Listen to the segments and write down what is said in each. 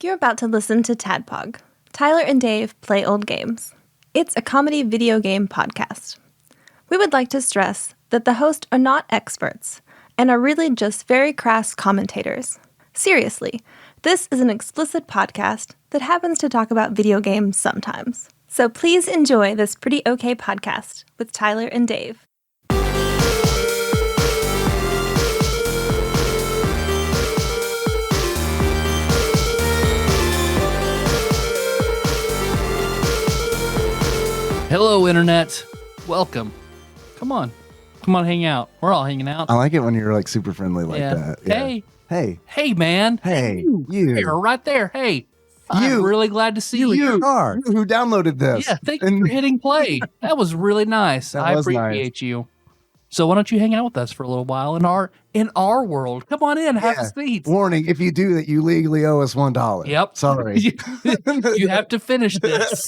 You're about to listen to TADPOG, Tyler and Dave Play Old Games. It's a comedy video game podcast. We would like to stress that the hosts are not experts and are really just very crass commentators. Seriously, this is an explicit podcast that happens to talk about video games sometimes. So please enjoy this pretty okay podcast with Tyler and Dave. Hello, Internet. Welcome. Come on, hang out. We're all hanging out. I like it when you're like super friendly like that. Yeah. Hey, man. Hey, you. You're right there. Hey, I'm really glad to see you. You who downloaded this. Yeah, thank you for hitting play. That was really nice. I appreciate you. So why don't you hang out with us for a little while in our world? Come on in, have a seat. Warning: if you do that, you legally owe us $1. Yep. Sorry. You have to finish this.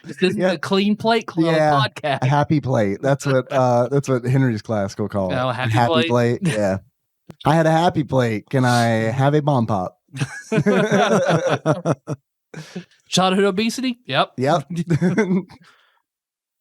This isn't a clean plate club podcast. A happy plate. That's what Henry's class will call it. Oh, happy plate. Yeah. I had a happy plate. Can I have a bomb pop? Childhood obesity? Yep.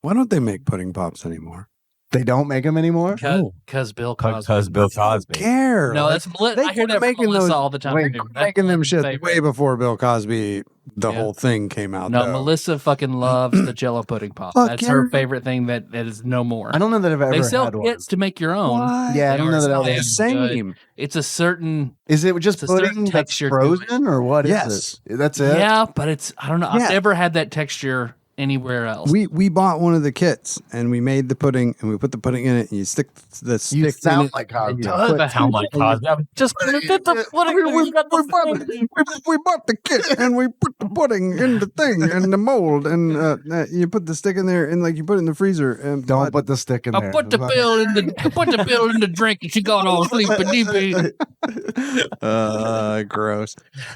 Why don't they make pudding pops anymore? They don't make them anymore? Because Bill Cosby. Because Bill Cosby. Care. No, that's I hear that from Melissa all the time. Wait, making them shit way before Bill Cosby, the whole thing came out. No, Melissa fucking loves the Jello pudding pop. That's her favorite thing that is no more. I don't know that I've ever They sell had one. kits to make your own. What? Yeah, I don't know that It's the same. It's a certain... Is it just pudding that's frozen or what is it? That's it? Yeah, but I don't know. I've never had that texture anywhere else. We bought one of the kits and we made the pudding and we put the pudding in it and you stick the stick You sound in it. like Cosby. It does sound like Cosby. Just we bought the kit and we put the pudding in the thing in the mold and you put the stick in there and like you put it in the freezer and Don't put the stick in there. I put the pill in the drink and she got all sleepy deepy. Gross.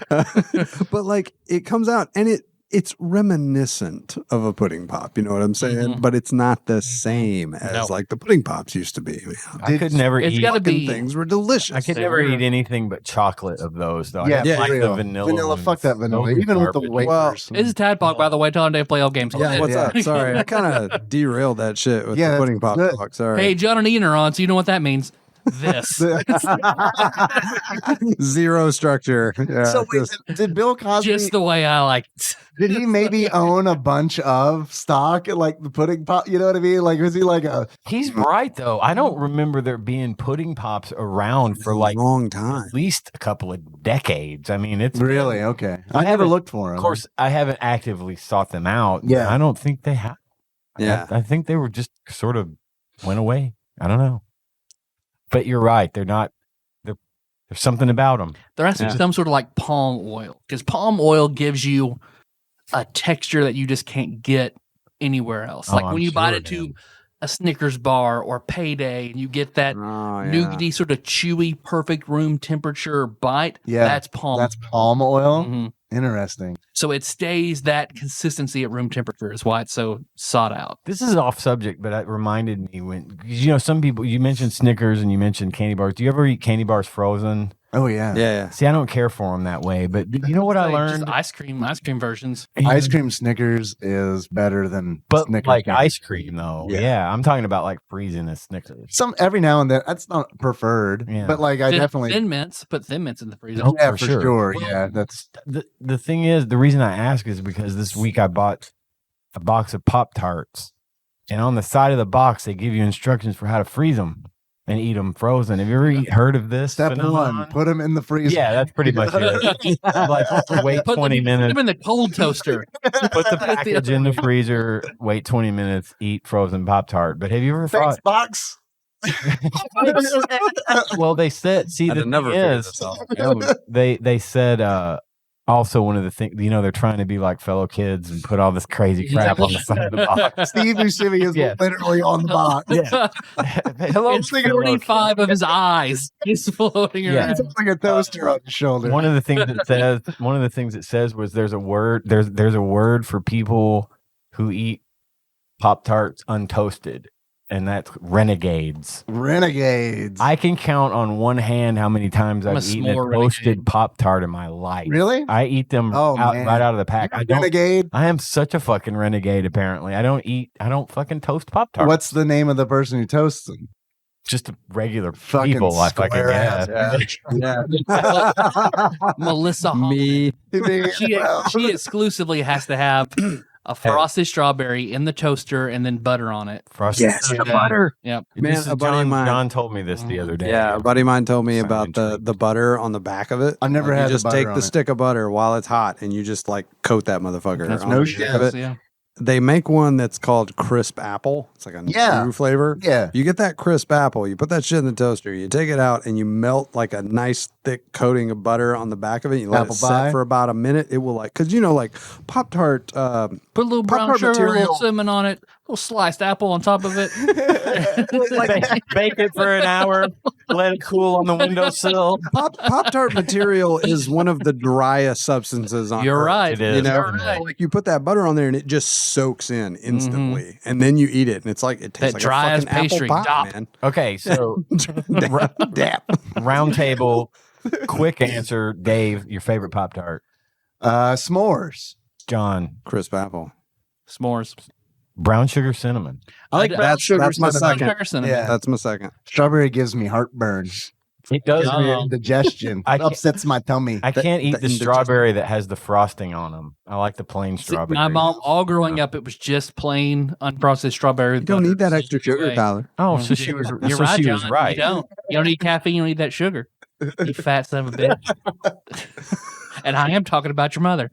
But like it comes out and it's reminiscent of a pudding pop, you know what I'm saying? Mm-hmm. But it's not the same as like the pudding pops used to be. I could never eat. Things were delicious. I could never eat anything but chocolate of those, though. Yeah, I like the vanilla. vanilla. Fuck that vanilla. Even with the wafers. Well, This is Tadpog, by the way. Tell him Dave play old games. Yeah, what's up? Sorry, I kind of derailed that shit with the pudding pop talk. Sorry. Hey, John and Ian are on, so you know what that means. This. Zero structure. Yeah, so wait, did Bill Cosby Just the way I like it. Did he maybe own a bunch of stock like the pudding pop? You know what I mean? Like, was he like a? He's right though. I don't remember there being pudding pops around for like a long time, at least a couple of decades. I mean, it's really okay. I never looked for them. Of course, I haven't actively sought them out. Yeah, I don't think they have. Yeah, I think they were just sort of went away. I don't know. But you're right. They're not. There's something about them. There has to be some sort of like palm oil, because palm oil gives you a texture that you just can't get anywhere else. Like when you bite into a Snickers bar or Payday, and you get that nougaty sort of chewy, perfect room temperature bite. Yeah, that's palm. That's palm oil. Mm-hmm. Interesting. So it stays that consistency at room temperature is why it's so sought out. This is off subject, but it reminded me when, you know, some people, you mentioned Snickers and you mentioned candy bars. Do you ever eat candy bars frozen? Oh, yeah. Yeah. See, I don't care for them that way, but you know what I learned? Just ice cream versions. Ice cream Snickers is better than Snickers. Like ice cream, though. Yeah. I'm talking about like freezing a Snickers. Every now and then, that's not preferred, but like I definitely. Thin mints, put Thin Mints in the freezer. Oh, yeah, for sure. Well, yeah, that's. The thing is, the reason I ask is because this week I bought a box of Pop-Tarts, and on the side of the box, they give you instructions for how to freeze them and eat them frozen. Have you ever heard of this? Step one, put them in the freezer. Yeah, that's pretty much it. Like, wait 20 minutes. Put them in the cold toaster. Put the package in the freezer, wait 20 minutes, eat frozen Pop-Tart. But have you ever thought... box? Well, they said, see, the thing is, they said, also, one of the things, you know, they're trying to be like fellow kids and put all this crazy crap on the side of the box. Steve Buscemi is literally on the box. Yeah. Hello, it's 45 of his eyes. He's floating around. It's like a toaster on his shoulder. One of the things it says was there's a word for people who eat Pop-Tarts untoasted. and that's Renegades. Renegades. I can count on one hand how many times I've eaten a toasted Pop-Tart in my life. Really? I eat them right out of the pack. Renegade? I am such a fucking renegade, apparently. I don't fucking toast Pop-Tarts. What's the name of the person who toasts them? Just a regular fucking people, I fucking guess. Yeah. Melissa Me. she exclusively has to have a frosted strawberry in the toaster and then butter on it. Frosted butter. Yep. Man, a buddy of mine. John told me this the other day. Yeah, a buddy of mine told me about the butter on the back of it. I've never had You just the butter take on the it. stick of butter while it's hot, and you just like coat that motherfucker. That's on no the shit. back of it. Yeah. They make one that's called crisp apple. It's like a new flavor. Yeah. You get that crisp apple, you put that shit in the toaster, you take it out, and you melt like a nice thick coating of butter on the back of it. You let Apple it pie? set for about a minute. It will because like Pop-Tart. Put a little brown Pop-Tart sugar, a material. little cinnamon on it, a little sliced apple on top of it. Bake it for an hour, let it cool on the windowsill. Pop-Tart material is one of the driest substances on You're Earth. right. It is. You know, You're right. like you put that butter on there and it just soaks in instantly, and then you eat it, and it's like it tastes That like dry a as fucking pastry. apple pie, Dop. man. Okay, so Dap. round table, quick answer. Dave, your favorite Pop-Tart? S'mores. John, Crisp apple. S'mores. brown sugar cinnamon. I like brown sugar. That's my cinnamon. second. Sugar cinnamon. Yeah. That's my second. Strawberry gives me heartburn. It does. Yeah. Gives me indigestion. I It can't- upsets my tummy. I can't eat the the indigestion. strawberry that has the frosting on them. I like the plain See, strawberry. my mom, all growing up, it was just plain unprocessed strawberry. You don't need that extra sugar, Tyler. Oh, so she was. You're so right, she John. was right. You don't need caffeine. You don't need that sugar. You fat son of a bitch. And I am talking about your mother.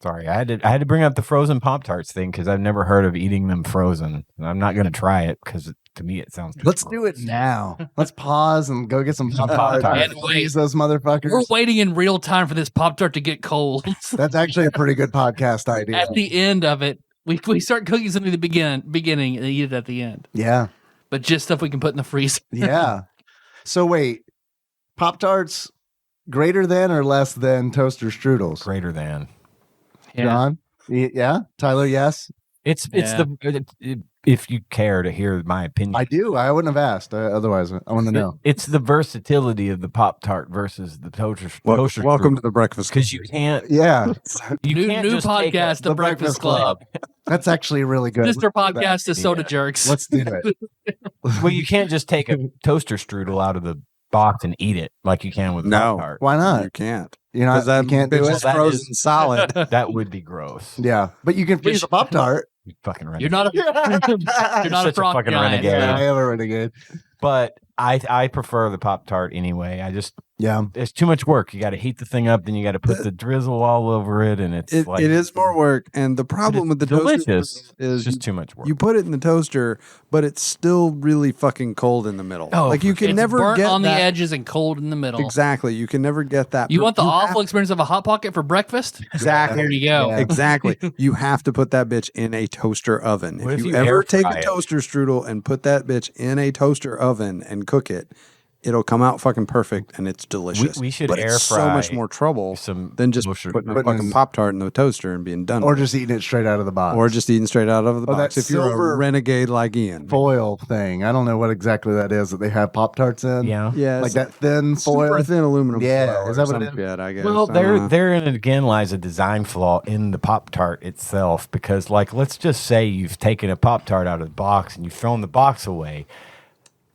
Sorry, I had to bring up the frozen Pop-Tarts thing because I've never heard of eating them frozen, and I'm not going to try it because to me it sounds. Let's do it now. Let's pause and go get some Pop-Tarts. Pop-Tarts. And wait. Freeze those motherfuckers. We're waiting in real time for this Pop-Tart to get cold. That's actually a pretty good podcast idea. At the end of it, we start cooking something at the beginning and eat it at the end. Yeah. But just stuff we can put in the freezer. Yeah. So wait, Pop-Tarts greater than or less than toaster strudels? Greater than. Yeah. John? Yeah. Tyler, yes. It's Yeah. if you care to hear my opinion. I do. I wouldn't have asked. Otherwise, I want to know. It's the versatility of the Pop-Tart versus the toaster. Welcome to the breakfast because you can't. Yeah. You New can't just take podcast, The Breakfast Club. That's actually really good. Sister podcast to Soda Jerks. Let's do it. Well, you can't just take a toaster strudel out of the box and eat it like you can with No. Pop-Tart. Why You not? can't. You know, Because that you can't do bitch it. is frozen That is- solid. That would be gross. Yeah, but you can freeze a Pop-Tart. You fucking renegade. You're not a you're not such a a frog fucking giant. renegade. Yeah, I am a renegade. But I prefer the Pop-Tart anyway. Yeah. It's too much work. You got to heat the thing up, then you got to put the drizzle all over it, and it's It is more work, and the problem with the delicious. toaster It's is just too much work. you put it in the toaster, but it's still really fucking cold in the middle. Oh, like you for can It's never burnt get on that. the edges and cold in the middle. Exactly. You can never get that. You want the have- awful experience of a Hot Pocket for breakfast? Exactly. There you go. Yeah. Exactly. You have to put that bitch in a toaster oven. What If if you you ever air take fry a it? toaster strudel and put that bitch in a toaster oven and cook it, it'll come out fucking perfect and it's delicious. We should but air it's so much fry more trouble some than just toaster- putting a putting fucking in- Pop-Tart in the toaster and being done. Or with it. just eating it straight out of the box. Or just eating straight out of the Oh, box. that If you're silver a renegade like Ian. foil thing. I don't know what exactly that is that they have Pop-Tarts in. Yeah. Yeah. Like that thin foil. super thin aluminum Yeah, foil is or that what it some shit, I guess. Well, I don't know. therein again lies a design flaw in the Pop-Tart itself because, like, let's just say you've taken a Pop-Tart out of the box and you've thrown the box away.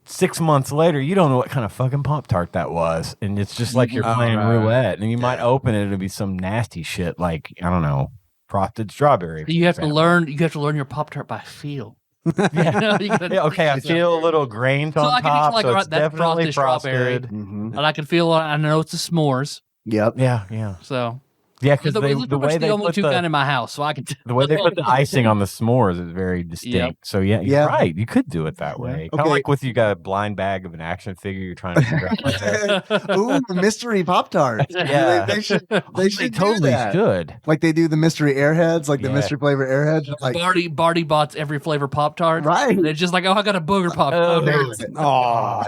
6 months later, you don't know what kind of fucking Pop-Tart that was. And it's just like you're playing roulette. And you might open it, it'll be some nasty shit like, I don't know, frosted strawberry. You have to for learn. You have to learn your Pop-Tart by feel. Yeah. You gotta- Yeah, okay, I feel a little grains So on I can top, just like, so right, it's that's definitely frosted strawberry. frosted. Mhm. And I can feel. I know it's a s'mores. Yep. Yeah. So Yeah, because the the way way the they only put two gun in my house, so I can. the way they put the icing on the s'mores is very distinct. Yep. So yeah, you're Yeah. right. You could do it that way. Kind of Okay. like with you got a blind bag of an action figure you're trying to figure out. What that is. Ooh, mystery Pop-Tarts. Yeah. They should They should do totally that. should. Like they do the mystery airheads, like the Yeah. mystery flavor airheads. Like Barty bought every flavor Pop-Tart. Right. And it's just like, oh, I got a booger Pop-Tart. Oh,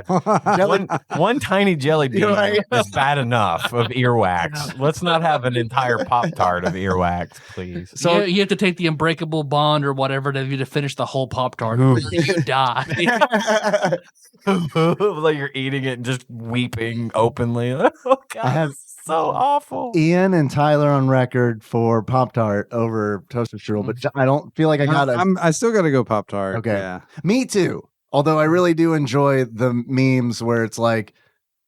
One tiny jelly bean You're right. is bad enough of earwax. Let's not have an entire entire Pop-Tart of earwax, please. So you have to take the unbreakable bond or whatever to finish the whole Pop-Tart. You die. Like you're eating it and just weeping openly. Oh, God, I have so awful. Ian and Tyler on record for Pop-Tart over toaster strudel, but I don't feel like I got to. I still got to go Pop-Tart. Okay. Yeah. Me too. Although I really do enjoy the memes where it's like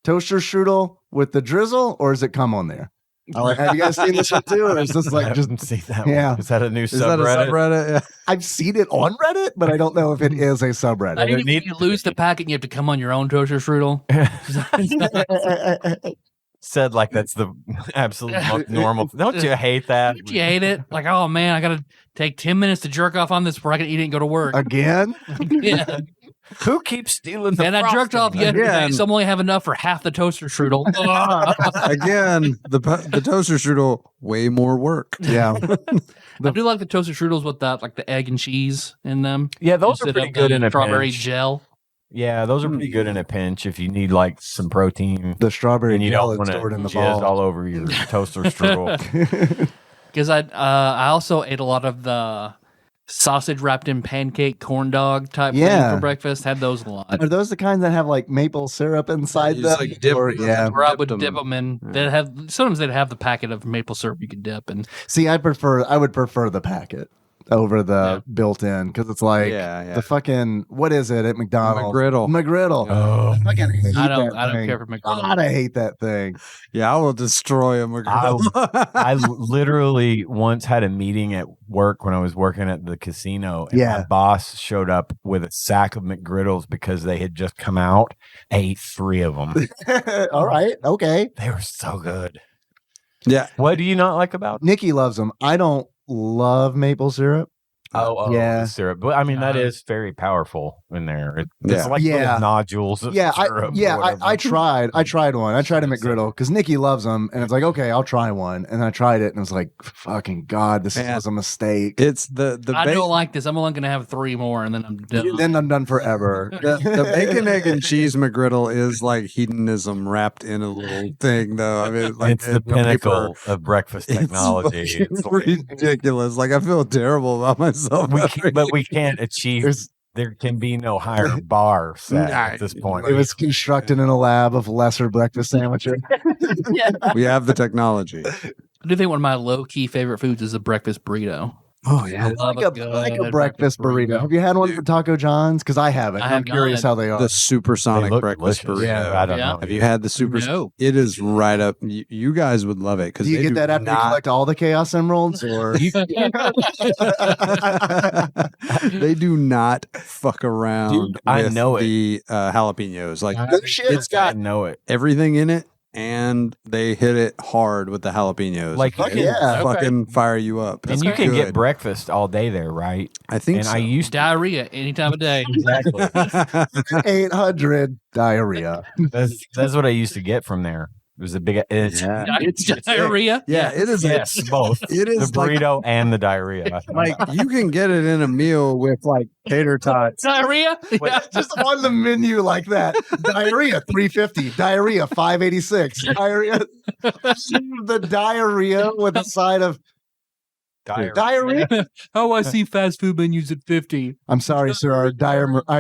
toaster strudel with the drizzle, or does it come on there? Have you guys seen this one too? Or is this like just see that? Yeah. One. Is that a new Is that a subreddit? subreddit? Yeah. I've seen it on Reddit, but I don't know if it is a subreddit. I think if you lose the packet and you have to come on your own toaster strudel. Said like that's the absolute most normal. Don't you hate that? Don't you hate it? Like, oh man, I got to take 10 minutes to jerk off on this before I can eat it and go to work. Again? Yeah. Who keeps stealing the And I jerked off yesterday, Again. so I'm only have enough for half the toaster strudel. Again, the toaster strudel, way more work. Yeah. I do like the toaster strudels with that, like the egg and cheese in them. Yeah, those are instead pretty of good the in a strawberry pinch. gel. Yeah, those are pretty good in a pinch if you need like some protein The strawberry and you gel don't is want to stored in the jizz ball. all over your toaster strudel. Because I also ate a lot of the sausage wrapped in pancake corn dog type thing for breakfast. Had those a lot. Are those the kinds that have like maple syrup inside You them? just, like, dip Or- them. yeah. Where I would Dipped dip them. them in. They'd have sometimes they'd have the packet of maple syrup you could dip and See, I would prefer the packet over the built-in because it's like the fucking what is it at McDonald's? McGriddle. Oh, I fucking hate I don't that thing. care for McDonald's. God, I hate that thing. Yeah, I will destroy them. I literally once had a meeting at work when I was working at the casino, and my boss showed up with a sack of McGriddles because they had just come out. I ate 3 of them. All right, okay. They were so good. Yeah. What do you not like about them? Nikki loves them. I don't love maple syrup. Yeah, the syrup. But I mean, that is very powerful in there. It's like little nodules of syrup. I tried one. I tried a McGriddle because Nikki loves them, and it's like, okay, I'll try one. And I tried it, and it was like, fucking God, this was a mistake. It's the I don't like this. I'm only going to have 3 more, and then I'm done. Then I'm done forever. the bacon, egg, and cheese McGriddle is like hedonism wrapped in a little thing, though. I mean, like it's the pinnacle of breakfast technology. It's ridiculous. Like I feel terrible about myself. But we can't achieve. There can be no higher bar set at this point. It was constructed in a lab of lesser breakfast sandwiches. We have the technology. I do think one of my low-key favorite foods is a breakfast burrito. Oh yeah, I love like a breakfast burrito. Have you had one from Taco John's? Because I haven't. I'm curious how they are. The supersonic breakfast delicious. burrito. Yeah, I don't know. Have you had the super? No. It is right up. You guys would love it because do you get that after you collect all the Chaos Emeralds, or they do not fuck around. Dude, I with know the jalapenos. Like it's got it everything in it. And they hit it hard with the jalapenos. Like, fucking fire you up. And you can get breakfast all day there, right? I think and so. I used to. Diarrhea any time of day. Exactly. 800 diarrhea. That's what I used to get from there. It was a big. It's diarrhea. Yeah, it is. Yes, both. It is the burrito and the diarrhea. Like you can get it in a meal with like tater tots. Diarrhea. Yeah, just on the menu like that. Diarrhea $3.50. Diarrhea $5.86. Diarrhea. The diarrhea with a side of diarrhea. Oh, I see fast food menus at 50. I'm sorry, sir. Our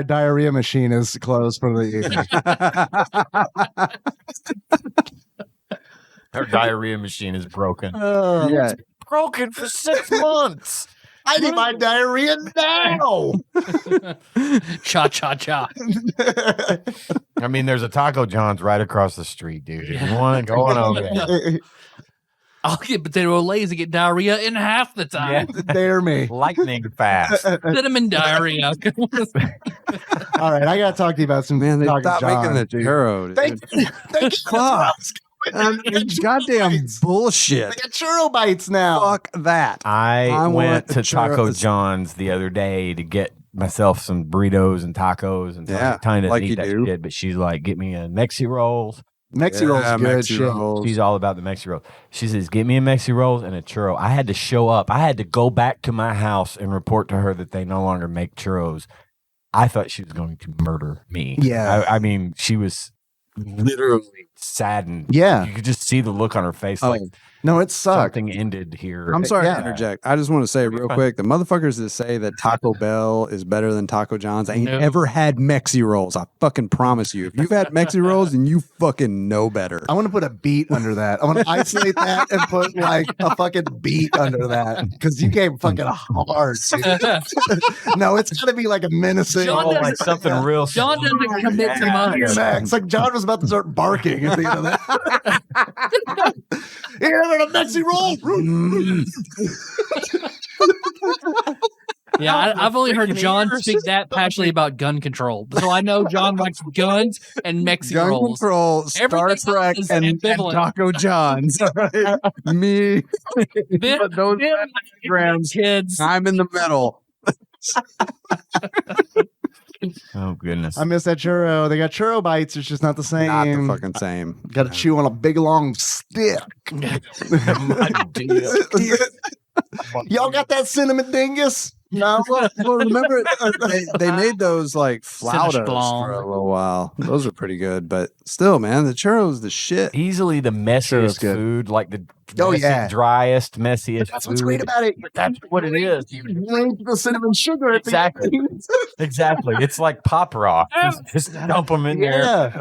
diarrhea machine is closed for the evening. Our diarrhea machine is broken. Yeah. It's broken for 6 months. I need my diarrhea now. Cha cha cha. I mean, there's a Taco John's right across the street, dude. If you want to go on over there. I'll get potato lays and get diarrhea in half the time. Dare me. Lightning fast. Cinnamon diarrhea. All right, I got to talk to you about some. Man, they Taco stopped making John's, the dude. churro. Thank you. Fuck. Goddamn They bullshit. got churro bites now. Fuck that. I went want to Taco churros. John's the other day to get myself some burritos and tacos and Yeah, Tanya doesn't like eat you that do. shit, but she's like, get me a Mexi Rolls. Mexi Roll's good Mexi shit. Rolls. She's all about the Mexi Rolls. She says, get me a Mexi Rolls and a churro. I had to show up. I had to go back to my house and report to her that they no longer make churros. I thought she was going to murder me. Yeah. I mean, she was literally saddened. Yeah. You could just see the look on her face. Oh, Like, No, it sucked. something ended here. I'm sorry Yeah. to interject. I just want to say real quick, the motherfuckers that say that Taco Bell is better than Taco John's ain't ever had Mexi rolls. I fucking promise you. If you've had Mexi rolls, then you fucking know better. I want to put a beat under that. I want to isolate that and put like a fucking beat under that because you came fucking hard. Dude. No, it's got to be like a menacing, like something real. John doesn't commit to much. It's like John was about to start barking at the end of that. You're having a Mexi roll. Yeah, I've only heard John speak that passionately about gun control, so I know John likes guns and Mexi Gun rolls. control, Star Everything Trek, else is and ambivalent. Taco John's. Me, but those grams, kids. I'm in the middle. Oh goodness! I miss that churro. They got churro bites. It's just not the same. Not the fucking same. Got to chew on a big long stick. Y'all got that cinnamon dingus? No. Well, remember they made those like flautas Blanc. for a little while. Those are pretty good, but still, man, the churros the shit. Easily the messiest good. food, like the driest, messiest. That's what's food. great about it. That's what it is. You drink the cinnamon sugar at Exactly. the end. Exactly. It's like pop rock. Just dump them in there.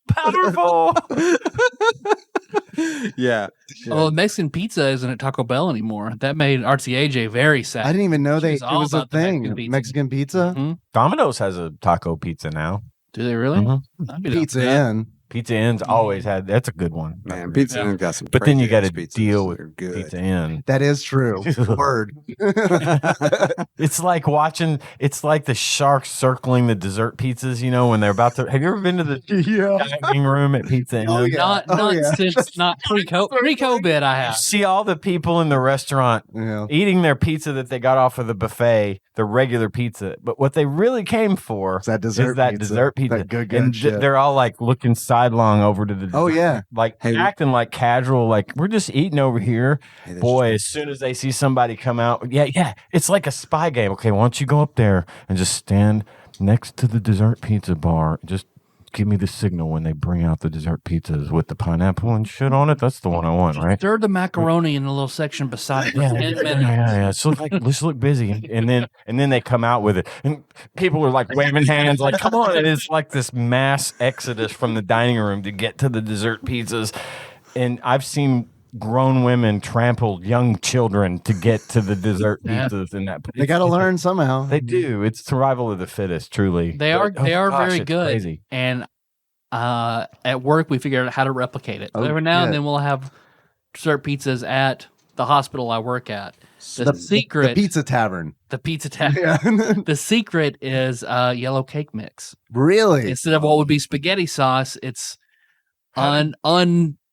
Powerful. Yeah. Oh, Mexican pizza isn't at Taco Bell anymore. That made RCAJ very sad. I didn't even know She was it all was a about the thing. Mexican pizza. Mhm. Domino's has a taco pizza now. Do they really? Mhm. I'd be down Pizza for that. Inn. Pizza Inn's always had. That's a good one. Man, Pizza Yeah. Inn got some. But then you got to crazy-ass pizzas. deal with They're good. Pizza Inn. That is true. Word. It's like watching. It's like the sharks circling the dessert pizzas. You know when they're about to. Have you ever been to the dining room at Pizza Inn? Oh, yeah. Not yeah. since not pre-COVID. I You have. see all the people in the restaurant Yeah. eating their pizza that they got off of the buffet, the regular pizza. But what they really came for It's that dessert is that pizza. dessert pizza. That good and shit. they're all like looking sidelong over to the dessert. Oh, yeah. Like Hey, acting like casual, like we're just eating over here. Hey, that's Boy, as soon as they see somebody come out, yeah, it's like a spy game. Okay, why don't you go up there and just stand next to the dessert pizza bar? Just give me the signal when they bring out the dessert pizzas with the pineapple and shit on it. That's the one I want, right? Stir the macaroni in a little section beside it for 10 minutes. Yeah. So let's look busy, and then they come out with it, and people are like waving hands, like, "Come on!" It is like this mass exodus from the dining room to get to the dessert pizzas, and I've seen grown women trample young children to get to the dessert pizzas, and that They got to learn somehow. They do. It's survival of the fittest, truly. They are But, they are gosh, very it's good. crazy. And at work we figured out how to replicate it. Oh, Every now and good. then we'll have dessert pizzas at the hospital I work at. The the secret, pizza tavern. the pizza tap. Yeah. The secret is yellow cake mix. Really? Instead of what would be spaghetti sauce, it's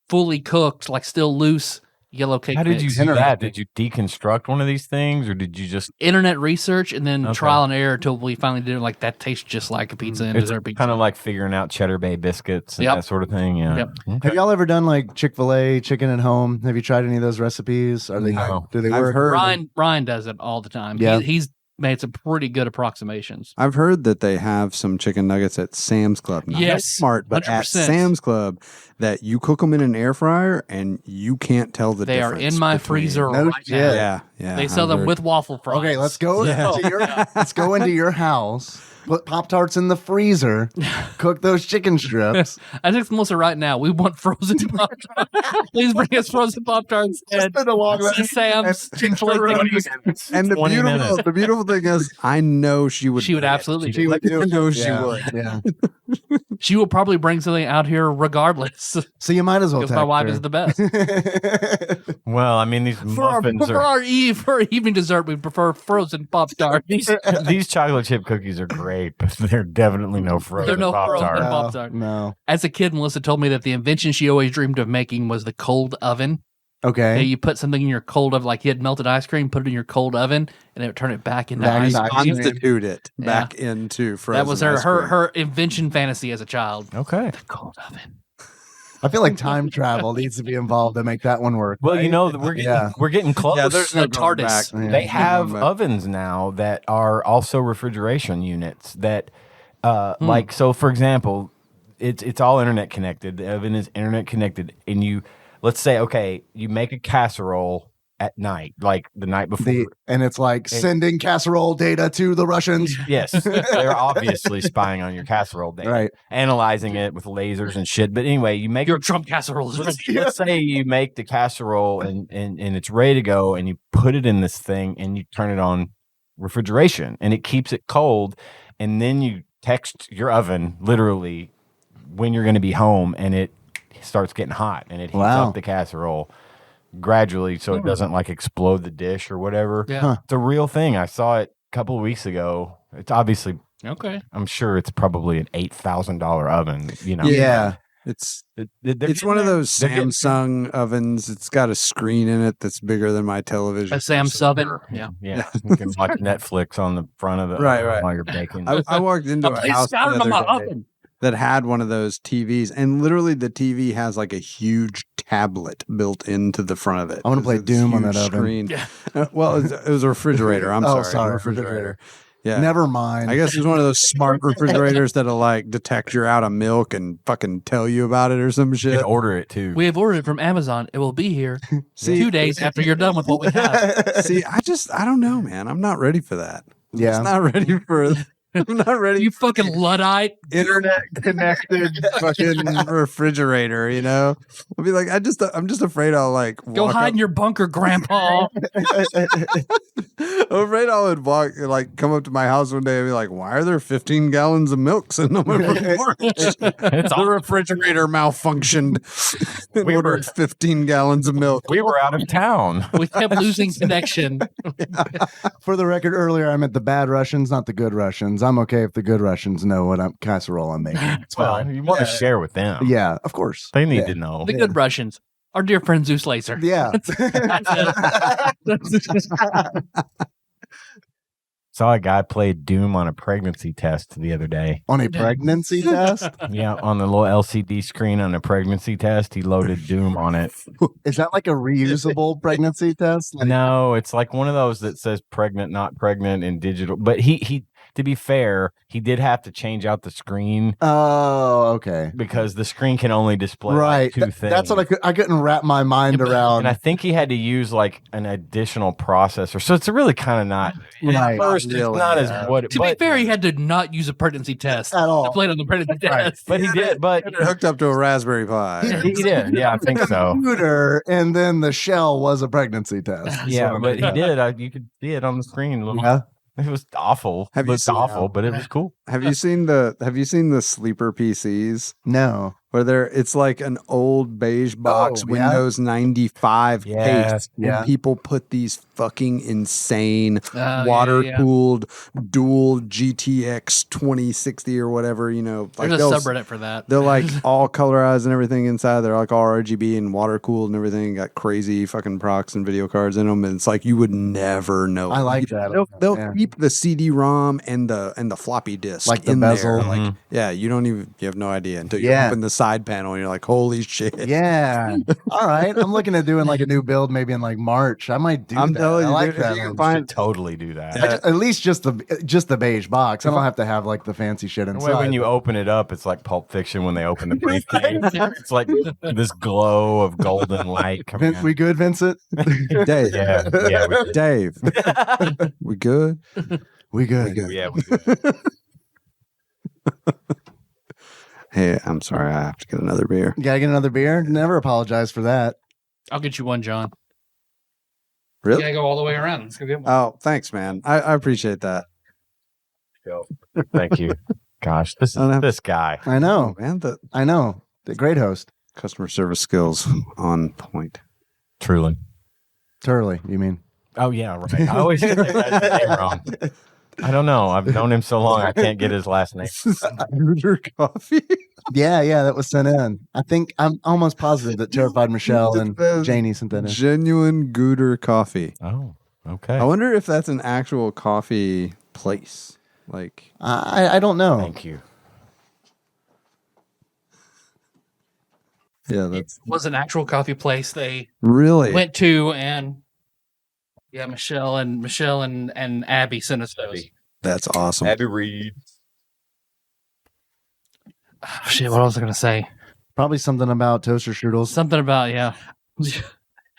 fully cooked, like still loose yellow cake How did mix. you do that? Did you deconstruct one of these things, or did you just? Internet research and then Okay. trial and error until we finally did it. Like that tastes just like a pizza and It's dessert pizza. kind of like figuring out Cheddar Bay biscuits and Yep. that sort of thing. Yeah. Yep. Okay. Have y'all ever done like Chick-fil-A chicken at home? Have you tried any of those recipes? Are they No. do they I've work? heard. Ryan does it all the time. Yeah. He's made some pretty good approximations. I've heard that they have some chicken nuggets at Sam's Club. Not Yes, smart, but at 100%. Sam's Club, that you cook them in an air fryer and you can't tell the They are difference. in my between- freezer No right shit. now. Yeah. They sell I've them heard. with waffle fries. Okay, let's go let's go into your house. Put Pop-Tarts in the freezer. Cook those chicken strips. I think Melissa right now. We want frozen Pop-Tarts. Please bring us frozen Pop-Tarts. It's been a long Sam's, Chick-fil-A. And the 20 beautiful, minutes. the beautiful thing is, I know she would. She would bring it. absolutely She do would. do. I know she Yeah, would. Yeah. She will probably bring something out here regardless. So you might as well Because text my wife her. is the best. Well, I mean, these muffins For our evening dessert, we prefer frozen Pop-Tarts. these chocolate chip cookies are great, but they're definitely no frozen They're no Pop-Tart. frozen Pop-Tart. No. As a kid, Melissa told me that the invention she always dreamed of making was the cold oven. Okay. You put something in your cold oven, like you had melted ice cream, put it in your cold oven, and it would turn it back into Back ice into cream. ice Constitute it back into frozen. That was her ice cream. her invention fantasy as a child. Okay. The cold oven. I feel like time travel needs to be involved to make that one work. Well, right? you know, we're getting close. Yeah, there's no The going TARDIS. back. Yeah. They have Going back. ovens now that are also refrigeration units that like, so for example, it's all internet connected. The oven is internet connected, and let's say, okay, you make a casserole at night, like the night before. And it's like sending casserole data to the Russians. Yes. They're obviously spying on your casserole data, right? Analyzing it with lasers and shit. But anyway, you make your Trump casserole. Let's say you make the casserole and it's ready to go, and you put it in this thing and you turn it on refrigeration, and it keeps it cold. And then you text your oven literally when you're going to be home, and it starts getting hot, and it heats up the casserole gradually so it doesn't like explode the dish or whatever. Yeah. It's a real thing. I saw it a couple of weeks ago. It's obviously okay. I'm sure it's probably an $8,000 oven, you know. Yeah. It's one of those Samsung ovens. It's got a screen in it that's bigger than my television. A Samsung oven. Yeah. You can watch Netflix on the front of it while you're baking. I walked into a house the other day that had one of those TVs, and literally the TV has like a huge tablet built into the front of it. I want to play Doom on that screen. oven. Yeah. Well, it was a refrigerator. I'm sorry. Refrigerator. Yeah. Never mind. I guess it's one of those smart refrigerators that'll like detect you're out of milk and fucking tell you about it or some shit. You can order it too. We have ordered it from Amazon. It will be here 2 days after you're done with what we have. See, I don't know, man. I'm not ready for that. Yeah. I'm not ready for I'm not ready. You fucking Luddite. Internet connected fucking refrigerator, you know? I'll be like, I'm just afraid I'll like go hide in your bunker, Grandpa. I'm afraid I would come up to my house one day and be like, why are there 15 gallons of milk sitting on my porch? The refrigerator malfunctioned. We ordered 15 gallons of milk. We were out of town. We kept losing connection. For the record, earlier I meant the bad Russians, not the good Russians. I'm okay if the good Russians know what casserole I'm making. Well, you want to share with them. Yeah, of course. They need to know. The good Russians. Our dear friend Zeus Laser. Yeah. Saw a guy play Doom on a pregnancy test the other day. On a pregnancy test? Yeah, on the little LCD screen on a pregnancy test, he loaded Doom on it. Is that like a reusable pregnancy test? No, it's like one of those that says pregnant, not pregnant in digital. But he to be fair, he did have to change out the screen. Oh, okay. Because the screen can only display like two things. That's what I couldn't wrap my mind around. And I think he had to use like an additional processor. So it's really kind of not. Right. First, it's not as what. To be fair, he had to not use a pregnancy test at all. To play it on the pregnancy test. But he did. But hooked up to a Raspberry Pi. He did. Yeah, I think so. Computer, and then the shell was a pregnancy test. Yeah, but he did. You could see it on the screen. Yeah. It was awful. But it was cool. Have you seen the sleeper PCs? No. Where it's like an old beige box Windows 95 case. Yeah. And people put these fucking insane water-cooled dual GTX 2060 or whatever, you know. There's a subreddit for that. They're like all colorized and everything inside. They're like all RGB and water-cooled and everything. Got crazy fucking procs and video cards in them. And it's like you would never know. I like that. They'll keep the CD-ROM and the floppy disk like the in bezel. there. Like, yeah, you have no idea until you open the side panel and you're like, holy shit. Yeah. All right. I'm looking at doing like a new build maybe in like March. I might do that. I like that. You should totally do that. At least just the beige box. I don't have to have like the fancy shit inside. When you open it up, it's like Pulp Fiction when they open the briefcase. It's like this glow of golden light coming We good, Vincent? Dave. Yeah. Dave. We good? We good. Yeah, we good. Hey, I'm sorry. I have to get another beer. You gotta get another beer? Never apologize for that. I'll get you one, John. Really? You gotta go all the way around. Let's go get one. Oh, thanks, man. I appreciate that. Thank you. Gosh, this guy. I know, man. I know. The great host. Customer service skills on point. Truly. Turley, you mean? Oh, yeah, right. I always get that name wrong. I don't know. I've known him so long, I can't get his last name. Gooder Coffee? Yeah, that was sent in. I think I'm almost positive that Terrified Michelle and Janie sent that in. Genuine Gooder Coffee. Oh, okay. I wonder if that's an actual coffee place. Like, I don't know. Thank you. Yeah, It was an actual coffee place they really went to, and Michelle and Abby sent us those. That's awesome. Abby Reed. Shit, what was I going to say? Probably something about toaster strudels. Something about, yeah.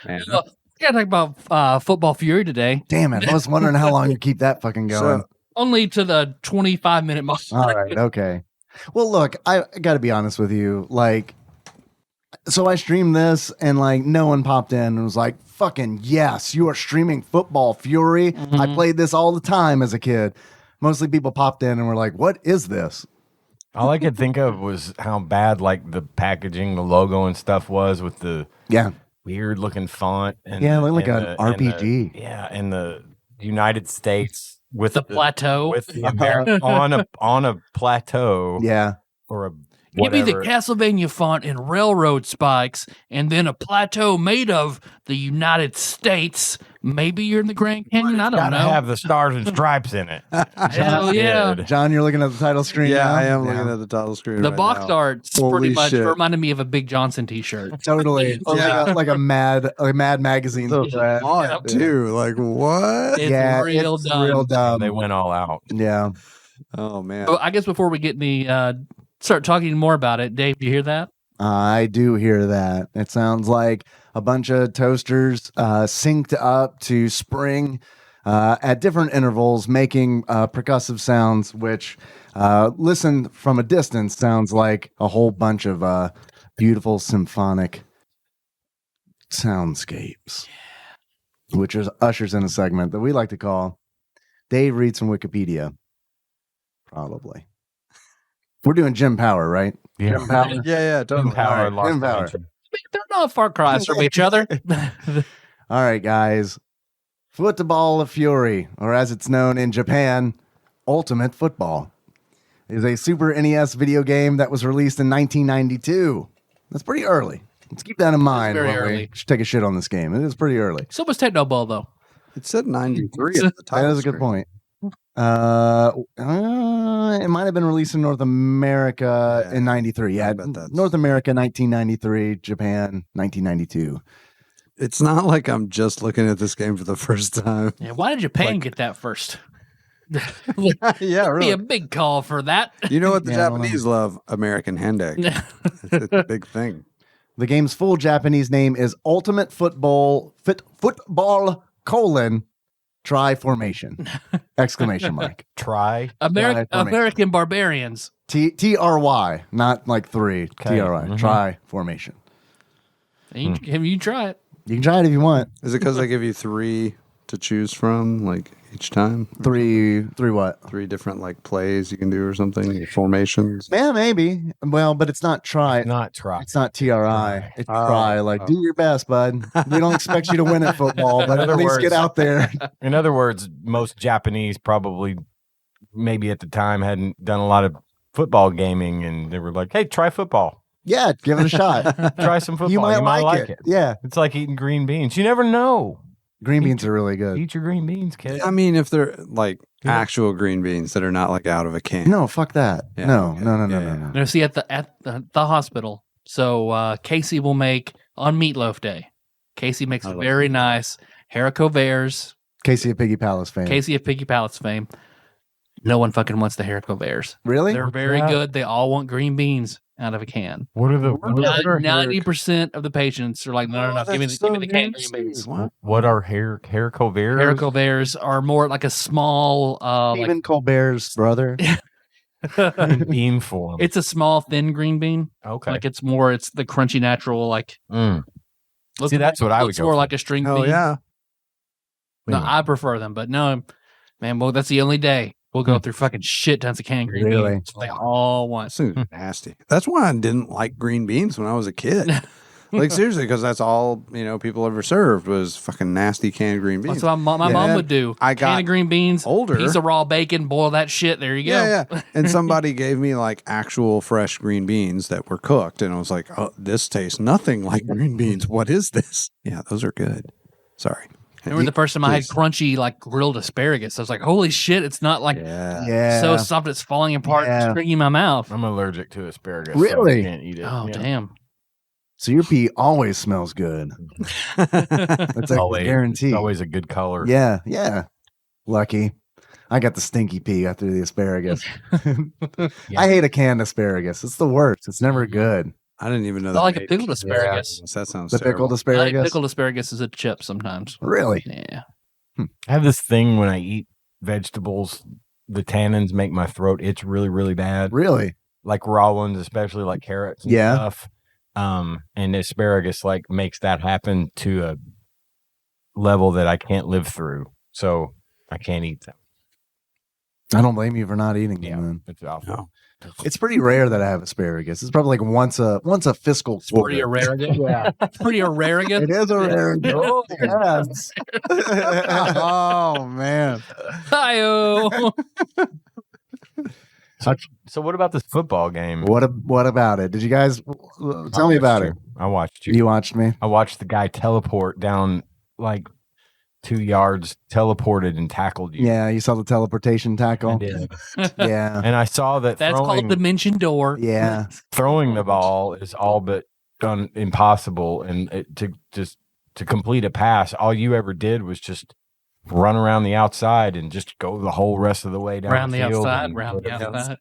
Man. Well, we got to talk about Football Fury today. Damn it. I was wondering how long you keep that fucking going. Only to the 25-minute mark. All right. Okay. Well, look, I got to be honest with you. Like, so I streamed this and like no one popped in and was like, fucking yes, you are streaming Football Fury. I played this all the time as a kid. Mostly people popped in and were like, what is this? All I could think of was how bad like the packaging, the logo and stuff was with the weird looking font. And yeah, like an RPG. In the United States with the plateau. With the on a plateau. Yeah. Or a Give me the Castlevania font and railroad spikes, and then a plateau made of the United States. Maybe you're in the Grand Canyon. I don't know. Have the stars and stripes in it. Hell yeah, John, you're looking at the title screen. Yeah, now? I am looking at the title screen. The right box now. art's pretty much reminded me of a Big Johnson T-shirt. Totally, like a Mad Magazine. So too. Like what? It's real dumb. They went all out. Yeah. Oh man. Well, I guess before we get start talking more about it, Dave, do you hear that? I do hear that. It sounds like a bunch of toasters synced up to spring at different intervals, making percussive sounds, which listened from a distance sounds like a whole bunch of beautiful symphonic soundscapes, which ushers in a segment that we like to call Dave Reads from Wikipedia. Probably. We're doing Jim Power, right? Yeah. Jim Power. Yeah, totally. Jim Power. They're not far cries from each other. All right, guys. Football of Fury, or as it's known in Japan, Ultimate Football, is a Super NES video game that was released in 1992. That's pretty early. Let's keep that in mind. very when early. We should take a shit on this game. It is pretty early. So was Techno Ball, though. It said 93 at the top. That is a good point. It might have been released in North America in 93. Yeah, North America 1993, Japan 1992. It's not like I'm just looking at this game for the first time. Yeah, why did Japan get that first? Yeah, really. Be a big call for that. You know what the Yeah, Japanese love? American Hendek. It's a big thing. The game's full Japanese name is Ultimate Football Try Formation! Exclamation mark. Try. American Barbarians. TRY, not like three. Okay. TRY. Mhm. Try Formation. And you try it. You can try it if you want. Is it because they give you 3 to choose from, like each time? Three what? 3 different like plays you can do or something, formations. Yeah, maybe. Well, but it's not try. Not try. It's not TRI. It's try. Like, do your best, bud. We don't expect you to win at football, but at least get out there. In other words, most Japanese probably, maybe at the time, hadn't done a lot of football gaming, and they were like, "Hey, try football. Yeah, give it a shot. Try some football. You might like it. Yeah, it's like eating green beans. You never know. Green beans are really good. Eat your green beans, kid. I mean, if they're like actual green beans that are not like out of a can. No, fuck that. Yeah, No. No, see at the hospital. So Casey will make on Meatloaf Day. Casey makes a very nice haricot verts. Casey of Piggy Palace fame. Casey of Piggy Palace fame. No one fucking wants the haricot verts. Really? They're very good. They all want green beans out of a can. What are the 90% of the patients are like, no. Give me the canned green beans. What are haricot verts? Haricot verts are more like a small Stephen Colbert's brother. bean form. It's a small thin green bean. Okay. Like it's the crunchy natural like. See, that's what I would It's go more for. like a string Oh bean. yeah. No, I prefer them, but no, man. Well, that's the only day we'll go through fucking shit tons of canned green Really? beans. They all want. This is nasty. That's why I didn't like green beans when I was a kid. Like seriously, because that's all people ever served was fucking nasty canned green beans. That's what my mom would do. I got can of green beans, older. piece of raw bacon, boil that shit. There you go. Yeah. And somebody gave me like actual fresh green beans that were cooked, and I was like, "Oh, this tastes nothing like green beans. What is this?" Yeah, those are good. Sorry. Remember the first time I had crunchy like grilled asparagus? I was like, "Holy shit! It's not like Yeah. so soft it's falling apart, and stringy in my mouth." I'm allergic to asparagus. Really? So I can't eat it. Oh damn! So your pee always smells good. That's a guarantee. It's always a good color. Yeah. Lucky. I got the stinky pee after the asparagus. I hate a canned asparagus. It's the worst. It's never good. I didn't even know I that. like a pickled asparagus. Yeah, that sounds The terrible. pickled I asparagus. like pickled asparagus as a chip sometimes. Really? Yeah. I have this thing when I eat vegetables, the tannins make my throat itch really, really bad. Really? Like raw ones, especially like carrots and stuff. And asparagus like makes that happen to a level that I can't live through. So I can't eat them. I don't blame you for not eating them. Yeah, Then. it's awful. No. It's pretty rare that I have asparagus. It's probably like once a fiscal It's pretty quarter. rare. Yeah. It's pretty rare. It is a rare. Oh, yes. Oh man. Hi-oh. So what about this football game? What about it? Did you guys tell me about it? I watched you. You watched me? I watched the guy teleport down like 2 yards, teleported and tackled you. Yeah, you saw the teleportation I tackle. did. Yeah. And I saw that That's called Dimension Door. Yeah. throwing the ball is all but impossible, and to complete a pass, all you ever did was just run around the outside and just go the whole rest of the way down Round the the field outside, and round the outside.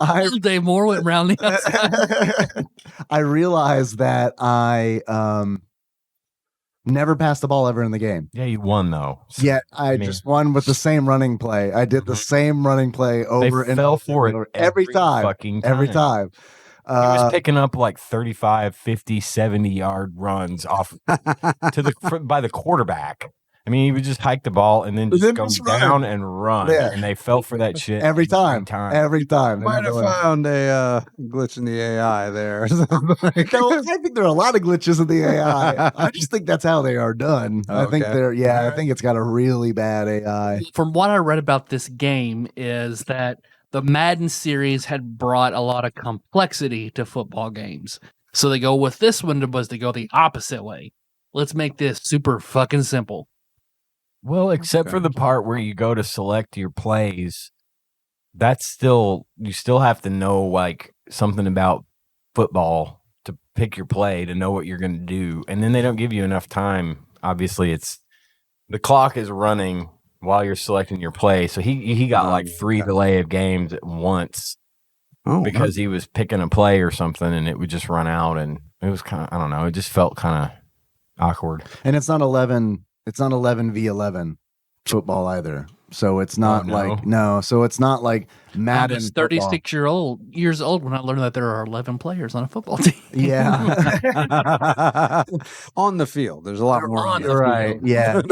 I Dave Moore went round the outside. I realized that I never passed the ball ever in the game. Yeah, you won though. Yet I just won with the same running play. I did the same running play over They and fell over for it every time. fucking Every time. He was picking up like 35, 50, 70-yard runs off by the quarterback. I mean, he would just hike the ball and then just go down and run. Yeah. And they fell for that shit every time. Every time. Might have found a glitch in the AI there. No, I think there are a lot of glitches in the AI. I just think that's how they are done. I think I think it's got a really bad AI. From what I read about this game is that the Madden series had brought a lot of complexity to football games. So they go with this one was to go the opposite way. Let's make this super fucking simple. Well, except for the part where you go to select your plays, you still have to know like something about football to pick your play, to know what you're going to do. And then they don't give you enough time. Obviously, the clock is running while you're selecting your play. So he got like 3 delay of games at once because he was picking a play or something, and it would just run out. And it was kind of, I don't know, it just felt kind of awkward. And it's not 11 v 11 football either. So it's not so it's not like Madden. I was 36 years old when I learned that there are 11 players on a football team. Yeah. On the field. There's a lot more on the field. Right. Yeah.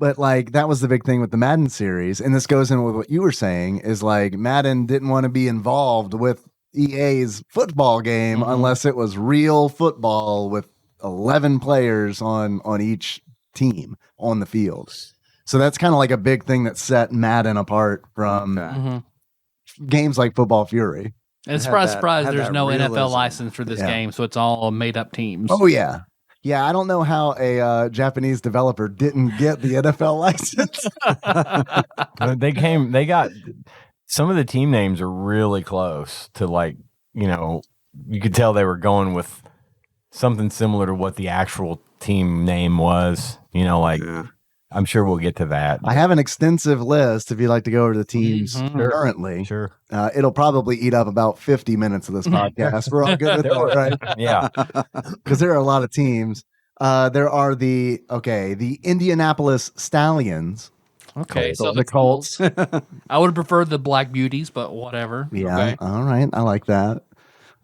But like that was the big thing with the Madden series, and this goes in with what you were saying, is like Madden didn't want to be involved with EA's football game unless it was real football with 11 players on each team on the field. So that's kind of like a big thing that set Madden apart from games like Football Fury. And surprise, there's no NFL license for this game, so it's all made up teams. Oh yeah. Yeah, I don't know how a Japanese developer didn't get the NFL license. They got some of the team names are really close to like, you could tell they were going with something similar to what the actual team name was, I'm sure we'll get to that. I have an extensive list if you'd like to go over the teams currently. Sure. It'll probably eat up about 50 minutes of this podcast. We're all good with that, right? Yeah. Because there are a lot of teams. There are the Indianapolis Stallions. Okay, so the Colts. I would prefer the Black Beauties, but whatever. Yeah, okay. All right. I like that.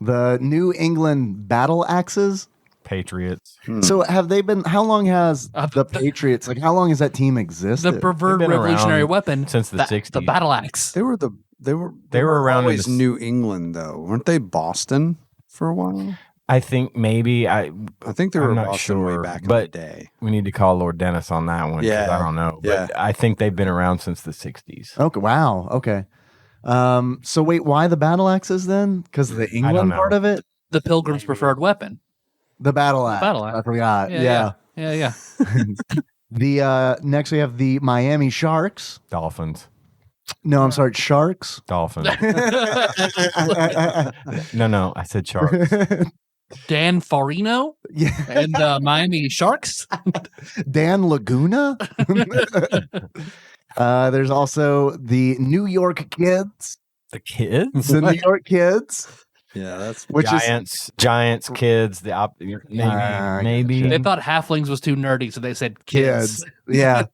The New England Battle Axes. Patriots. So have they been, how long has the Patriots, like how long has that team existed? The preferred revolutionary weapon since the 60s. The battle axe. They were around always New England though. Weren't they Boston for a while? I think maybe I think they were not Boston sure, way back in but the day. we need to call Lord Dennis on that one. Yeah. I don't know. But I think they've been around since the 60s. Okay. Wow. Okay. So wait, why the battle axes then? Because of the England part of it? The Pilgrim's preferred weapon. The battle axe. Battle axe. I forgot. Yeah. The next we have the Miami Sharks. Dolphins. No, I'm sorry, Sharks. Dolphins. No, I said Sharks. Dan Farino. Yeah. And Miami Sharks. Dan Laguna. There's also the New York Kids. The kids? The New York Kids. Yeah, that's Which Giants, kids. Maybe. They thought halflings was too nerdy, so they said kids. Yeah.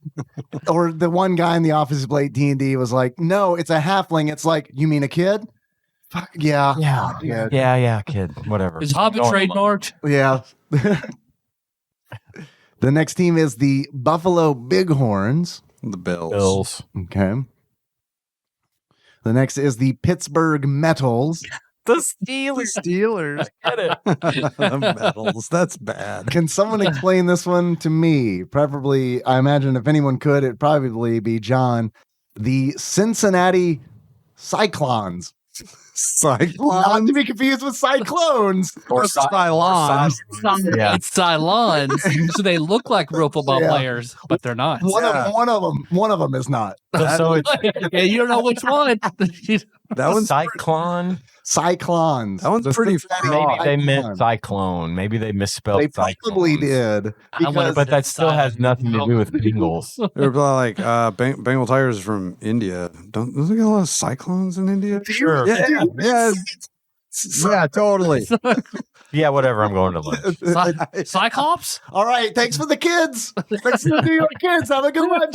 Or the one guy in the office who played D&D was like, "No, it's a halfling." It's like, "You mean a kid?" Fuck, yeah. Yeah, kid. Whatever. Is Hobbit trademarked? Yeah. The next team is the Buffalo Bighorns. the Bills. Okay. The next is the Pittsburgh Metals. The Steelers. Get it. The Metals. That's bad. Can someone explain this one to me? Preferably, I imagine if anyone could, it'd probably be John. The Cincinnati Cyclones. Cyclones? Not to be confused with Cyclones. Or Cylons. Yeah. It's Cylons. So they look like real football players, but they're not. One of them is not. So it's Yeah, you don't know which one. That one's Cyclone. Cyclones. That one's The pretty Cincinnati far Maybe they meant Cyclones. cyclone. Maybe they misspelled They probably cyclones. did. Because But that still has nothing to do with Bengals. They were like Bengal Tigers from India. Don't they get a lot of cyclones in India? Sure. Yeah, totally. Yeah, whatever. I'm going to lunch. Cyclops? All right, thanks for the kids. Thanks to the New York kids. Have a good lunch.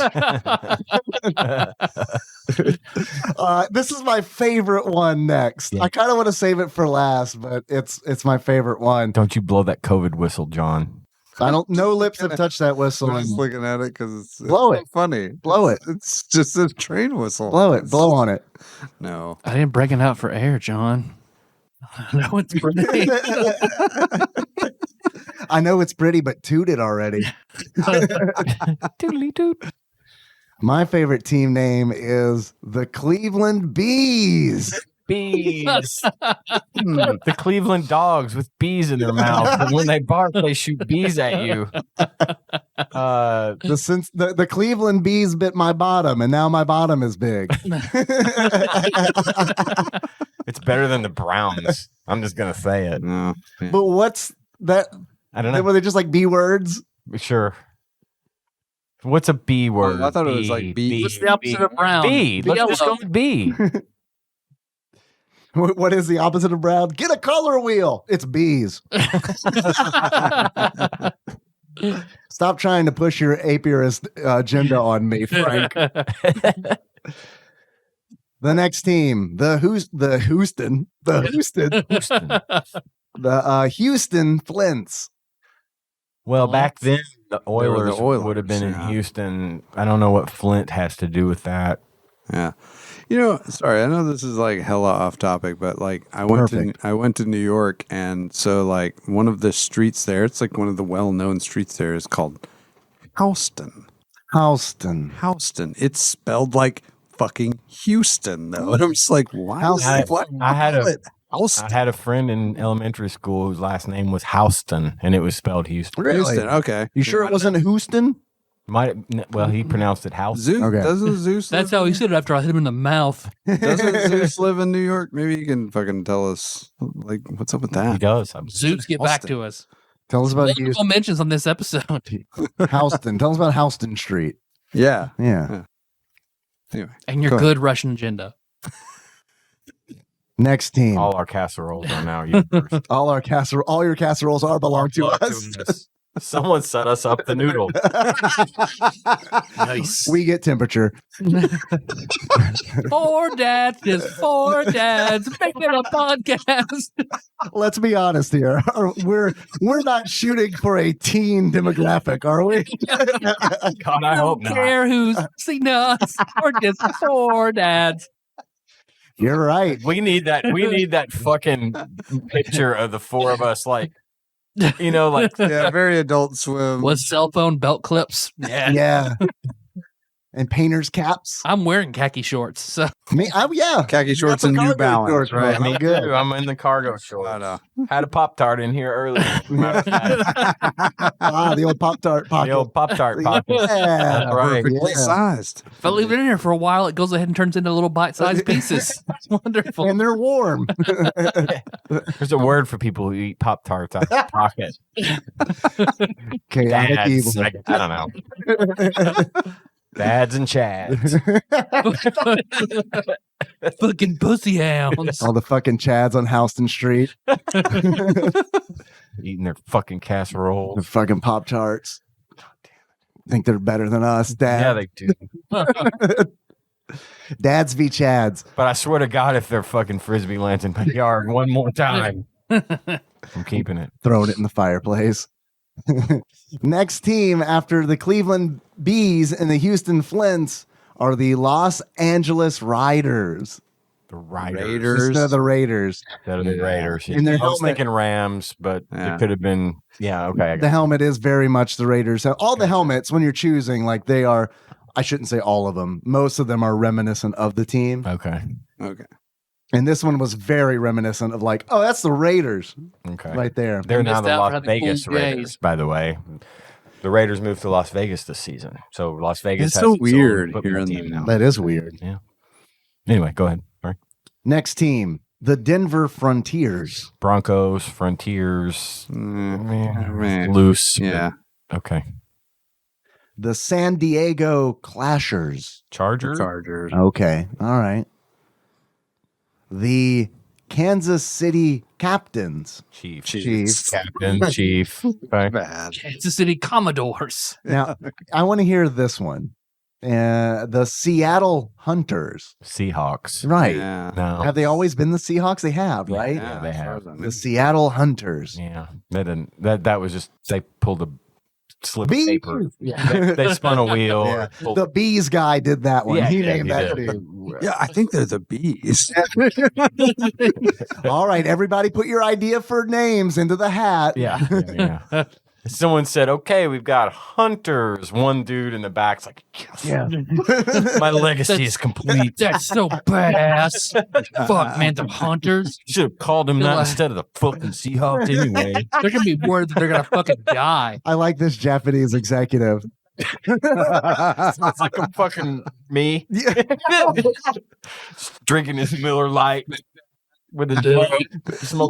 This is my favorite one next. Yeah. I kind of want to save it for last, but it's my favorite one. Don't you blow that COVID whistle, John. I don't. No lips have touched that whistle. I'm just And looking at it because it's Blow so it. funny. blow it. It's just a train whistle. Blow it. Blow on it. No. I didn't break it out for air, John. No, it's pretty. I know it's pretty, but toot it already. Toodly toot. My favorite team name is the Cleveland Bees. Bees. The Cleveland dogs with bees in their mouth. And when they bark, they shoot bees at you. The Cleveland Bees bit my bottom, and now my bottom is big. It's better than the Browns. I'm just going to say it. No. Yeah. But what's that? I don't know. Were they just like B words? Sure. What's a B word? I thought it was like bee. What's the opposite of brown? B. Let's just go with B. What is the opposite of brown? Get a color wheel. It's bees. Stop trying to push your apiarist agenda on me, Frank. The next team, the Houston Flints. Well, back then, the were the Oilers Oilers, would have been yeah. in Houston. I don't know what Flint has to do with that. Yeah. You know, sorry, I know this is like hella off topic, but like I went to New York, and so like one of the streets there, it's like one of the well-known streets there is called Houston. It's spelled like fucking Houston though. And I'm just like, why? I had a friend in elementary school whose last name was Houston, and it was spelled Houston. Really? Houston, okay. You sure it wasn't Houston? Well, he pronounced it Houston. Zeus, Okay. doesn't Zeus That's how he said it after I hit him in the mouth. doesn't Zeus live in New York? Maybe you can fucking tell us like what's up with He that. does. Zeus, get back to us. Tell us about Multiple mentions on this episode. Houston. Tell us about Houston Street. Yeah. Yeah. Anyway. And your Go good Russian agenda. Next team. All our casseroles are now yours. All your casseroles belong to us. Someone set us up the noodle. Nice. We get temperature. Four dads, just four dads making a podcast. Let's be honest here. We're not shooting for a teen demographic, are we? God, I hope don't not. care who's seen us. We're just four dads. You're right. We need that fucking picture of the four of us, like, you know, like Yeah, very Adult Swim. With cell phone belt clips. Yeah. Yeah. And painter's caps. I'm wearing khaki shorts. So Yeah. khaki shorts That's a and New cargo Balance, shorts, right? man. me good. too. I'm in the cargo shorts. I know. Had a Pop-Tart in here earlier. The old Pop-Tart pocket. The old Pop-Tart pocket. Yeah. That's right. Perfectly Yeah. sized. if I leave it in here for a while, it goes ahead and turns into little bite-sized pieces. It's wonderful. And they're warm. There's a word for people who eat Pop-Tarts out of the pocket. Chaotic evil. Dads. I don't know. Dads and Chads. Fucking pussy hounds. All the fucking Chads on Houston Street. Eating their fucking casseroles. The fucking Pop-Tarts. Think they're better than us, Dad. Yeah, they do. Dads v Chads. But I swear to God, if they're fucking Frisbee lands in my yard one more time, I'm keeping it. Throwing it in the fireplace. Next team after the Cleveland Bees and the Houston Flints are the Los Angeles Riders. The Riders. Instead of the Raiders. Instead of the Raiders. In their I was helmet. thinking Rams, but it could have been. Yeah, okay. The helmet is very much the Raiders. All the helmets, when you're choosing, like they are, I shouldn't say all of them. Most of them are reminiscent of the team. Okay. And this one was very reminiscent of like, oh, that's the Raiders. Okay. Right there. They're now the out Las for the Vegas cool Raiders, days. by the way. The Raiders moved to Las Vegas this season. So Las Vegas It's has so its own weird football hearing team now. That is weird. Yeah. Anyway, go ahead. Sorry. Next team, the Denver Frontiers. Broncos, Frontiers, Man. loose. Yeah. Okay. The San Diego Clashers. Chargers. Okay. All right. The Kansas City Captains. Chiefs. Captain. Chief. Okay. Bad. Kansas City Commodores. Now, I want to hear this one. The Seattle Hunters. Seahawks. Right. Yeah. No. Have they always been the Seahawks? They have, right? Yeah, they have. The Seattle Hunters. Yeah. That was just, they pulled a slip Bees. of paper. Yeah. They spun a wheel. Yeah. Pulled- The Bees guy did that one. Yeah, he yeah, named he that did. too. Yeah, I think they're the Bees. All right, everybody put your idea for names into the hat. Yeah. Someone said, okay, we've got hunters. One dude in the back's like, yes. Yeah. My legacy is complete. That's so badass. Fuck, man, the hunters. Should have called him that instead of the fucking Seahawks anyway. They're gonna be worried that they're gonna fucking die. I like this Japanese executive. Sounds like a fucking me. Yeah. Drinking his Miller Lite with a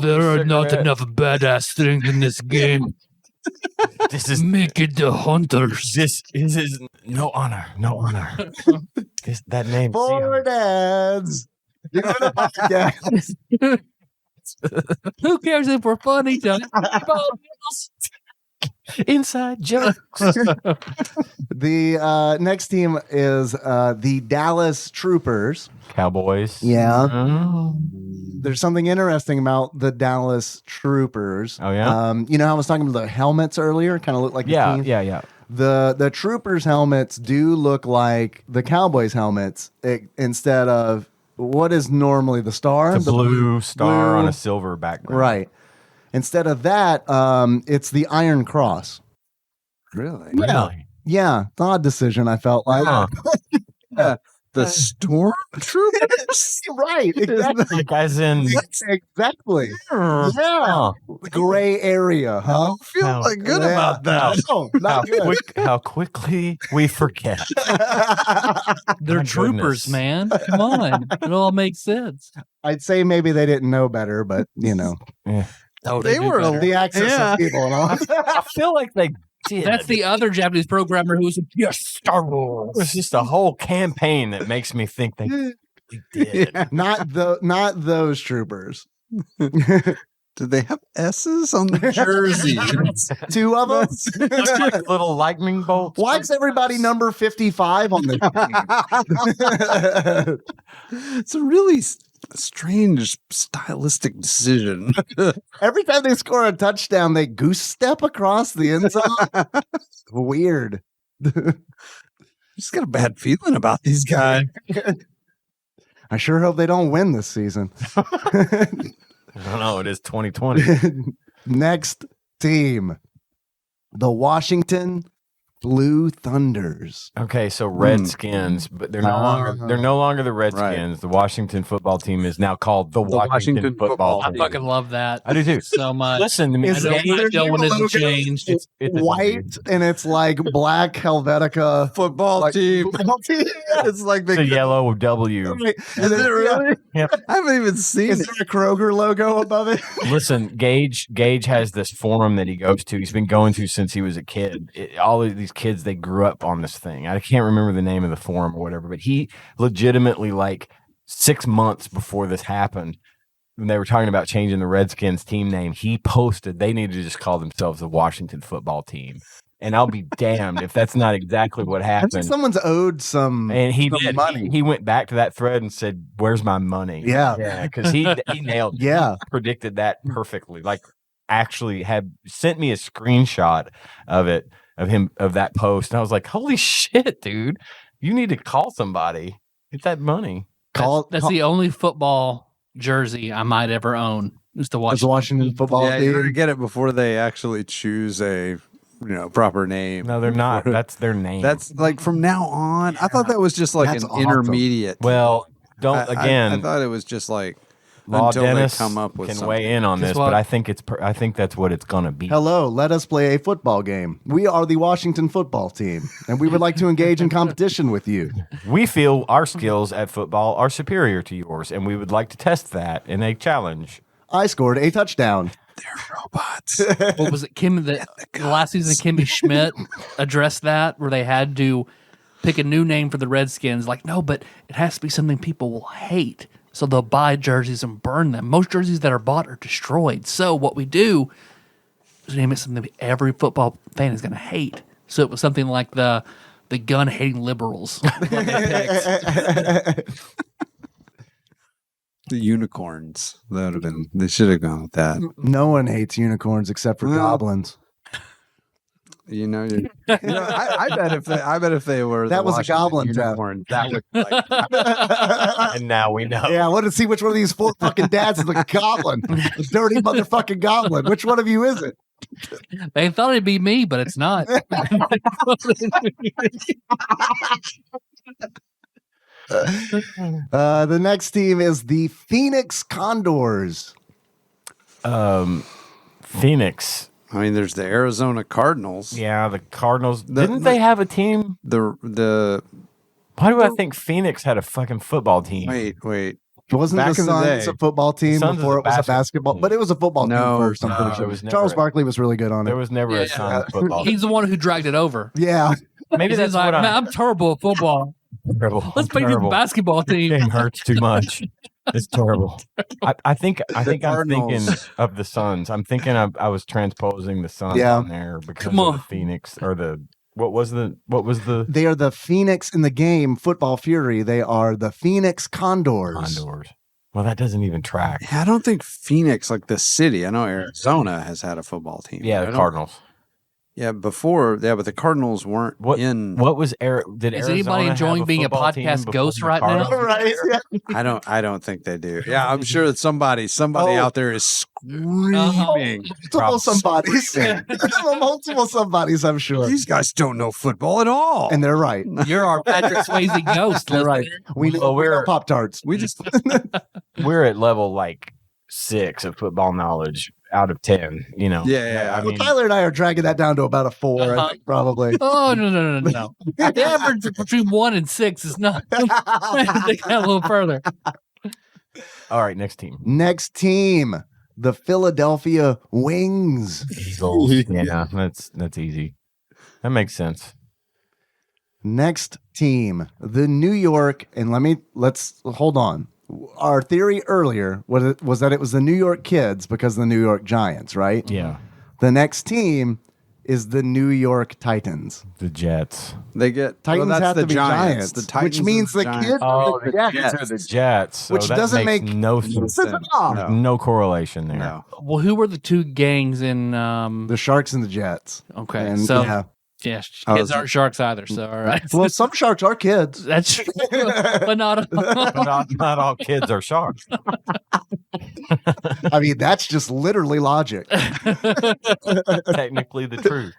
There are not enough badass things in this game. This is Make it the hunters. this is no honor. That name. Four dads. Doing a podcast. Who cares if we're funny? Inside jokes. The next team is the Dallas Troopers. Cowboys. Yeah. Oh. There's something interesting about the Dallas Troopers. Oh, yeah? You know, I was talking about the helmets earlier, kind of look like the team. Yeah. The Troopers helmets do look like the Cowboys helmets instead of what is normally the star. The blue star blue- on a silver background. Right. Instead of that, it's the Iron Cross. Really? Really? Yeah, it's an odd decision, I felt like. Huh. The Stormtroopers? Right, exactly. Like as in Exactly. yeah. Yeah. The gray area, huh? I feel How- like good Yeah. about that. No, not good. How quickly we forget. They're My troopers, goodness. man. Come on. It all makes sense. I'd say maybe they didn't know better, but you know, Oh, They do were better. the access Yeah. of people and all. I feel like they did. That's the other Japanese programmer who's yes, Star Wars. It's just a whole campaign that makes me think they did. Not those troopers. Did they have S's on the jersey? Two of them. Like little lightning bolts. Why is everybody number 55 on the team? It's a really strange stylistic decision. Every time they score a touchdown, they goose step across the end zone. Weird. Just got a bad feeling about these guys. I sure hope they don't win this season. I don't know. It is 2020. Next team, the Washington Blue Thunders. Okay, so Redskins, but they're no longer the Redskins. Right. The Washington football team is now called the Washington Washington football I team. fucking love that. I do too. So much. Listen to me. I Is don't it- like that one isn't changed. It's White and it's like black Helvetica Football like, team. football team. It's like It's a the yellow W. Right. Is it really? Yep. I haven't even seen Is it. there a Kroger logo above it? Listen, Gage has this forum that he goes to. He's been going to since he was a kid. All of these kids, they grew up on this thing. I can't remember the name of the forum or whatever, but he legitimately, like 6 months before this happened, when they were talking about changing the Redskins team name, he posted they needed to just call themselves the Washington Football Team. And I'll be damned if that's not exactly what happened. I think someone's owed some, and he some did. money. He went back to that thread and said, "Where's my money?" Yeah, because he nailed. It. Yeah, he predicted that perfectly. Like, actually, had sent me a screenshot of that post, and I was like, "Holy shit, dude! You need to call somebody. Get that money." That's the only football jersey I might ever own. Is the Washington football team. You better get it before they actually choose a proper name. No, they're not. That's their name. That's like from now on. I thought that was just like an intermediate. Well, don't again. I thought it was just like Law until Dennis they come up with can something. weigh in on this, but I think that's what it's gonna be. Hello, let us play a football game. We are the Washington football team, and we would like to engage in competition with you. We feel our skills at football are superior to yours, and we would like to test that in a challenge. I scored a touchdown. They're robots. What was it? The last season, Kimmy Schmidt addressed that, where they had to pick a new name for the Redskins. Like, no, but it has to be something people will hate. So they'll buy jerseys and burn them. Most jerseys that are bought are destroyed. So what we do is name it something every football fan is going to hate. So it was something like the gun-hating liberals. The unicorns. That would have been. They should have gone with that. No one hates unicorns except for goblins. I bet if they were that was a goblin unicorn, that would and now we know. Yeah, I want to see which one of these four fucking dads is a goblin. The dirty motherfucking goblin. Which one of you is it? They thought it'd be me, but it's not. The next team is the Phoenix Condors. Phoenix. I mean, there's the Arizona Cardinals. Yeah, the Cardinals. Didn't they have a team? The Why do I think Phoenix had a fucking football team? Wait. Wasn't Back the in the Suns day. a football team before it was a basketball? team. But it was a football team first. I'm pretty it was sure. never Charles a- Barkley was really good on it. There was never a Suns football team. He's the one who dragged it over. Yeah. Maybe He's that's like, what man, I'm terrible at football. terrible. Let's make this basketball team. Game hurts too much. It's terrible. I think I'm thinking Cardinals. of the Suns. I'm thinking I was transposing the Suns on there because Come of on. the Phoenix or the what was the They are the Phoenix in the game, Football Fury. They are the Phoenix Condors. Condors. Well, that doesn't even track. Yeah, I don't think Phoenix, like the city. I know Arizona has had a football team. Yeah, the Cardinals. Yeah, before. Yeah, but the Cardinals weren't in. What was did Is Arizona anybody enjoying have being a football team podcast before ghost the right now? Cardinals? Right. Yeah. I don't think they do. Yeah, I'm sure that somebody out there is screaming. Multiple somebodies. Multiple somebodies, I'm sure. These guys don't know football at all. And they're right. You're our Patrick Swayze ghost. They're right. We know we're Pop Tarts. we just We're at level like 6 of football knowledge out of 10. You know. Yeah. I Well, mean, Tyler and I are dragging that down to about a 4, I think, probably. Oh, no. The average between 1 and 6 is not. Take that a little further. all right, next team. Next team, the Philadelphia Wings. Eagles. Yeah, that's easy. That makes sense. Next team, the New York, and let's hold on. Our theory earlier was that it was the New York Kids because of the New York Giants, right? Yeah. The next team is the New York Titans. The Jets. they get Titans that's have the to be Giants. Giants, The Titans which means are the Giants. kids Oh, are the the Jets. Jets are the Jets. So Which that doesn't makes make no sense. sense at all. No. No correlation there. No. Well, who were the two gangs in? The Sharks and the Jets. Okay, And, so yeah. kids aren't sharks either. So all right, Well, some sharks are kids. that's true, but not. Not all kids are sharks. I mean, that's just literally logic. Technically the truth.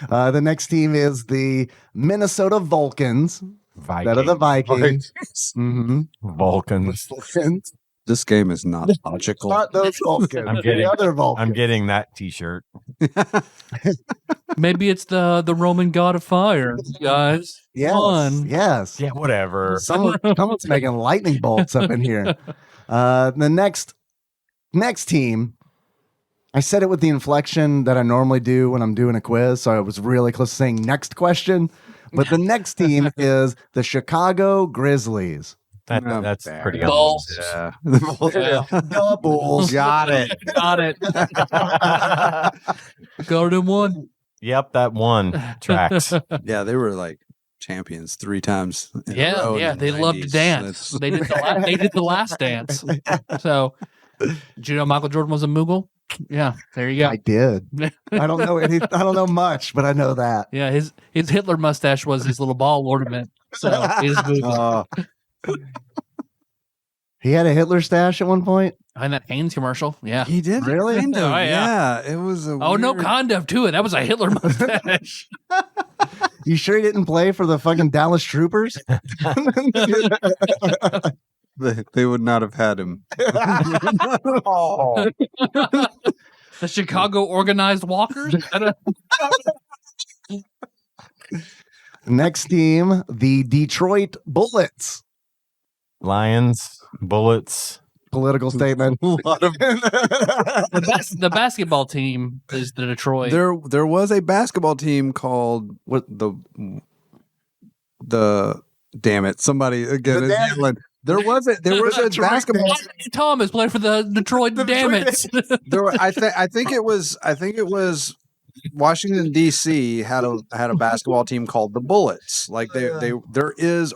The next team is the Minnesota Vulcans. Vikings. That are the Vikings. Mm-hmm. Vulcans. Vulcans. This game is not logical. Not those Vulcans. I'm getting- the other Vulcans. I'm getting that T-shirt. Maybe it's the Roman god of fire, guys. Yes. Come on. Yes. Yeah, whatever. Someone's making lightning bolts up in here. The next team, I said it with the inflection that I normally do when I'm doing a quiz, so I was really close to saying next question. But the next team is the Chicago Grizzlies. That's pretty Bulls. Yeah. The Bulls. Got it. Got it. Golden one. Yep, that one tracks. Yeah, they were like champions 3 times. In a Yeah, row in yeah. the They love to 90s. dance. They did the last dance. So, did you know Michael Jordan was a Moogle? Yeah, there you go. I did. I don't know much, but I know that. Yeah, his Hitler mustache was his little ball ornament. So he's Moogle. He had a Hitler stash at one point. And that Hanes commercial. Yeah. He did Really? Kind of, Oh, yeah. It was a Oh, no weird- kind of too. That was a Hitler mustache. You sure he didn't play for the fucking Dallas Troopers? They would not have had him. Oh. The Chicago organized walkers. Next team, the Detroit Bullets. Lions, Bullets. Political statement. A lot of The basketball team is the Detroit. there was a basketball team called what the damn it, somebody again is yelling. There was a basketball Thomas played for the Detroit Damnits. I think it was Washington D.C. had a basketball team called the Bullets. Like there was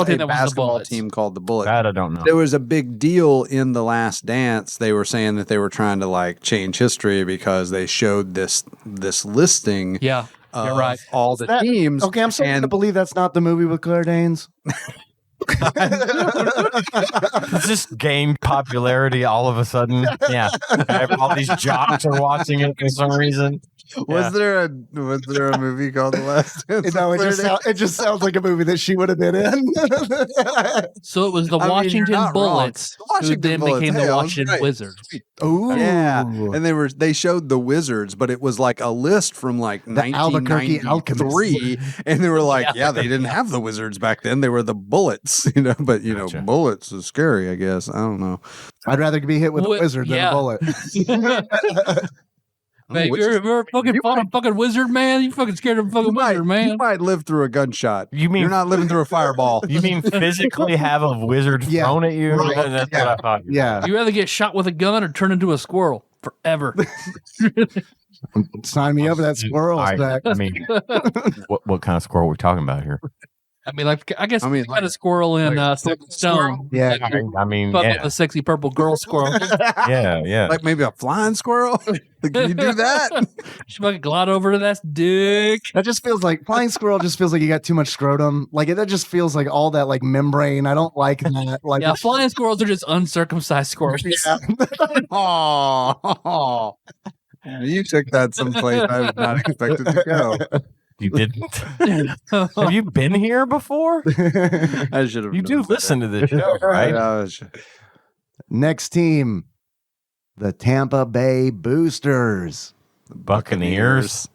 a basketball team called the Bullets. That I don't know. There was a big deal in The Last Dance. They were saying that they were trying to like change history because they showed this listing. Yeah, you're right. All the teams. Okay, I'm starting to believe that's not the movie with Claire Danes. It's just gained popularity all of a sudden. Yeah. All these jocks are watching it for some reason. Was there a movie called The Last Dance? No, it just sounds like a movie that she would have been in. So it was the Washington you're not Bullets wrong. who then Bullets. became Hey, the I was Washington right. Wizards. Ooh. Yeah, and they showed the Wizards, but it was like a list from like Albuquerque 1993, and they were like, yeah, they didn't have the Wizards back then; they were the Bullets, But Gotcha. Bullets is scary, I guess. I don't know. I'd rather be hit with a wizard than yeah. a bullet. Man, you're a fucking wizard, man. You fucking scared of a fucking wizard, You man. might live through a gunshot. You mean You're not living through a fireball? You mean physically have a wizard Yeah. thrown at you? Right. That's what I thought. Yeah. You rather get shot with a gun or turn into a squirrel forever. Sign me up for that squirrel stack. I mean, what kind of squirrel are we talking about here? I mean, like I guess I kind of squirrel in Stone. Yeah. I mean, Fuck with yeah, the sexy purple girl squirrel. yeah. Like maybe a flying squirrel? Can you do that? She fucking glide over to that dick. That just feels like flying squirrel. Just feels like you got too much scrotum. Like that just feels like all that like membrane. I don't like that. Like Yeah, flying squirrels are just uncircumcised squirrels. Oh, you took that someplace I was not expected to go. You didn't. Have you been here before? I should have. You do listen to this show, right? Next team, the Tampa Bay Boosters. Buccaneers.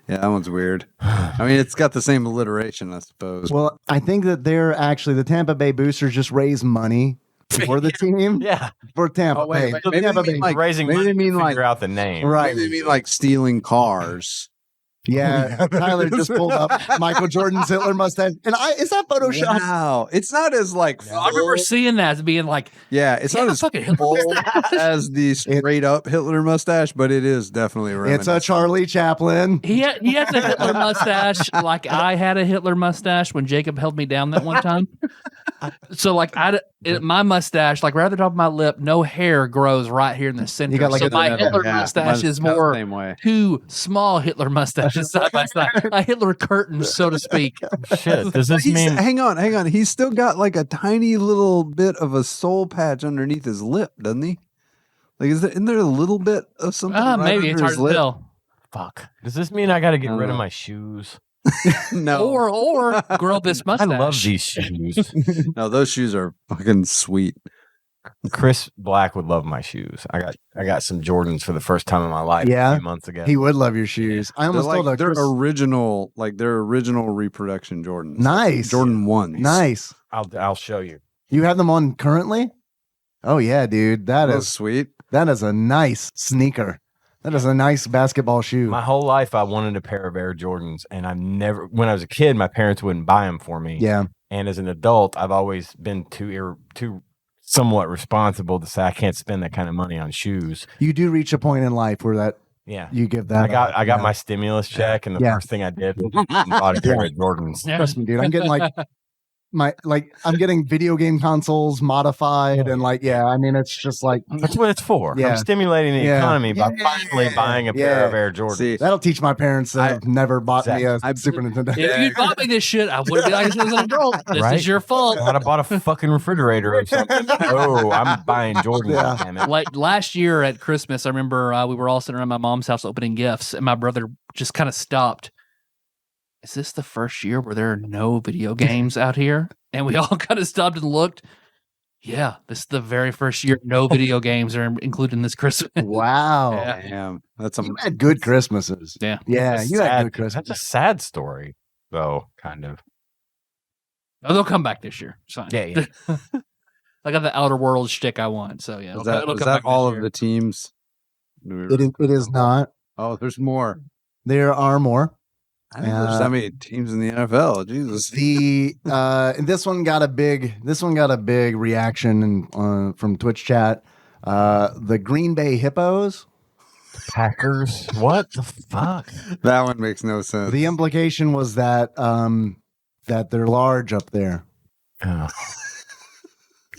Yeah, that one's weird. I mean, it's got the same alliteration, I suppose. Well, I think that they're actually the Tampa Bay Boosters just raise money for the team. Yeah. For Tampa Oh, wait, Bay. wait, maybe Tampa they Bay. mean like- Raising maybe money they mean to like- figure out the name. Right. They mean like stealing cars. Yeah, Tyler just pulled up Michael Jordan's Hitler mustache, and is that Photoshop? Wow, it's not as like. I remember seeing that as being like, Yeah, it's yeah, not as fucking Hitler full as the straight up Hitler mustache, but it is definitely It's a reminiscent. Charlie Chaplin. he had the Hitler mustache, like I had a Hitler mustache when Jacob held me down that one time. So like my mustache, like right at the top of my lip, no hair grows right here in the center. You got like so a- my Hitler Yeah, mustache mine's is the more same way. two small Hitler mustaches side by side, a Hitler curtain, so to speak. Shit. Does this He's, mean hang on. He's still got like a tiny little bit of a soul patch underneath his lip, doesn't he? Like, isn't there a little bit of something? Right Maybe it's under hard his to lip? tell. fuck? Does this mean I got to get I don't rid of know. my shoes? No, Or grow this I mustache. love these shoes. no, those shoes are fucking sweet. Chris Black would love my shoes. I got some Jordans for the first time in my life Yeah? a few months ago. He would love your shoes. I They're almost told like her. they're original, like they're original reproduction Jordans. Nice. Jordan 1s. Nice. I'll show you. You have them on currently? Oh yeah, dude. That That's is sweet. That is a nice sneaker. That is a nice basketball shoe. My whole life, I wanted a pair of Air Jordans, and when I was a kid, my parents wouldn't buy them for me. Yeah. And as an adult, I've always been too somewhat responsible to say I can't spend that kind of money on shoes. You do reach a point in life where that you give that. I got my stimulus check, and the first thing I did was bought a pair of Jordans. Trust me, dude. I'm getting I'm getting video game consoles modified and I mean it's just like that's what it's for. Yeah. I'm stimulating the economy by finally buying a pair of Air Jordans. See, that'll teach my parents that I've never bought me a Super Nintendo. If you bought me this shit, I wouldn't be like this as an adult. This is your fault. I'd have bought a fucking refrigerator or something. Oh, I'm buying Jordans. Damn it. Like last year at Christmas, I remember we were all sitting around my mom's house opening gifts, and my brother just kind of stopped. Is this the first year where there are no video games out here? And we all kind of stopped and looked. Yeah, this is the very first year no video games are included in this Christmas. Wow. Yeah. Damn. You had good Christmases. Yeah. Yeah, you had good Christmas. That's a sad story, though, kind of. Oh, they'll come back this year. It's fine. Yeah. I got the Outer Worlds shtick I want. So, yeah. Is that all of the teams? It is not. Oh, there's more. There are more. I think there's so many teams in the NFL. Jesus. This one got a big reaction from Twitch chat. The Green Bay Hippos. Packers. What the fuck? That one makes no sense. The implication was that that they're large up there. Oh.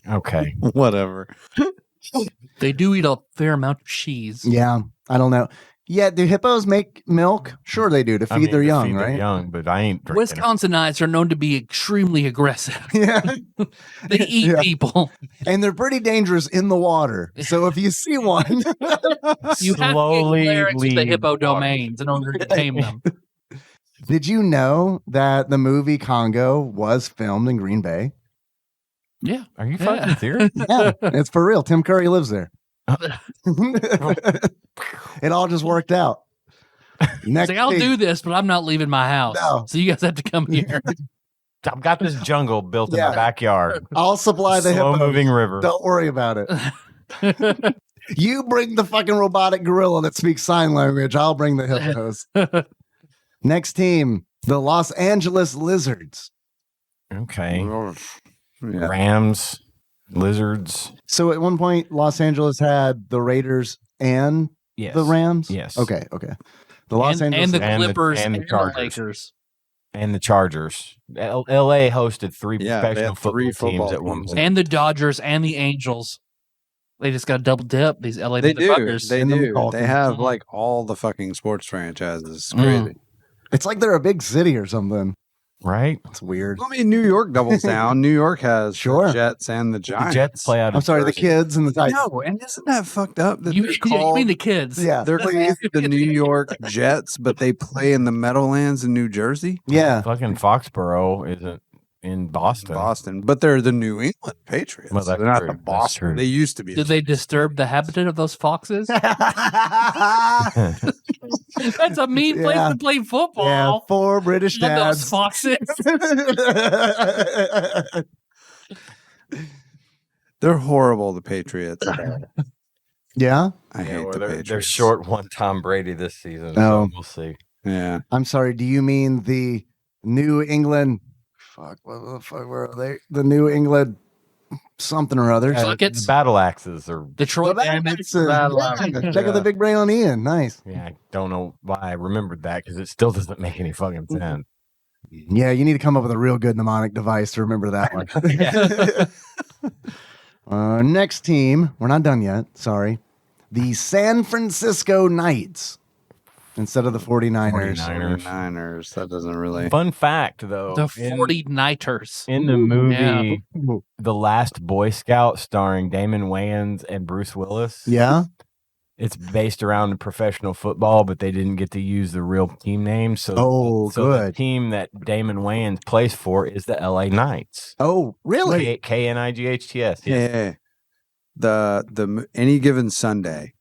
Okay. Whatever. They do eat a fair amount of cheese. Yeah, I don't know. Yeah, do hippos make milk? Sure they do, to feed their young, right? Their young, but I ain't drinking Wisconsinites are known to be extremely aggressive. Yeah. They eat people. And they're pretty dangerous in the water. So if you see one, you have to get clearance with the hippo domains in order to tame them. Did you know that the movie Congo was filmed in Green Bay? Yeah. Are you fucking serious? Yeah, it's for real. Tim Curry lives there. It all just worked out. Next I'll do this, but I'm not leaving my house. No. So you guys have to come here. I've got this jungle built in my backyard. I'll supply the slow moving river. Don't worry about it. You bring the fucking robotic gorilla that speaks sign language. I'll bring the hippos. Next team, the Los Angeles Lizards. Okay. Yeah. Rams, Lizards. So at one point, Los Angeles had the Raiders and the Rams? Yes. Okay. The Los Angeles and the Clippers and the Chargers. Lakers. And the Chargers. LA hosted three professional football teams at one point. And the Dodgers and the Angels. They just got double dip, these LA Dodgers. They do. They have like all the fucking sports franchises. It's crazy. It's like they're a big city or something. Right? It's weird. I mean, New York doubles down. New York has the Jets and the Giants. The Jets play out. I'm sorry, the kids and the Titans. No, and isn't that fucked up? That you mean the kids? Yeah. They're called the New York Jets, but they play in the Meadowlands in New Jersey. Yeah. Fucking Foxborough isn't in Boston. But they're the New England Patriots. Well, they're not the Boston. They used to be. Did they disturb the habitat of those foxes? That's a mean place to play football. Yeah, 4 British dads. Those foxes. They're horrible, the Patriots. Yeah? I hate the Patriots. They're short one Tom Brady this season. Oh. So we'll see. Yeah. I'm sorry, do you mean the New England... Fuck, what the fuck were they? The New England something or other. The Battle Axes or Detroit Battle Axes. Check out the big brain on Ian. Nice. Yeah, I don't know why I remembered that because it still doesn't make any fucking sense. Yeah, you need to come up with a real good mnemonic device to remember that one. Next team, we're not done yet. Sorry. The San Francisco Knights. Instead of the 49ers. 49ers. That doesn't really. Fun fact, though. The 49ers. In the movie The Last Boy Scout, starring Damon Wayans and Bruce Willis. Yeah. It's based around professional football, but they didn't get to use the real team name. So, good. The team that Damon Wayans plays for is the LA Knights. Oh, really? Knights. Yeah. The Any Given Sunday.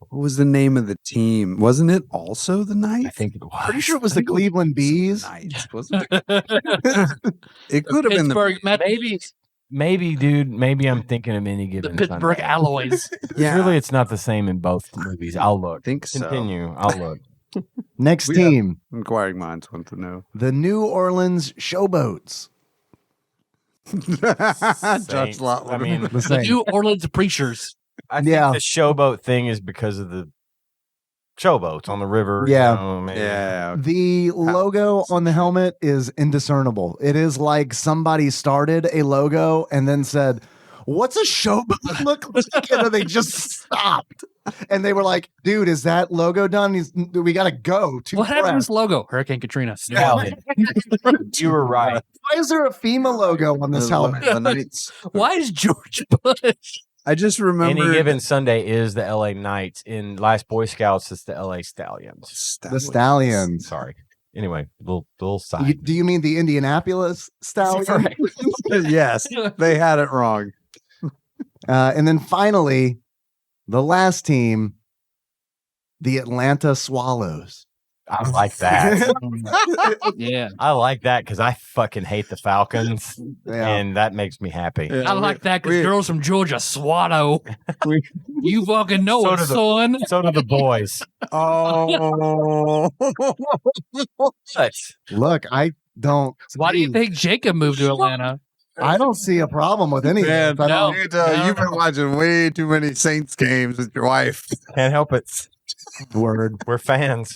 What was the name of the team? Wasn't it also the Knights? I think it was. Pretty sure it was the Cleveland Bees. Knights, wasn't it? It could have been Pittsburgh Met Babies. maybe, dude. Maybe I'm thinking of any given The Pittsburgh Sunday. Alloys. Surely it's not the same in both movies. I'll look. Think so. Continue. I'll look. Next team, Inquiring minds want to know. the New Orleans Showboats. Judge Lotler. I mean, The The same. New Orleans Preachers. I think Yeah. the showboat thing is because of the showboats on the river. Yeah. You know, maybe. Yeah. The logo on the helmet is indiscernible. It is like somebody started a logo and then said, "What's a showboat look like?" And then they just stopped. And they were like, "Dude, is that logo done? We got to go." What happened to this logo? Hurricane Katrina. Stallion. You were right. Why is there a FEMA logo on this helmet? The Knights. Why is George Bush? I just remember Any given Sunday is the LA Knights. In Last Boy Scouts, it's the LA Stallions. The Stallions. Sorry. Anyway, little side. Do you mean the Indianapolis Stallions? Yes, they had it wrong. And then finally, the last team, the Atlanta Swallows. I like that. Yeah. I like that because I fucking hate the Falcons, Yeah. and that makes me happy. I like that because girls from Georgia swatto. You fucking know So it, do the- son. So do the boys. Oh, What? Look, I don't. Why do you think Jacob moved to Atlanta? I don't see a problem with any man! of this. I don't- You've been watching way too many Saints games with your wife. Can't help it. Word. We're fans.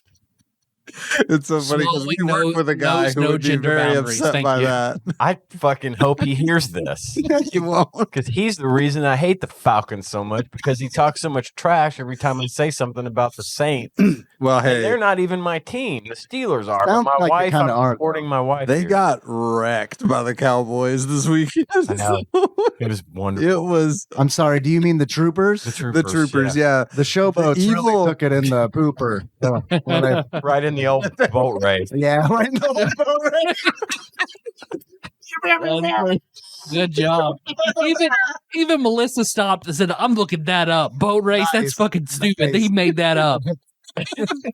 It's so funny because we work with a guy knows who no would be gender very boundaries. upset Thank by you. that. I fucking hope he hears this You won't. because he's the reason I hate the Falcons so much because he talks so much trash every time I say something about the Saints. Well, And they're hey, not even my team. The Steelers are. But Sounds my like they wife, I'm kinda aren't, supporting my wife. they here. got wrecked by the Cowboys this weekend. I know. It was wonderful. It was I'm sorry. Do you mean the Troopers? The Troopers. the Troopers, yeah. The Showboats evil- really took it in the pooper. When they- Yeah. Right in the old boat race. yeah, right in the Good job. Even Melissa stopped and said, "I'm looking that up. Boat race. That's Nice. fucking stupid. Nice. He made that up."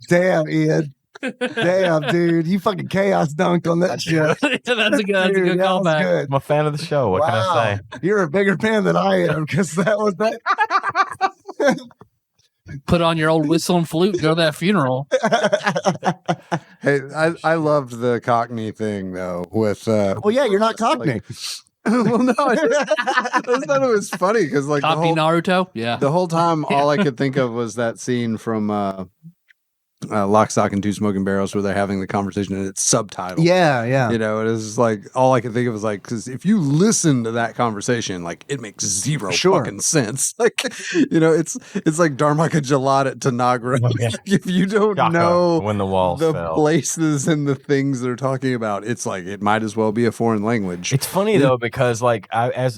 Damn, Ian. Damn, dude. You fucking chaos dunked on that shit. That's a good Dude, good that was callback. good. I'm a fan of the show. What can I say? You're a bigger fan than I am because that was that. Put on your old whistle and flute. Go to that funeral. Hey, I loved the Cockney thing though. With Well, yeah, you're not Cockney. well, no, I just thought it was funny because like Copy Naruto. Yeah. the whole time, all I could think of was that scene from Lock, Stock, and Two Smoking Barrels where they're having the conversation and it's subtitled. Yeah, yeah. You know, it is like all I could think of was like, because if you listen to that conversation, like it makes zero Sure. fucking sense. Like, you know, it's like Dharmaka Jalad at Tanagra. Oh, yeah. If you don't Shaka know when the walls the fell. places and the things they're talking about, it's like it might as well be a foreign language. It's funny though because I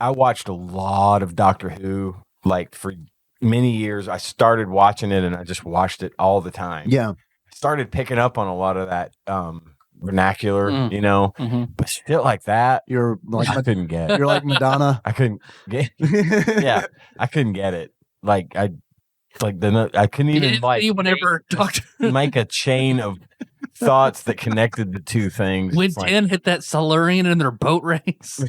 watched a lot of Doctor Who like for many years. I started watching it and I just watched it all the time. Yeah. I started picking up on a lot of that vernacular, Mm. you know, Mhm. but shit like that, You're like I couldn't get. you're like Madonna. I couldn't get. Yeah, I couldn't get it. Like I couldn't You even didn't like see whenever Dr. make a chain of thoughts that connected the two things. when It's like, 10 hit that Silurian in their boat race.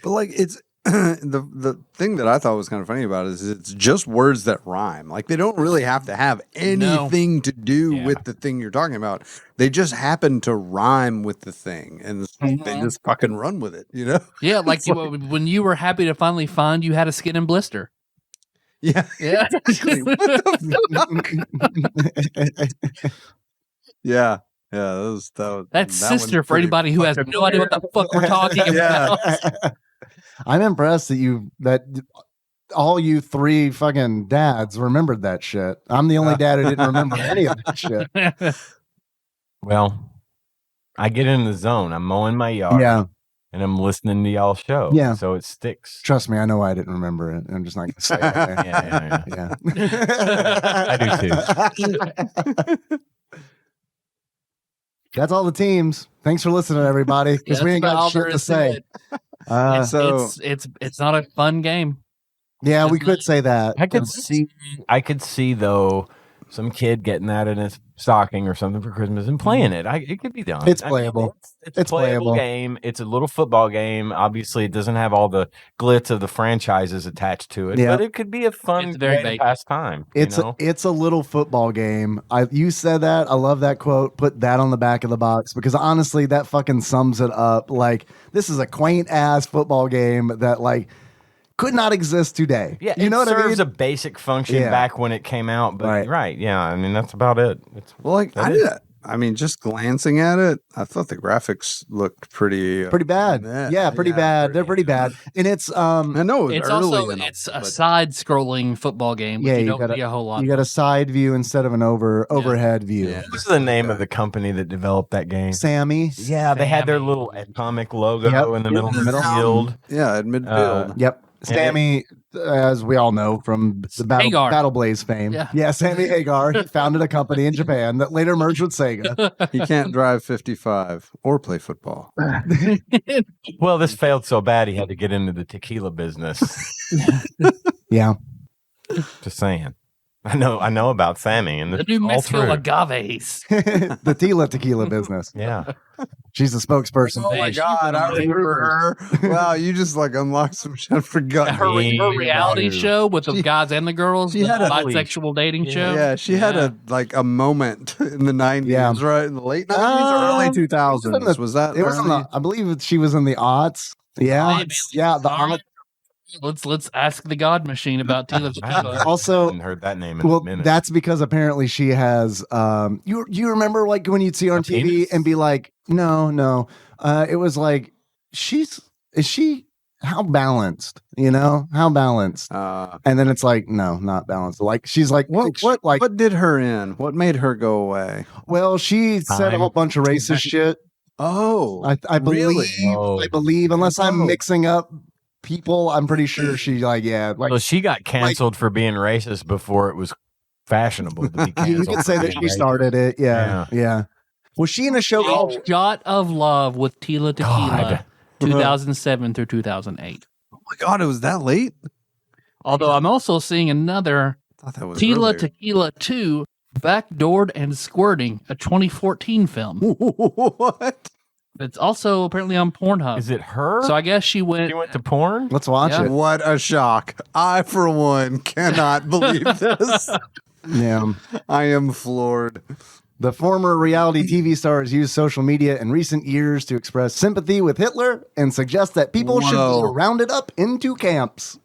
But like it's the thing that I thought was kind of funny about it is it's just words that rhyme. Like they don't really have to have anything to do Yeah. with the thing you're talking about. They just happen to rhyme with the thing, and they just fucking run with it. You know? Yeah, like when you were happy to finally find you had a skin and blister. Yeah. Yeah. Yeah. Yeah. That That's one's sister for pretty anybody who has fucking no idea what the fuck we're talking Yeah. about. I'm impressed that all you three fucking dads remembered that shit. I'm the only dad who didn't remember any of that shit. well, I get in the zone. I'm mowing my yard. Yeah. And I'm listening to y'all show. Yeah. So it sticks. Trust me, I know I didn't remember it. I'm just not gonna say it. Yeah. Yeah. I do too. That's all the teams. Thanks for listening, everybody. Because Yeah, we ain't that's about all got shit there to is to say. it. So It's not a fun game. Yeah, we could say that. I could see though some kid getting that in his stocking or something for Christmas and playing it. It could be done. It's playable. It's a playable game. It's a little football game. Obviously, it doesn't have all the glitz of the franchises attached to it, but it could be a fun way to pass time. It's a little football game. You said that. I love that quote. Put that on the back of the box because honestly, that fucking sums it up. Like, this is a quaint ass football game that like could not exist today. Yeah, you know what I mean? It serves a basic function back when it came out, but yeah, I mean that's about it. I mean, just glancing at it, I thought the graphics looked pretty bad. Pretty bad. They're pretty bad, and it's I know it's a side-scrolling football game. Which you don't see a whole lot. You got a side view instead of an overhead view. Yeah. What's the name of the company that developed that game? Sammy. Yeah, they had their little atomic logo in the middle of the field. Yeah, at midfield. Yep. Sammy, as we all know from the Battle Blaze fame. Yeah, Sammy Hagar. He founded a company in Japan that later merged with Sega. He can't drive 55 or play football. Well, this failed so bad he had to get into the tequila business. Yeah. Just saying. I know about Sammy and the New Mexico agaves. The tequila business. Yeah. She's the spokesperson. Oh my God, I remember her. Wow, you just like unlocked some shit. I forgot. Her reality show with the guys and the girls. She had a bisexual dating show. Yeah, she had a moment in the 90s, right? In the late 90s or early 2000s. Was that? It was I believe she was in the aughts. Yeah. Maybe. Yeah, the aughts. Let's ask the God Machine about Tila Tequila. Also, I hadn't heard that name in a minute. That's because apparently she has. You remember like when you'd see her on TV and be like, no. It was like is she how balanced? You know how balanced? And then it's like no, not balanced. Like she's like what did her in? What made her go away? Well, she said a whole bunch of racist shit. Oh, I believe. Really? I believe unless I'm mixing up people, I'm pretty sure she well, she got canceled for being racist before it was fashionable to be canceled. You could say that she started it. Yeah. Was she in a show called Shot of Love with Tila Tequila, 2007 through 2008? Oh my God, it was that late? Although I'm also seeing another Tila Tequila 2, Backdoored and Squirting, a 2014 film. What? It's also apparently on Pornhub. Is it her? So I guess she went to porn? Let's watch it. What a shock. I, for one, cannot believe this. Yeah. I am floored. The former reality TV star has used social media in recent years to express sympathy with Hitler and suggest that people should be rounded up into camps.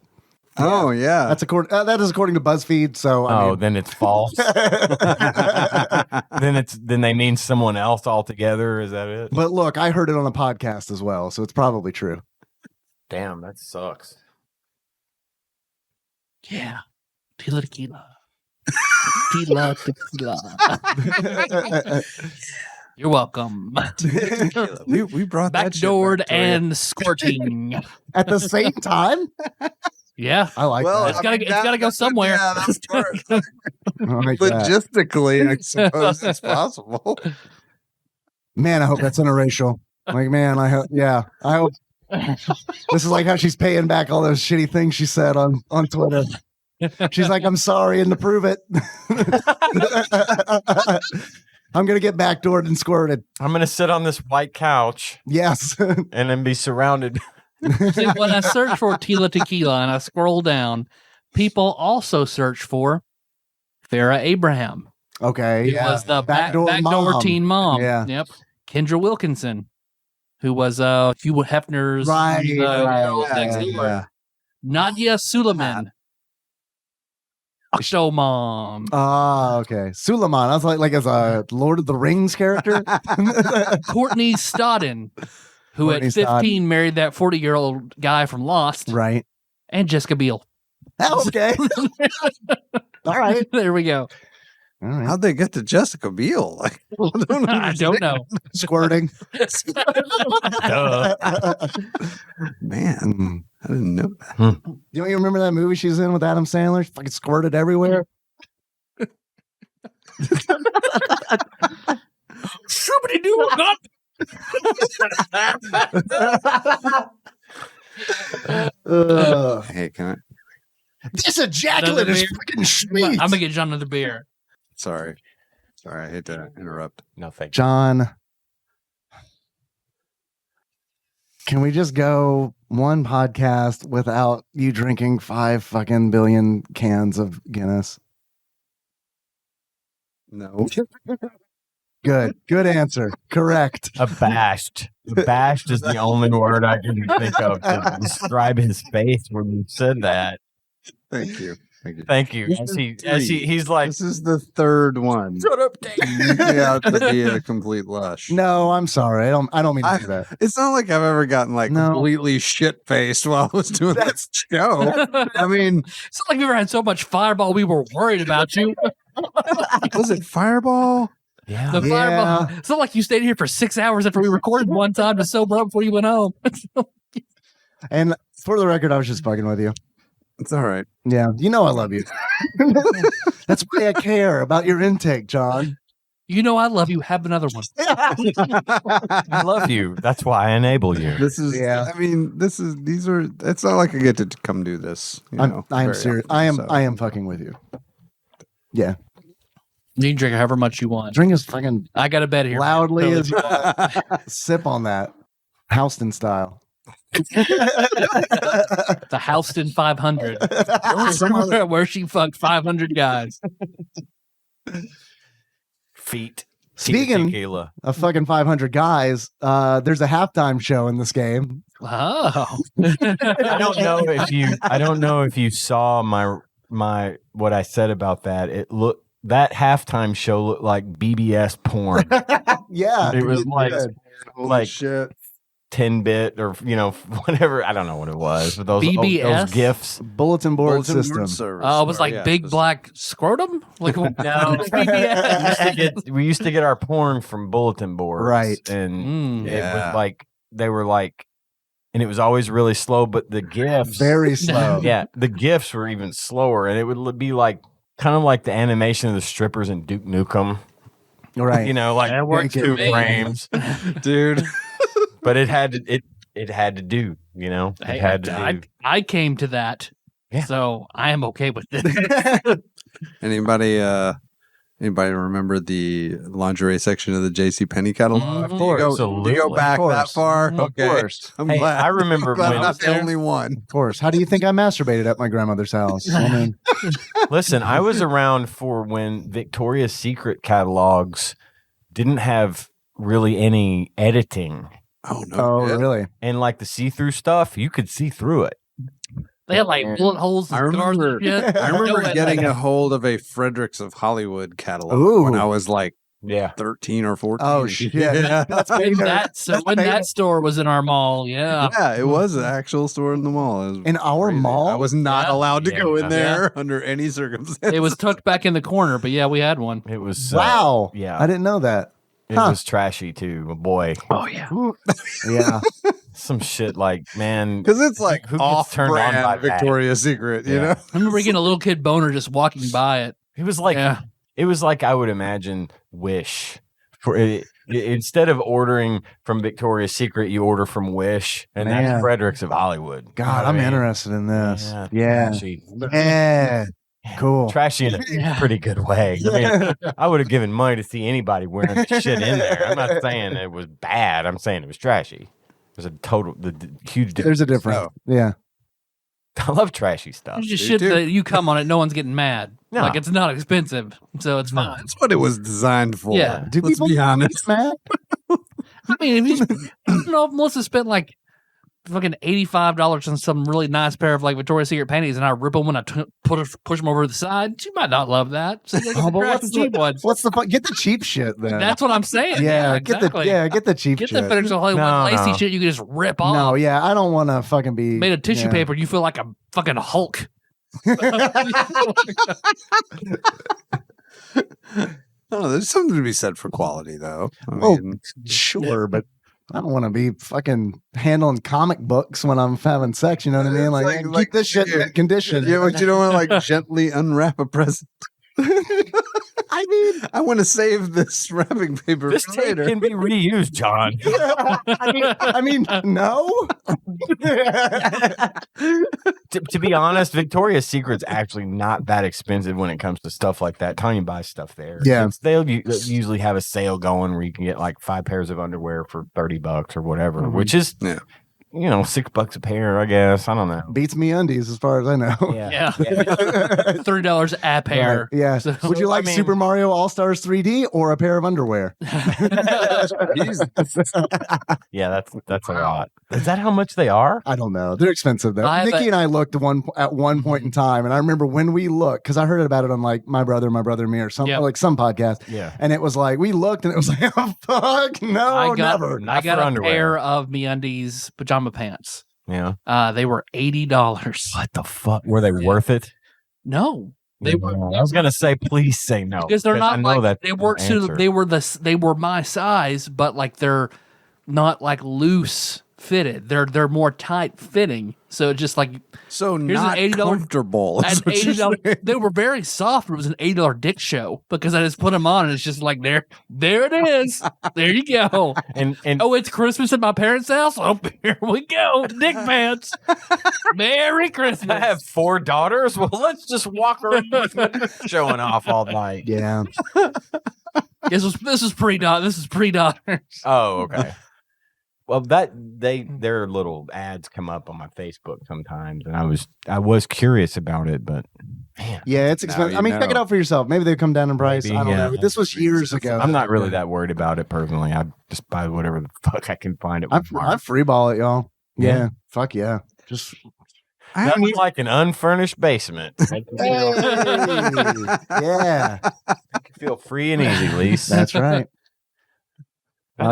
Yeah. Oh, yeah. That is according to BuzzFeed. So then it's false. then they mean someone else altogether. Is that it? But look, I heard it on a podcast as well, so it's probably true. Damn, that sucks. Yeah, Tila Tequila. Tila Tequila. You're welcome. we brought Backdoored and Squirting at the same time. Yeah, I like that. It's gotta go somewhere. Yeah, that's logistically, I suppose it's possible. Man, I hope that's interracial. Like, man, I hope this is like how she's paying back all those shitty things she said on Twitter. She's like, I'm sorry, and to prove it, I'm gonna get backdoored and squirted. I'm gonna sit on this white couch. Yes, and then be surrounded. See, when I search for Tila Tequila and I scroll down, people also search for Farrah Abraham. Okay. Who was the backdoor teen mom. Yeah. Yep. Kendra Wilkinson, who was Hugh Hefner's next door. Nadia Suleiman. Show mom. Oh, okay. Suleiman. I was like as a Lord of the Rings character. Courtney Stodden. Who at 15 married that 40-year-old guy from Lost. Right. And Jessica Biel. Okay. All right. There we go. All right. How'd they get to Jessica Biel? Like, I don't know. Squirting. Man, I didn't know that. Don't you remember that movie she's in with Adam Sandler? She fucking squirted everywhere. Somebody do not. Hey, can I? This ejaculate is freaking sweet. I'm gonna get John another beer. Sorry, I hate to interrupt. No, thank you. John, can we just go one podcast without you drinking 5 fucking billion cans of Guinness? No. Good answer. Correct. Abashed. Abashed is the only word I can think of to describe his face when you said that. Thank you. He's like, this is the third one. shut up, Dave. Yeah, to be a complete lush. No, I'm sorry. I don't mean to do that. It's not like I've ever gotten completely shit faced while I was doing that show. I mean, it's not like we ever had so much Fireball we were worried about you. was it Fireball? Yeah. The Fireball. It's not like you stayed here for 6 hours after we recorded one time to sober up before you went home. And for the record, I was just fucking with you. It's all right. Yeah, you know I love you. That's why I care about your intake, John. You know I love you. Have another one. I love you. That's why I enable you. This is. Yeah. I mean, these are. It's not like I get to come do this. I am serious. I am fucking with you. Yeah. You can drink however much you want. Drink as fucking I got a bed here. loudly as you want. Sip on that, Houston style. The Houston 500. Somewhere where she fucked 500 guys. Feet. Speaking Tequila. of fucking 500 guys, there's a halftime show in this game. Oh. I don't know if you saw my what I said about that. That halftime show looked like BBS porn. Yeah, It was like shit. 10-bit or whatever. I don't know what it was, but those BBS? gifs. bulletin board system. Service. Oh, it was like big black scrotum? Like, no. We used to get our porn from bulletin boards, Right. And it was like they were like, and it was always really slow. But the gifs, Very slow. yeah, the gifs were even slower, and it would be like kind of like the animation of the strippers in Duke Nukem. Right. Like That works for 2 me. frames, dude. but it had to do. It had to do. I came to that. Yeah. So I am okay with it. Anybody remember the lingerie section of the JCPenney catalog? Of course. Do you go back that far? Of Okay. course. I'm Hey, glad. I remember I'm glad when- I'm not the only one. Of course. How do you think I masturbated at my grandmother's house? I mean, Listen, I was around for when Victoria's Secret catalogs didn't have really any editing. Oh no! oh, shit. really? And like the see-through stuff, you could see through it. They had like bullet holes and I scars remember- and shit. I remember No, getting a hold of a Fredericks of Hollywood catalog Ooh. when I was like Yeah. 13 or 14. Oh, shit. Yeah. when that store was in our mall, yeah. Yeah, it was an actual store in the mall. It was In our crazy. mall? I was not Yeah. allowed to go in Yeah. there under any circumstances. It was tucked back in the corner, but yeah, we had one. It was Wow. yeah. I didn't know that. It was trashy too. Boy, Oh yeah. Yeah. some shit like man. Because it's like Who gets turned on by off-brand that? Victoria's Secret, you Yeah. know? I remember getting a little kid boner just walking by it. It was like Yeah. it was like I would imagine Wish. For instead of ordering from Victoria's Secret, you order from Wish, and Man. that's Fredericks of Hollywood. God, You know what I'm I mean? interested in this. Yeah, Yeah. trashy. Yeah. Cool. Trashy in a pretty good way. I mean, I would have given money to see anybody wearing the shit in there. I'm not saying it was bad. I'm saying it was trashy. There's a huge difference. There's a difference. Yeah. I love trashy stuff. It's just Me shit too. that you come on it, no one's getting mad. No. Like it's not expensive, so it's fine. That's what it was designed for. Yeah. Do Let's people be honest. man? I mean, if you, I don't know if Melissa spent like fucking $85 on some really nice pair of like Victoria's Secret panties, and I rip them when I push them over to the side. She might not love that. So Oh, but what's the cheap ones? What's the fuck? Get the cheap shit then. That's what I'm saying. yeah, exactly. get the cheap Get shit. the financial Hollywood No, lacy no. shit you can just rip off. No, yeah, I don't want to fucking be Made of tissue yeah. paper, you feel like a fucking Hulk. Oh, there's something to be said for quality, though. I Oh, mean, Sure, but I don't want to be fucking handling comic books when I'm having sex. You know what I mean? Like, Like- keep like- this shit in condition. yeah, but you don't want to like gently unwrap a present. I mean, I want to save this wrapping paper This for tape later. can be reused, John. I mean, no. to be honest, Victoria's Secret's actually not that expensive when it comes to stuff like that. Tanya buys stuff there. Yeah. They'll usually have a sale going where you can get like 5 pairs of underwear for $30 or whatever, which is, $6 a pair, I guess. I don't know. Beats me undies as far as I know. Yeah. $30 a pair. Right. Yeah. So, Would you like Super Mario All-Stars 3D or a pair of underwear? Yeah, that's a lot. Is that how much they are? I don't know. They're expensive though. Nikki and I looked at one point in time, and I remember when we looked, because I heard about it on like My Brother and Me or something, like some podcast. Yeah. And it was like, we looked and it was like, oh, fuck, no, never. I got a pair of MeUndies pajama pants. Yeah. They were $80. What the fuck? Were they worth it? No. They were. I was gonna say, please say no, because they're not. I know that they weren't. They were my size, but like they're not like loose fitted. They're more tight fitting. So just like not comfortable. At $80, they were very soft. But it was an $80 dick show because I just put them on and it's just like there it is. There you go. And it's Christmas at my parents' house. Oh, here we go, dick pants. Merry Christmas. I have 4 daughters. Well, let's just walk around showing off all night. Yeah. This is pre-daughters. Oh, okay. Well, their little ads come up on my Facebook sometimes, and I was curious about it, but man, yeah, it's expensive. I mean, check it out for yourself. Maybe they come down in price. Maybe, I don't know. This was years ago. I'm not really that worried about it personally. I just buy whatever the fuck I can find it. I free ball it, y'all. Yeah, fuck yeah. Just nothing like an unfurnished basement. Yeah, you can feel free and easy, Lise. That's right.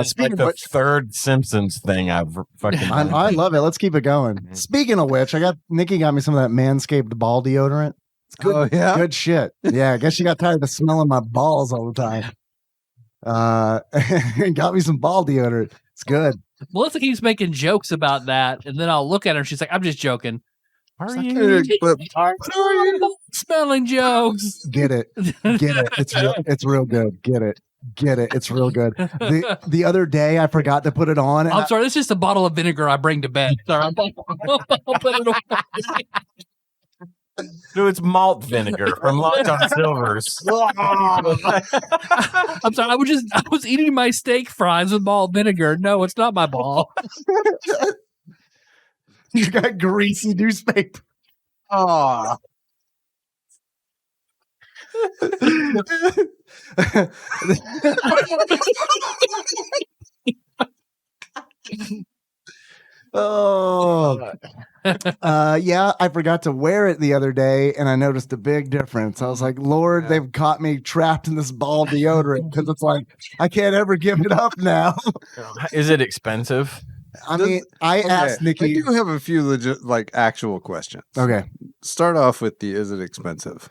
Speaking like the third Simpsons thing I've fucking. I love it. Let's keep it going. Speaking of which, Nikki got me some of that Manscaped ball deodorant. It's good. Oh, yeah? Good shit. Yeah, I guess she got tired of smelling my balls all the time. And got me some ball deodorant. It's good. Melissa keeps making jokes about that, and then I'll look at her and she's like, "I'm just joking." Are you smelling jokes? Get it. It's real good. Get it. It's real good. The other day I forgot to put it on. I'm sorry, it's just a bottle of vinegar I bring to bed. Sorry, I'll put it away. Dude, it's malt vinegar from Long John Silver's. I'm sorry, I was eating my steak fries with malt vinegar. No, it's not my ball. You got greasy newspaper. Oh. Yeah, I forgot to wear it the other day and I noticed a big difference. I was like, Lord, they've caught me trapped in this ball deodorant because it's like I can't ever give it up now. Is it expensive? I asked Nikki. I do have a few legit, actual questions. Okay. Start off with is it expensive?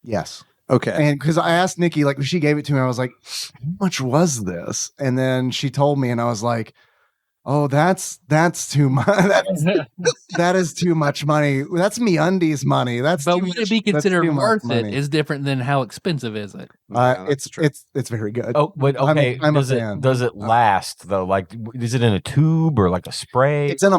Yes. Okay. And because I asked Nikki, when she gave it to me, I was like, how much was this? And then she told me, and I was like, oh, that's too much. That is too much money. That's MeUndies money. But would it be considered worth it is different than how expensive is it? It's very good. Oh, but okay. I'm a fan. Does it last though? Is it in a tube or like a spray? It's in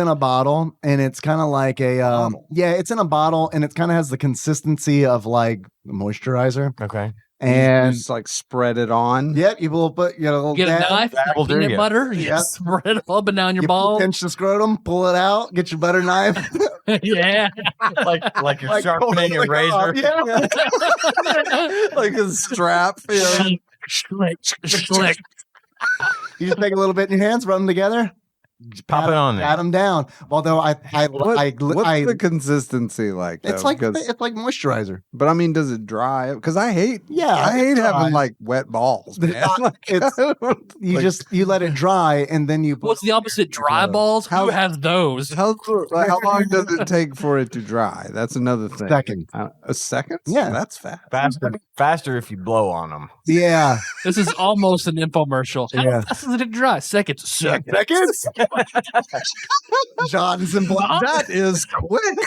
a bottle, and it's kind of like a it's in a bottle, and it kind of has the consistency of like moisturizer. Okay. And you just spread it on. Yep, you will put get a knife, peanut butter, spread it up and down your ball. Pinch the scrotum, pull it out, get your butter knife. Yeah, like you're sharpening a razor. Yeah. Like a strap. Slick. You just take a little bit in your hands, rub them together. Pop it on there. Pat them down. Although what's the consistency like? It's like moisturizer. But I mean, does it dry? Because I hate having wet balls. Man. You let it dry and then you. What's the opposite? Dry balls? Who has those? How long does it take for it to dry? That's another thing. Second. A second? Yeah, that's fast. Faster if you blow on them. Yeah. This is almost an infomercial. Yeah. How fast does it dry? Seconds. Seconds. Johnson Block. That is quick.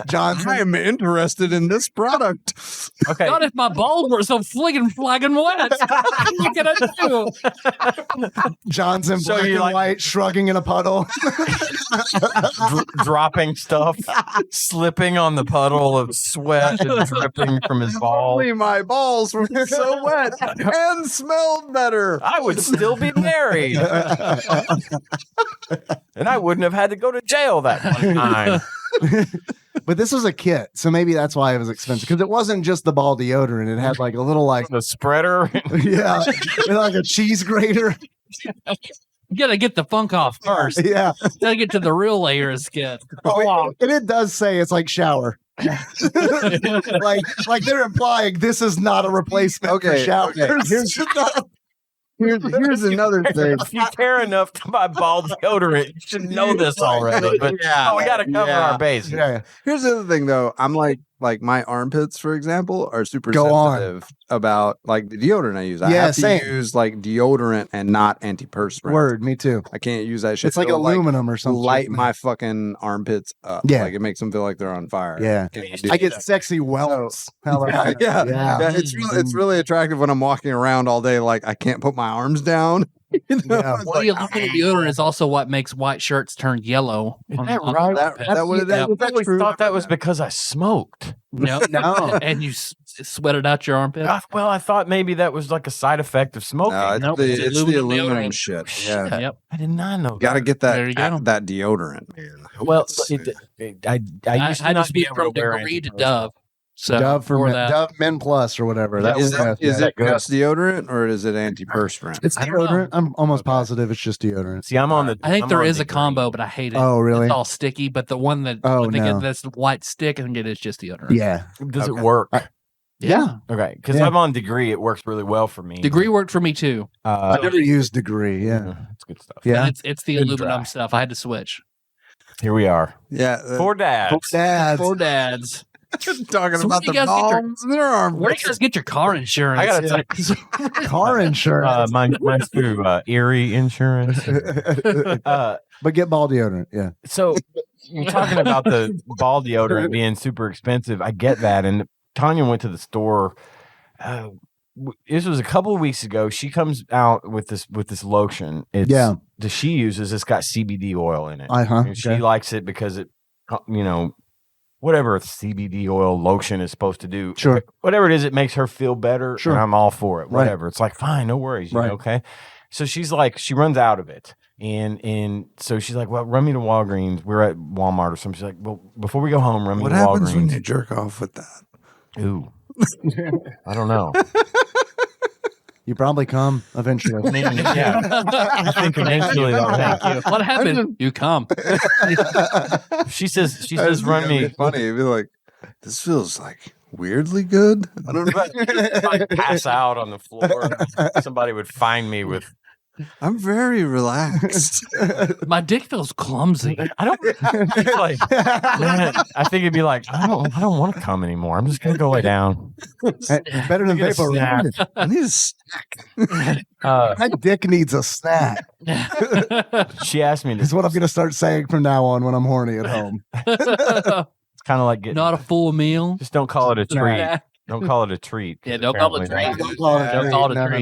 Johnson. I am interested in this product. Okay. God, if my balls were so flagging wet, what can I do? Johnson So black you and like- white shrugging in a puddle. Dropping stuff, slipping on the puddle of sweat and dripping from his balls. Only my balls were so wet and smelled better. I would still be married. And I wouldn't have had to go to jail that one time. But this was a kit, so maybe that's why it was expensive. Because it wasn't just the ball deodorant; it had like a little like The spreader. yeah, like a cheese grater. You gotta get the funk off first. Yeah, Gotta get to the real layer of skin. and it does say it's like shower. like they're implying this is not a replacement for showers. Here's another thing. If you care enough to buy ball deodorant, you should know this already. But we got to cover our bases. Yeah. Here's the other thing, though. I'm like my armpits, for example, are super Go on. sensitive about like the deodorant I use. I Yeah, have to same. use like deodorant and not antiperspirant. Word, me too. I can't use that shit. It's like It'll, aluminum or something. light my fucking armpits up. Yeah. Like it makes them feel like they're on fire. Yeah. Can't do I get that. sexy welts. How about that? Yeah. Yeah. It's really attractive when I'm walking around all day. Like I can't put my arms down. You know? Yeah. It's Well, you look at deodorant is also what makes white shirts turn yellow. Is on- that on right? the armpit. That what it is? I Is that always true? thought that was because I smoked. No, No. and you sweated out your armpit. Well, I thought maybe that was like a side effect of smoking. No, it's Nope, the it's it's the aluminum aluminum deodorant. shit. Yeah. Yep. I did not know. Got to get There you go. that deodorant, man. Well, I I used to had to not speak be able from to wear Degree to antiperspirant. Dove. So Dove for men, that. Dove Men Plus or whatever. That Is was it good. just deodorant or is it antiperspirant? It's I don't know. deodorant. I'm almost positive it's just deodorant. See, I'm on the. I think I'm there on is a Degree. combo, but I hate it. Oh, really? It's all sticky, but the one that Oh, I think no. that's the white stick, I think it is just deodorant. Yeah. Does Okay. it work? Yeah. Okay, because Yeah. I'm on Degree. It works really well for me. Degree worked for me too. I never used Degree. Yeah. It's good stuff. Yeah. It's the Good aluminum dry. stuff. I had to switch. Here we are. Yeah. For dads. Dads. For dads. talking So where about do the you guys get your- balls in their arms. Where do you guys get your car insurance? I gotta tell Car insurance. Mine's through Erie Insurance. But get ball deodorant. Yeah. So you're talking about the ball deodorant being super expensive. I get that. And Tanya went to the store. This was a couple of weeks ago. She comes out with this lotion. It's, Yeah. that she uses. It's got CBD oil in it. Uh-huh. And she likes it because it, whatever a CBD oil lotion is supposed to do. Sure. Whatever it is, it makes her feel better. Sure. And I'm all for it. Right. Whatever. It's like, fine, no worries. Right. Okay. So she's like, she runs out of it. And so she's like, well, run me to Walgreens. We're at Walmart or something. She's like, well, before we go home, run me What to happens when Walgreens. you jerk off with that? Ooh. I don't know. You probably come eventually. I mean, yeah. I think eventually that'll happen. What happened? You come. She says, run me. It'd be funny. It'd be like, this feels like weirdly good. I don't know. If I pass out on the floor, somebody would find me with. I'm very relaxed. My dick feels clumsy. I don't. It's like, man, I think it'd be like, I don't want to come anymore. I'm just gonna go lay down. Better than Get a snack. vapor. I need a snack. My dick needs a snack. She asked me Is to. what I'm going to start saying from now on when I'm horny at home. It's kind of like getting. Not a full meal. Just don't call it a treat. Yeah, Don't call it a treat. don't call it a treat. Apparently Don't call it a Don't treat. call it a No, treat.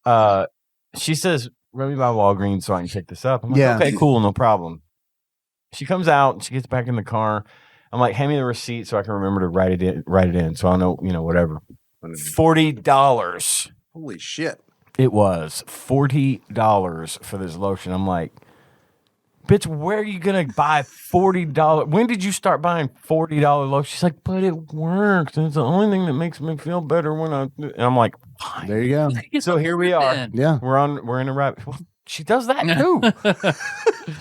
no. She says, run me by Walgreens so I can pick this up. I'm like, Yeah. okay, cool, no problem. She comes out and she gets back in the car. I'm like, hand me the receipt so I can remember to write it in so I'll know, whatever. $40. Holy shit. It was $40 for this lotion. I'm like, bitch, where are you going to buy $40? When did you start buying $40 lotion? She's like, but it works. And it's the only thing that makes me feel better when and I'm like, fine. There you go. So here we are. Yeah. We're in a rabbit. Well, she does that too.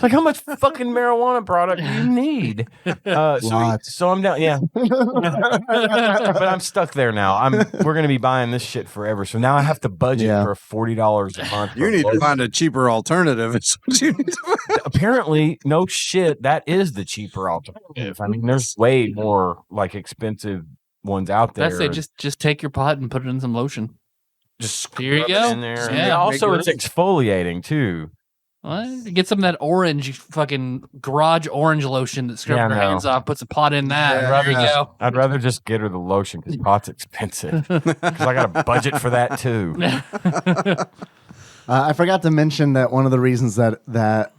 Like, how much fucking marijuana product do you need? Lots. So I'm down. Yeah, but I'm stuck there now. We're gonna be buying this shit forever. So now I have to budget Yeah. for $40 a month. You for need to lotion. find a cheaper alternative. It's what you need to Apparently, no shit. That is the cheaper alternative. I mean, there's way more like expensive ones out there. That's it. Just take your pot and put it in some lotion. Just Here you rub it go. in there. Yeah. Yeah. Also, Make it's exfoliating too. Well, get some of that orange fucking garage orange lotion that scrubs her hands off, puts a pot in that. There you go. I'd rather just get her the lotion because pot's expensive. Because I got a budget for that too. I forgot to mention that one of the reasons that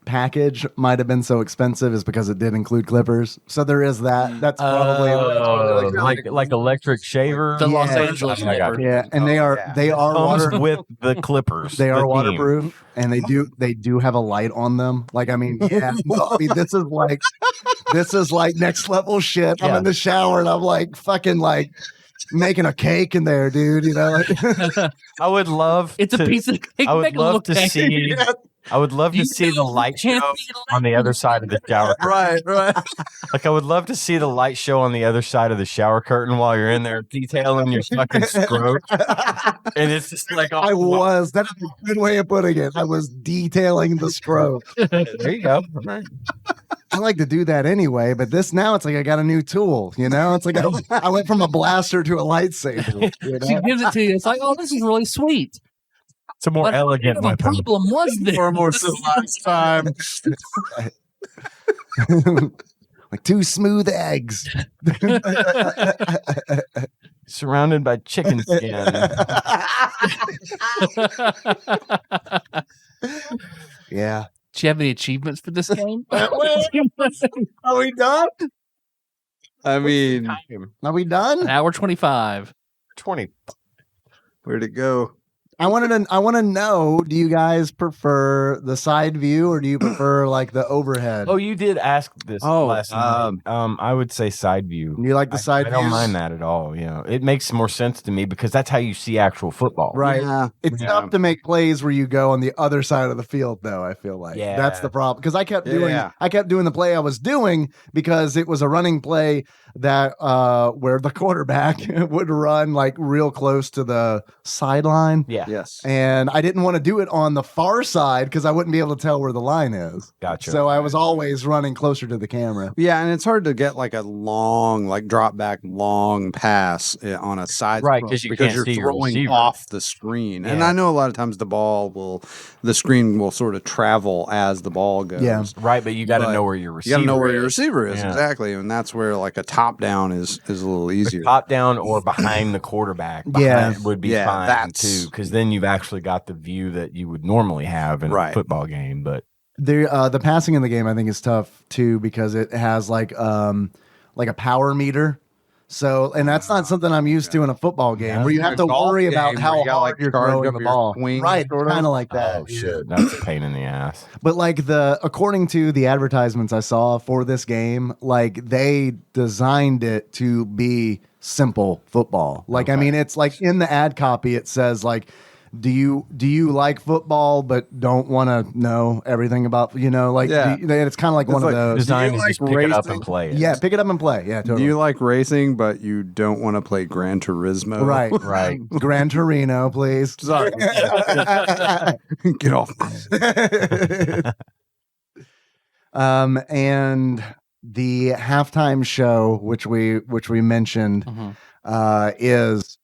package might have been so expensive is because it did include clippers. So there is that. That's probably like electric shaver. The Los Angeles clippers. Yeah, and they are comes with the clippers. They are waterproof, and they do have a light on them. Like, I mean, yeah, this is like next level shit. I'm in the shower and I'm like fucking like making a cake in there, dude. You know, I would love. It's a piece of cake. I would love to see. I would love to see the light show on the other side of the shower curtain. Right. Like, I would love to see the light show on the other side of the shower curtain while you're in there detailing your fucking stroke. And it's just like, that's a good way of putting it. I was detailing the stroke. There you go. I like to do that anyway, but now it's like I got a new tool, you know? It's like I went from a blaster to a lightsaber. You know? She gives it to you. It's like, oh, this is really sweet. It's a more elegant weapon. What problem was this? For a more civilized time. Like 2 smooth eggs. Surrounded by chicken skin. Yeah. Do you have any achievements for this game? Are we done? I mean, Are we done? An hour 25. 20. where'd it go? I want to know, do you guys prefer the side view or do you prefer like the overhead? Oh, you did ask this last night. I would say side view. You like the side view? I don't mind that at all. You know, it makes more sense to me because that's how you see actual football. Right. Yeah. It's tough to make plays where you go on the other side of the field, though. I feel like that's the problem because I kept doing the play I was doing because it was a running play that where the quarterback would run like real close to the sideline. Yeah. Yes. And I didn't want to do it on the far side because I wouldn't be able to tell where the line is. Gotcha. So I was always running closer to the camera. Yeah, and it's hard to get like a long, like drop back long pass on a side, right? Because you're throwing your receiver off the screen. Yeah. And I know a lot of times the screen will sort of travel as the ball goes. Yeah, right. But you got to know where your receiver. You got to know where your receiver is exactly, and that's where like a top down is a little easier. Top down or behind the quarterback. Would be fine too, because then you've actually got the view that you would normally have in a football game. But the passing in the game I think is tough too because it has like a power meter. So, and that's not something I'm used to in a football game where you have to worry about how hard you're throwing the ball. Right, kind of like that. Oh shit, that's a pain in the ass. But like according to the advertisements I saw for this game, like they designed it to be simple football. Like, I mean, it's like in the ad copy, it says like, do you like football but don't want to know everything about, you know, like it's kind of like one of those design is just pick it up and play it. Yeah, pick it up and play. Yeah, totally. Do you like racing but you don't want to play Gran Turismo? Right. Gran Torino, please. Sorry. Get off. And the halftime show, which we mentioned, is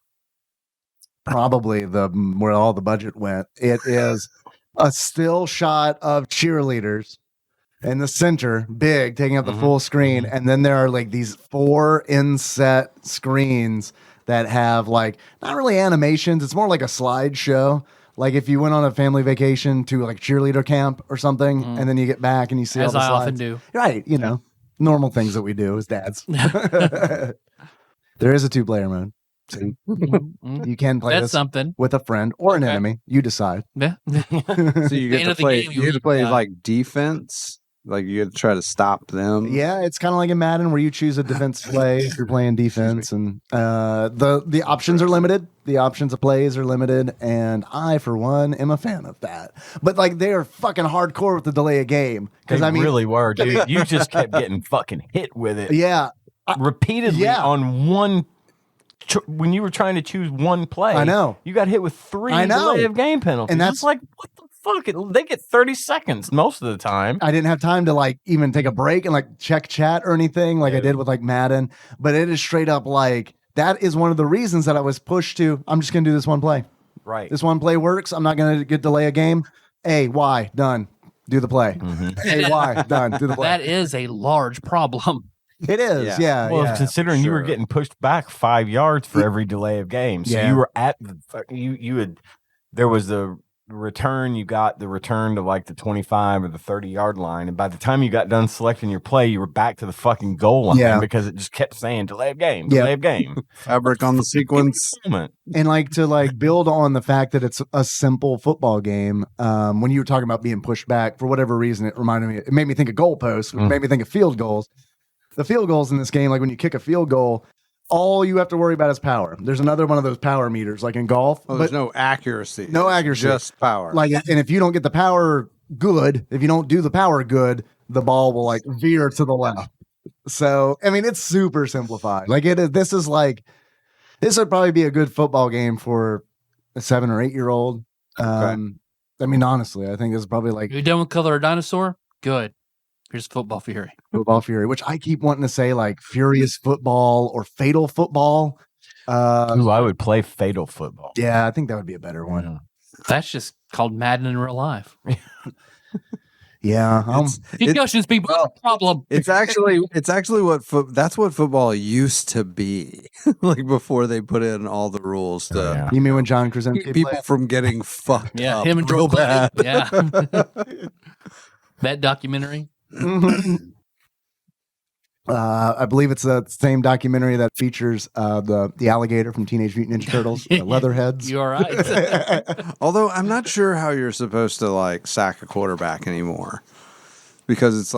probably where all the budget went. It is a still shot of cheerleaders in the center, big, taking up the full screen, and then there are like these 4 inset screens that have like not really animations. It's more like a slideshow. Like if you went on a family vacation to like cheerleader camp or something, and then you get back and you see all the slides. As I often do. Right, you know, normal things that we do as dads. There is a 2-player mode. So you can play this with a friend or an enemy. You decide. Yeah. So you get to play. You get to play like defense. Like you get to try to stop them. Yeah, it's kind of like in Madden where you choose a defense play if you're playing defense, and the options are limited. The options of plays are limited, and I, for one, am a fan of that. But like they are fucking hardcore with the delay of game because I mean, really were, dude. You just kept getting fucking hit with it. Yeah, repeatedly on one. When you were trying to choose one play, I know you got hit with 3 delay of game penalties, and that's like what the fuck. They get 30 seconds most of the time. I didn't have time to like even take a break and like check chat or anything like I did with like Madden. But it is straight up like that is one of the reasons that I was pushed to. I'm just gonna do this one play. Right, this one play works. I'm not gonna get delay a game. A, Y, done. Do the play. A, Y, done. Do the play. That is a large problem. It is, yeah. Well, considering you were getting pushed back 5 yards for every delay of game, so you were at there was the return. You got the return to like the 25 or the 30-yard line, and by the time you got done selecting your play, you were back to the fucking goal line because it just kept saying delay of game, delay of game. Fabric on the sequence. And like to build on the fact that it's a simple football game. When you were talking about being pushed back for whatever reason, it made me think of goalposts, which made me think of field goals. The field goals in this game, like when you kick a field goal, all you have to worry about is power. There's another one of those power meters, like in golf. But there's no accuracy. No accuracy. Just power. And if you don't get the power good, if you don't do the power good, the ball will veer to the left. So, I mean, it's super simplified. This would probably be a good football game for a 7 or 8 year old. I mean, honestly, I think this is probably You done with Color a Dinosaur? Good. Here's Football Fury. Football Fury, which I keep wanting to say Furious Football or Fatal Football. I would play Fatal Football. Yeah, I think that would be a better one. Yeah. That's just called Madden in real life. Yeah. Concussions, people, problem. It's actually that's what football used to be. Before they put in all the rules to You mean when John Krasinski keep people from getting fucked up him and real bad. Yeah. That documentary. I believe it's the same documentary that features the alligator from Teenage Mutant Ninja Turtles, Leatherheads. You're right. Although I'm not sure how you're supposed to sack a quarterback anymore, because it's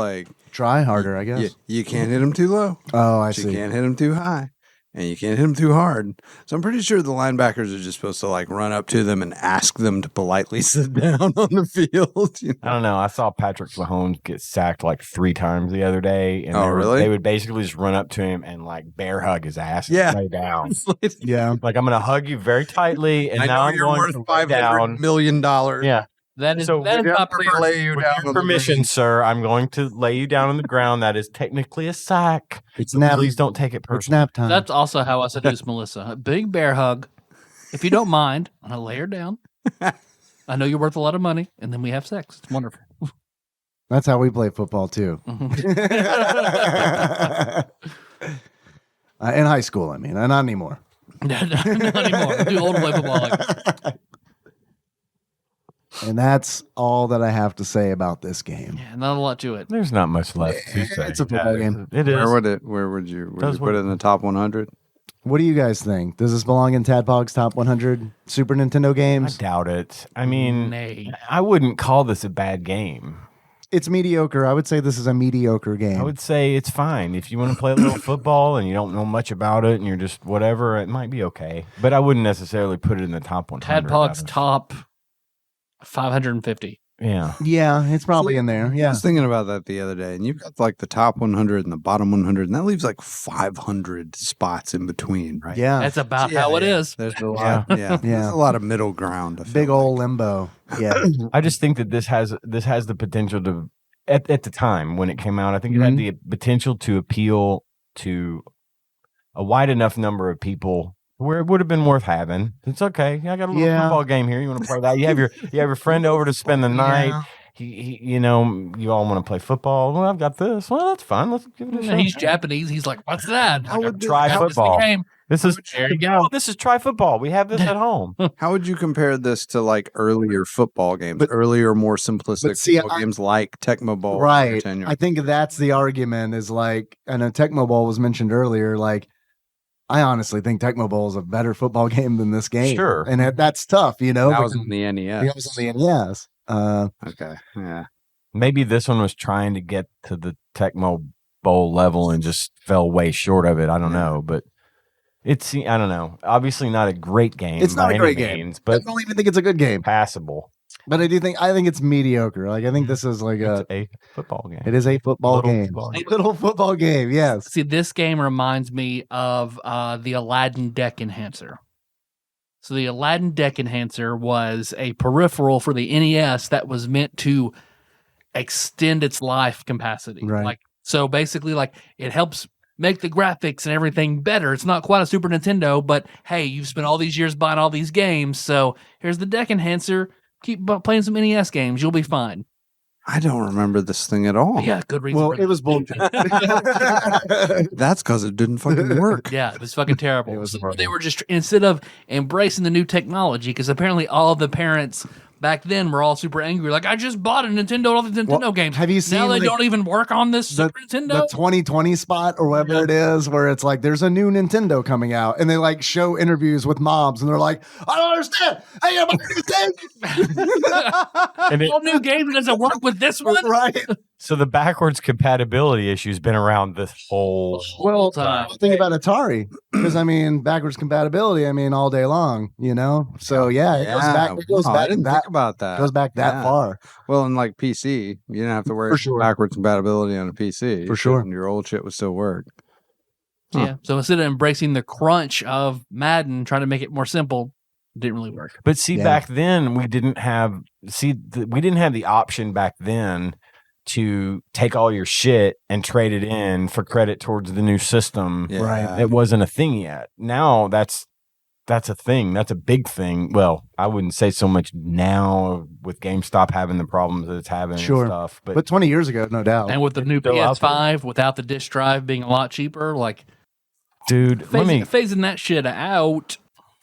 try harder, I guess. You can't hit him too low. Oh, I see. You can't hit him too high, and you can't hit him too hard. So I'm pretty sure the linebackers are just supposed to run up to them and ask them to politely sit down on the field. I don't know. I saw Patrick Mahomes get sacked 3 times the other day. And really? They would basically just run up to him and bear hug his ass Yeah. and lay down. Yeah. I'm going to hug you very tightly, and now I'm going to lay down. $500 million. Yeah. That is So that is we have not to clear. lay you With down. your on the permission, ground. sir, I'm going to lay you down on the ground. That is technically a sack. It's nap. Please don't take it It's personally. nap time. That's also how I seduce Melissa. A big bear hug. If you don't mind, I'm gonna lay her down. I know you're worth a lot of money, and then we have sex. It's wonderful. That's how we play football too. In high school, I mean, not anymore. Not anymore. I'm too old to play football. And that's all that I have to say about this game. Yeah, not a lot to it. There's not much left to say. It's a football game. It is. Where would you put it in the top 100? What do you guys think? Does this belong in TADPOG's top 100 Super Nintendo I games? doubt it. I mean, Nay. I wouldn't call this a bad game. It's mediocre. I would say this is a mediocre game. I would say it's fine. If you want to play a little football and you don't know much about it and you're just whatever, it might be okay. But I wouldn't necessarily put it in the top 100. Tadpog's top 550. Yeah. Yeah, it's probably in there. I Yeah. was thinking about that the other day, and you've got the top 100 and the bottom 100, and that leaves 500 spots in between, right? Yeah. That's about how it is. There's a lot. Yeah. There's a lot of middle ground. I feel Big like. old limbo. Yeah. I just think that this has the potential to at the time when it came out, I think it had the potential to appeal to a wide enough number of people where it would have been worth having. It's okay. I got a little football game here. You want to play that? You have your friend over to spend the night. Yeah. He you all want to play football. Well, I've got this. Well, that's fun. Let's give it a shot. He's Japanese. He's like, what's that? How would this- try how would this football. Game. This is There you go. This is try football. We have this at home. How would you compare this to earlier football games, earlier, more simplistic see, football games like Tecmo Bowl? or Right. Tenure? I think that's the argument is I know Tecmo Bowl was mentioned earlier. I honestly think Tecmo Bowl is a better football game than this game. Sure. And that's tough, that was because- on the NES. That was on the NES. Okay. Yeah. Maybe this one was trying to get to the Tecmo Bowl level and just fell way short of it. I don't know, but I don't know. Obviously not a great game. It's not by a great any game. means, I but don't even think it's a good game. passable. But I think it's mediocre. I think this is It's a football game. it is a football Little game. football game. Little football game, yes. See, this game reminds me of the Aladdin Deck Enhancer. So the Aladdin Deck Enhancer was a peripheral for the NES that was meant to extend its life capacity. Right. So basically, it helps make the graphics and everything better. It's not quite a Super Nintendo, but hey, you've spent all these years buying all these games, so here's the Deck Enhancer. keep playing some NES games. You'll be fine. I don't remember this thing at all. Yeah, good reason. Well, it was bullshit. That's because it didn't fucking work. Yeah, it was fucking terrible. It was So horrible. they were just, instead of embracing the new technology, because apparently all of the parents back then were all super angry. Like, I just bought a Nintendo, all the Nintendo games. Have you seen now they like, don't even work on this Super Nintendo? the 2020 spot or whatever it is, where it's like there's a new Nintendo coming out, and they like show interviews with mobs, and they're like, I don't understand. Hey, I'm And it, All new games doesn't work with this one. right. so the backwards compatibility issue's been around this whole Well, time. think about Atari, because I mean, backwards compatibility. I mean, all day long, you know. So yeah, it goes back. It goes Wow, back I didn't that. think about that. Goes back that Yeah. far. Well, in like PC, you didn't have to worry For sure. backwards compatibility on a PC. For sure. And your old shit would still work. Yeah. So instead of embracing the crunch of Madden, trying to make it more simple, it didn't really work. But see, Yeah. back then we didn't have we didn't have the option back then to take all your shit and trade it in for credit towards the new system. Yeah. Right. It wasn't a thing yet. Now that's a thing. That's a big thing. Well, I wouldn't say so much now with GameStop having the problems that it's having Sure. and stuff. But 20 years ago, no doubt. And with the new Still out PS5, without the disk drive being a lot cheaper, like dude, phasing that shit out.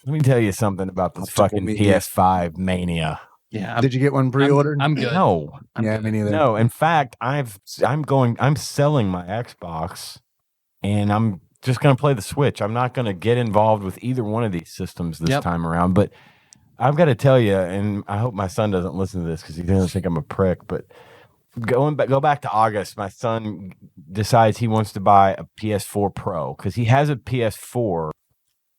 let me tell you something about this Optical fucking media. PS5 mania. Yeah. Did you get one pre-ordered? I'm good. No. yeah, me neither. No, in fact, I'm selling my Xbox, and I'm just going to play the Switch. I'm not going to get involved with either one of these systems this time around. But I've got to tell you, and I hope my son doesn't listen to this because he doesn't think I'm a prick. But go back to August. My son decides he wants to buy a PS4 Pro because he has a PS4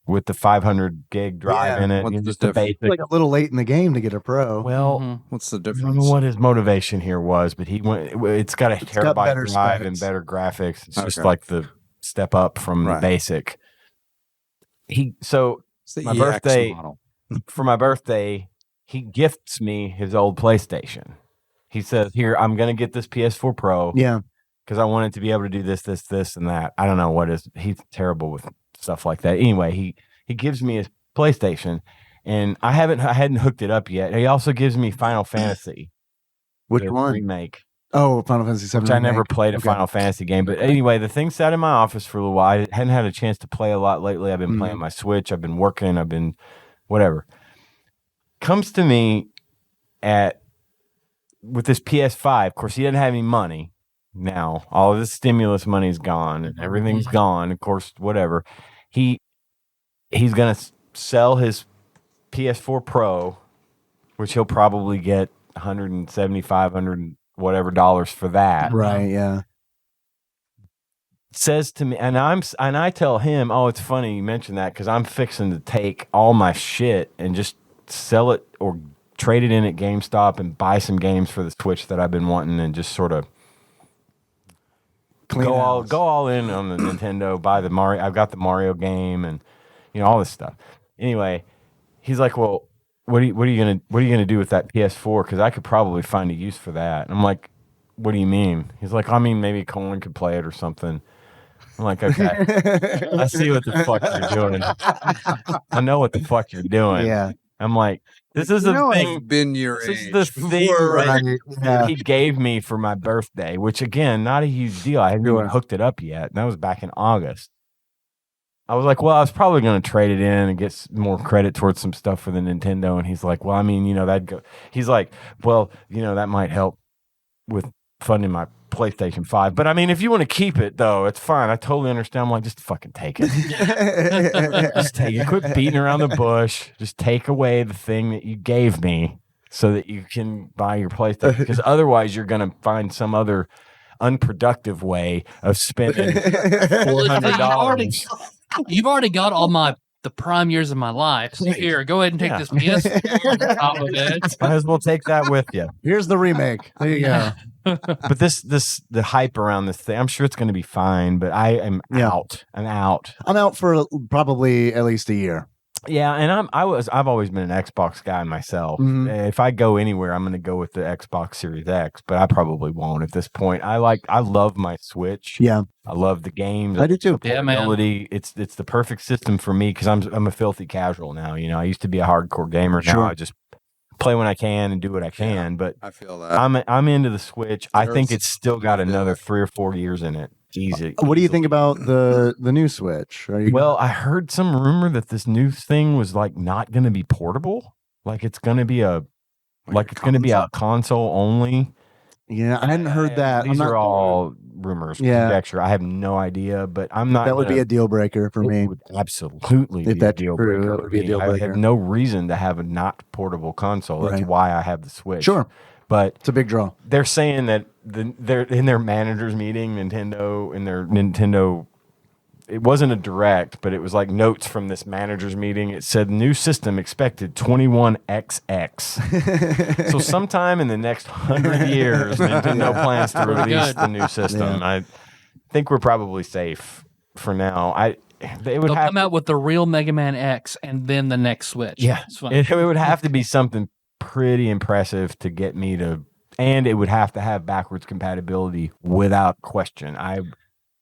with the 500 gig drive Yeah, in it. what's You know, the just the difference? basic. Like a little late in the game to get a pro. Well, Mhm. What's the I don't difference? know what his motivation here was, but he went. It's got a got terabyte better drive and specs. better graphics. It's just Okay. like the step up from the Right. basic. It's the my EX birthday- model. For my birthday, he gifts me his old PlayStation. He says, "Here, I'm going to get this PS4 Pro Yeah. because I wanted to be able to do this, and that." I don't know what is. He's terrible with stuff like that. Anyway, he gives me his PlayStation, and I hadn't hooked it up yet. He also gives me Final Fantasy, Which the one? remake. Oh, Final Fantasy VII. Which I never remake. played a Okay. Final Fantasy game. But anyway, the thing sat in my office for a little while. I hadn't had a chance to play a lot lately. I've been playing my Switch. I've been working. I've been whatever. Comes to me with this PS5. Of course, he doesn't have any money now. All of this stimulus money is gone and everything's gone. Of course, whatever. He's going to sell his PS4 Pro, which he'll probably get $175 whatever dollars for that. Right. Yeah. Says to me, and I tell him, "Oh, it's funny you mentioned that because I'm fixing to take all my shit and just sell it or trade it in at GameStop and buy some games for the Switch that I've been wanting and just sort of Clean house. go all in on the Nintendo. Buy the Mario. I've got the Mario game and all this stuff." Anyway, he's like, "Well, what are you gonna do with that PS4? Because I could probably find a use for that." And I'm like, "What do you mean?" He's like, "I mean, maybe Colin could play it or something." I'm like, "Okay, I see what the fuck you're doing. I know what the fuck you're doing." Yeah. I'm like, "This is the thing. I've been your This is age the thing before, that right? Yeah. he gave me for my birthday, which again, not a huge deal. I hadn't even hooked it up yet. And that was back in August. I was like, well, I was probably going to trade it in and get more credit towards some stuff for the Nintendo. And he's like, well, I mean, that'd go. He's like, well, that might help with funding my PlayStation 5. But I mean, if you want to keep it, though, it's fine. I totally understand. I'm like, just fucking take it. Just take it. Quit beating around the bush. Just take away the thing that you gave me so that you can buy your PlayStation. Because otherwise, you're going to find some other unproductive way of spending $400. You've already got all the prime years of my life. So here, go ahead and take this PS4 on top of it. Might as well take that with you. Here's the remake. There you go. But the hype around this thing, I'm sure it's going to be fine. But I am out. I'm out. I'm out for probably at least a year. Yeah, and I've always been an Xbox guy myself. Mhm. If I go anywhere, I'm going to go with the Xbox Series X, but I probably won't at this point. I love my Switch. Yeah. I love the games. I do too. Yeah, man. Portability. It's the perfect system for me because I'm a filthy casual now. I used to be a hardcore gamer. Now Sure. I just play when I can and do what I can. But I feel that. I'm into the Switch. I think it's still got another 3 or 4 years in it. Easy. What do you think about the new Switch? Well, I heard some rumor that this new thing was like not going to be portable. Like it's going to be a console only. Yeah, I hadn't heard that. These are all rumors, conjecture. I have no idea, but I'm not. That would be a deal breaker for me. Would absolutely if be a that's deal true, breaker. that would be a deal I breaker. have no reason to have a not portable console. That's Right. why I have the Switch. Sure, but it's a big draw. They're saying that they're in their managers meeting, Nintendo. It wasn't a direct, but it was like notes from this manager's meeting. It said new system expected 21XX. So sometime in the next 100 years, Nintendo plans to release the new system. Yeah. I think we're probably safe for now. They'll come out with the real Mega Man X and then the next Switch. Yeah, it would have to be something pretty impressive to get me to, and it would have to have backwards compatibility without question. I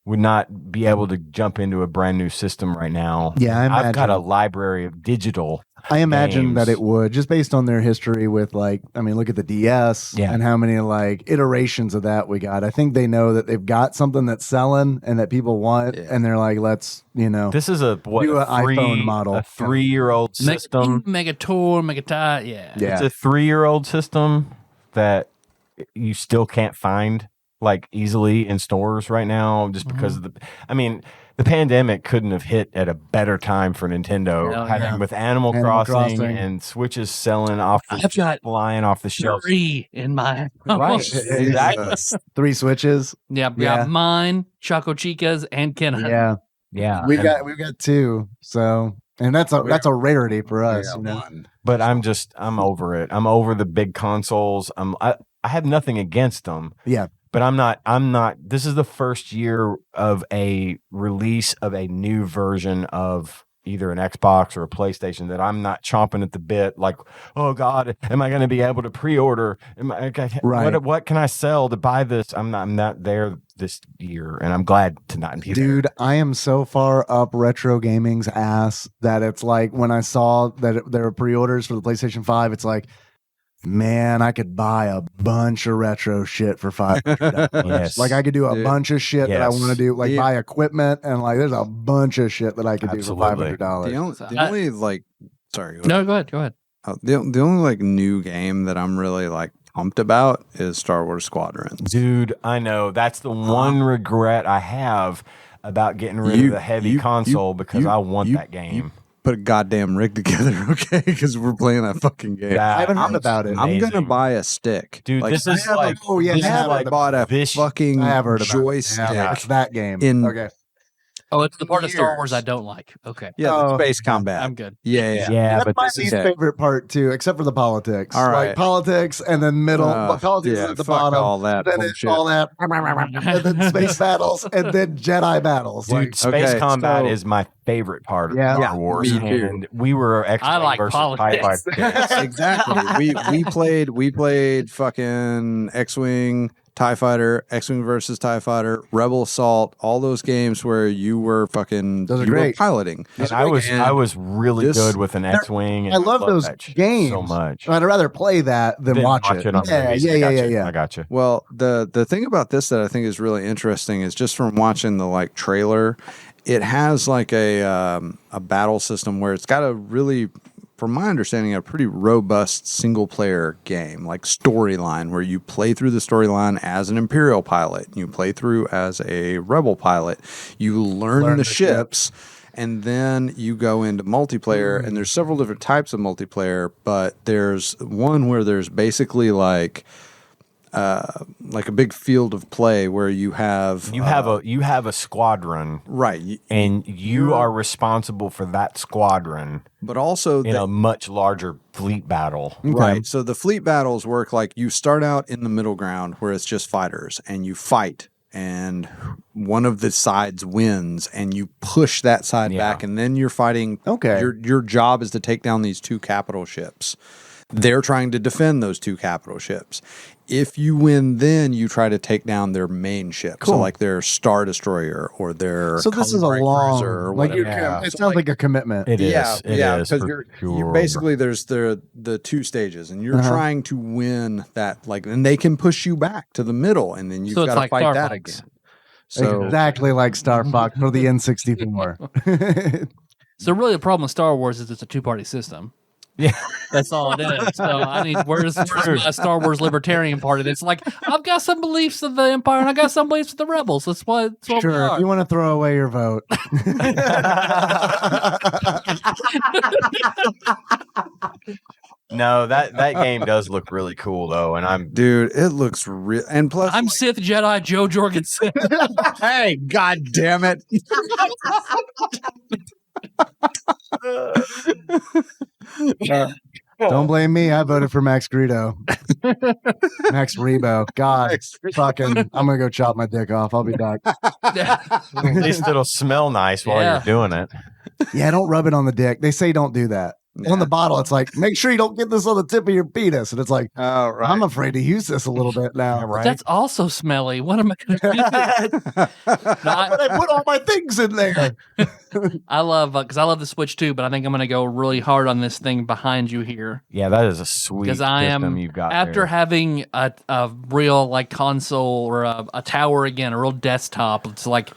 would not be able to jump into a brand new system right now. Yeah, I've got a library of digital. I imagine games. that it would, just based on their history with look at the DS and how many iterations of that we got. I think they know that they've got something that's selling and that people want, and they're like, let's, this is do an iPhone model, a 3-year-old system, yeah. It's a 3-year-old system that you still can't find easily in stores right now, just because of the pandemic couldn't have hit at a better time for Nintendo. With Animal Crossing and Switches selling off, flying off the shelf. 3 in my house. Right, exactly. 3 Switches. Yeah, mine, Choco Chicas, and Kenna. Yeah. We've got 2, so. And that's a rarity for us. But I'm over it. I'm over the big consoles. I have nothing against them. Yeah. But I'm not, this is the first year of a release of a new version of either an Xbox or a PlayStation that I'm not chomping at the bit. Like, oh God, am I going to be able to pre-order? What can I sell to buy this? I'm not there this year, and I'm glad to not be there. Dude, I am so far up retro gaming's ass that it's like when I saw that there were pre-orders for the PlayStation 5, it's like, man, I could buy a bunch of retro shit for $500. Yes. I could do a bunch of shit that I want to do, buy equipment, and there's a bunch of shit that I could do for $500. Sorry. No, go ahead. The only new game that I'm really pumped about is Star Wars Squadrons. Dude, I know. That's the one regret I have about getting rid of the heavy console because I want that game. Put a goddamn rig together, okay? Because we're playing that fucking game. I haven't heard about it. I'm gonna buy a stick, dude. This is I bought a fucking joystick. It's that game. Okay. Oh, it's the part of Star Wars I don't like. Okay. Yeah, the space combat. I'm good. Yeah. That's my least favorite part too, except for the politics. All right, politics, and then politics at the bottom. All that, then it's all that, and then space battles, and then Jedi battles. Dude, space combat is my favorite part of Star Wars. Me too. And we were X-Wing versus politics. Exactly. We played fucking X-Wing, TIE Fighter, X-Wing versus TIE Fighter, Rebel Assault, all those games where you were fucking great. piloting. And I was really good with an X-Wing. I love those games so much. I'd rather play that than watch it. I got you. Well, the thing about this that I think is really interesting is just from watching the trailer, it has a battle system where it's got a really, from my understanding, a pretty robust single-player game, storyline, where you play through the storyline as an Imperial pilot, you play through as a Rebel pilot, you learn the ships, and then you go into multiplayer, and there's several different types of multiplayer, but there's one where there's basically a big field of play where you have a squadron, right? And you are responsible for that squadron, but also in a much larger fleet battle, right? So the fleet battles work you start out in the middle ground where it's just fighters, and you fight, and one of the sides wins, and you push that side back, and then you're fighting. Okay, your job is to take down these 2 capital ships. they're trying to defend those 2 capital ships. If you win, then you try to take down their main ship. Cool. So like their Star Destroyer or their So this is a long, cruiser or like whatever. it sounds like a commitment. It is. Because for you're basically there's the 2 stages, and you're trying to win that, like, and they can push you back to the middle, and then you've got to fight that again. So Exactly like Star Fox for the N64. So really, the problem with Star Wars is it's a 2-party system. Yeah, that's all it is. So I mean, where's my Star Wars libertarian part of it? It's like I've got some beliefs of the Empire and I got some beliefs of the Rebels. That's what. Sure, we are. if you want to throw away your vote. No, that game does look really cool though, and dude, it looks real. And plus, I'm Sith Jedi Joe Jorgensen. Hey, god damn it! Don't blame me. I voted for Max Greedo. Max Rebo. God, fucking, I'm gonna go chop my dick off. I'll be back. at least it'll smell nice while you're doing it. Yeah, don't rub it on the dick. They say don't do that. On the bottle, it's like, make sure you don't get this on the tip of your penis. And it's like, I'm afraid to use this a little bit now. Right? That's also smelly. What am I going to do? I put all my things in there. I love, because I love the Switch too, but I think I'm going to go really hard on this thing behind you here. Yeah, that is a sweet system you've got after there. having a real like console or a tower again, a real desktop. It's like,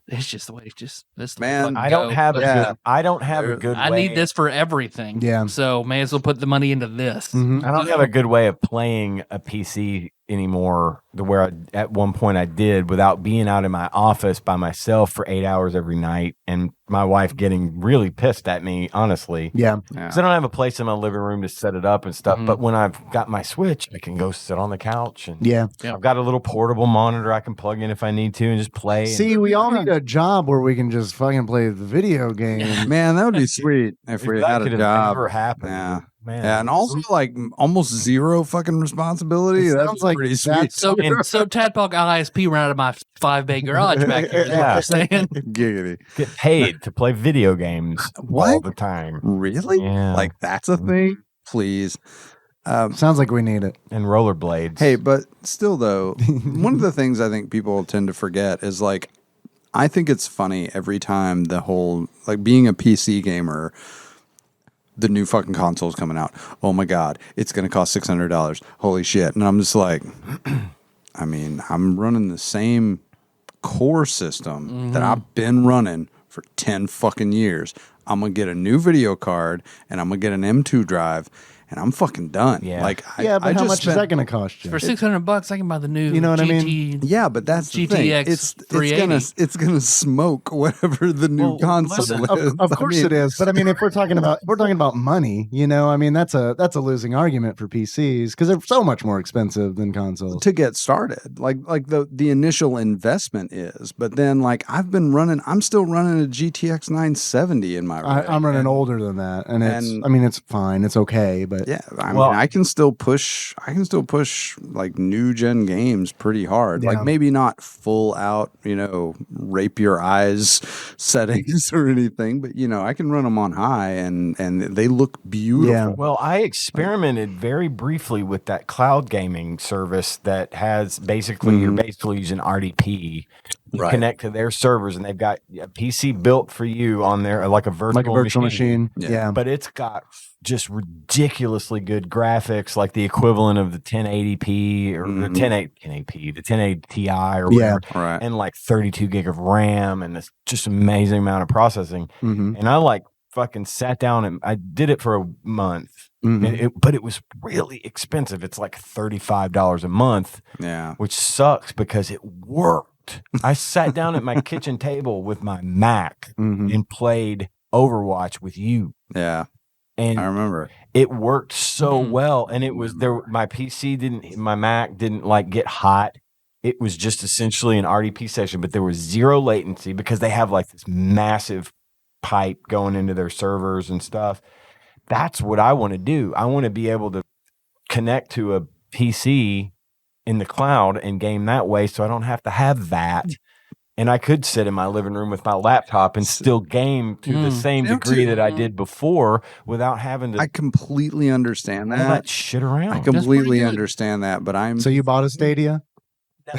it's just the way it's just this. Man, I don't have a good I way. need this for everything. Yeah. So may as well put the money into this. Mm-hmm. I don't have a good way of playing a PC anymore. Where at one point I did without being out in my office by myself for 8 hours every night, and my wife getting really pissed at me. Honestly, Yeah. because I don't have a place in my living room to set it up and stuff. But when I've got my Switch, I can go sit on the couch and Yeah. I've got a little portable monitor I can plug in if I need to and just play. See, we all need a job where we can just fucking play the video game. Man, that would be sweet if we that had could a have job. never happened. Yeah. Man. Yeah, and also like almost zero fucking responsibility. It That's sounds like pretty sweet. that's- So Tadpog ISP ran out of my 5-bay garage back here. Is what you're saying. Giggity. Get paid to play video games all the time. Really? Yeah. Like that's a thing? Please. Sounds like we need it. And rollerblades. Hey, but still though, one of the things I think people tend to forget is like, I think it's funny every time the whole, like being a PC gamer, the new fucking console's coming out. Oh my God, it's going to cost $600. Holy shit. And I'm just like, I mean, I'm running the same core system that I've been running for 10 fucking years. I'm going to get a new video card and I'm going to get an M2 drive and I'm fucking done. Yeah. Like, Yeah, but I how just much spent, is that going to cost you? For $600, I can buy the new. You know what I GT. mean? Yeah, but that's the thing. GTX 380. It's gonna smoke whatever the new console is. Of course it is, but I mean, if we're talking about money, you know, I mean, that's a losing argument for PCs because they're so much more expensive than consoles. To get started, like the initial investment is, but then like I'm still running a GTX 970 in my rig. I'm running older than that, and I mean, it's fine, it's okay, but Yeah, I mean, I can still push like new gen games pretty hard. Yeah. Like maybe not full out, you know, rape your eyes settings or anything, but you know, I can run them on high and they look beautiful. Yeah. Well, I experimented very briefly with that cloud gaming service that has basically you're basically using RDP to connect to their servers, and they've got a PC built for you on there, like a virtual machine. Yeah. Yeah. But it's got just ridiculously good graphics, like the equivalent of the 1080p or the 1080p, the 1080 Ti or whatever, Right. and like 32 gig of RAM, and it's just amazing amount of processing. Mhm. And I like fucking sat down and I did it for a month, Mhm. but it was really expensive. It's like $35 a month, Yeah. which sucks because it worked. I sat down at my kitchen table with my Mac and played Overwatch with you. Yeah. And I remember. it worked so well. And it was there. My Mac didn't like get hot. It was just essentially an RDP session, but there was zero latency because they have like this massive pipe going into their servers and stuff. That's what I want to do. I want to be able to connect to a PC in the cloud and game that way, so I don't have to have that And I could sit in my living room with my laptop and still game to the same degree that I did before without having to. I completely understand all that that. shit around. I completely understand that, but I'm. So you bought a Stadia?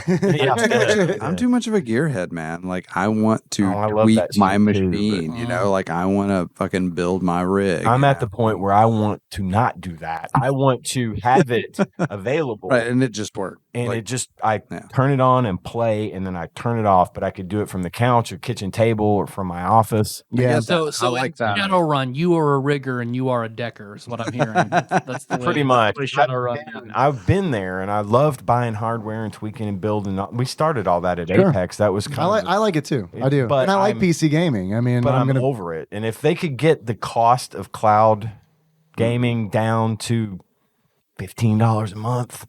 I'm too much of a gearhead, man. Like I want to love tweak that my shit too, machine, you know, like I want to fucking build my rig. I'm at the point where I want to not do that. I want to have it available. Right, and it just worked. And like, it just, I turn it on and play, and then I turn it off. But I could do it from the couch or kitchen table or from my office. Yeah. So I like that. Shadowrun, you are a rigger and you are a decker, is what I'm hearing. That's the way, Pretty much. Shadowrun. I've been there, and I loved buying hardware and tweaking and building. We started all that at Sure. Apex. That was kind I like it too. I do. But And I like PC gaming. I mean, but I'm gonna over it. And if they could get the cost of cloud gaming down to $15 a month,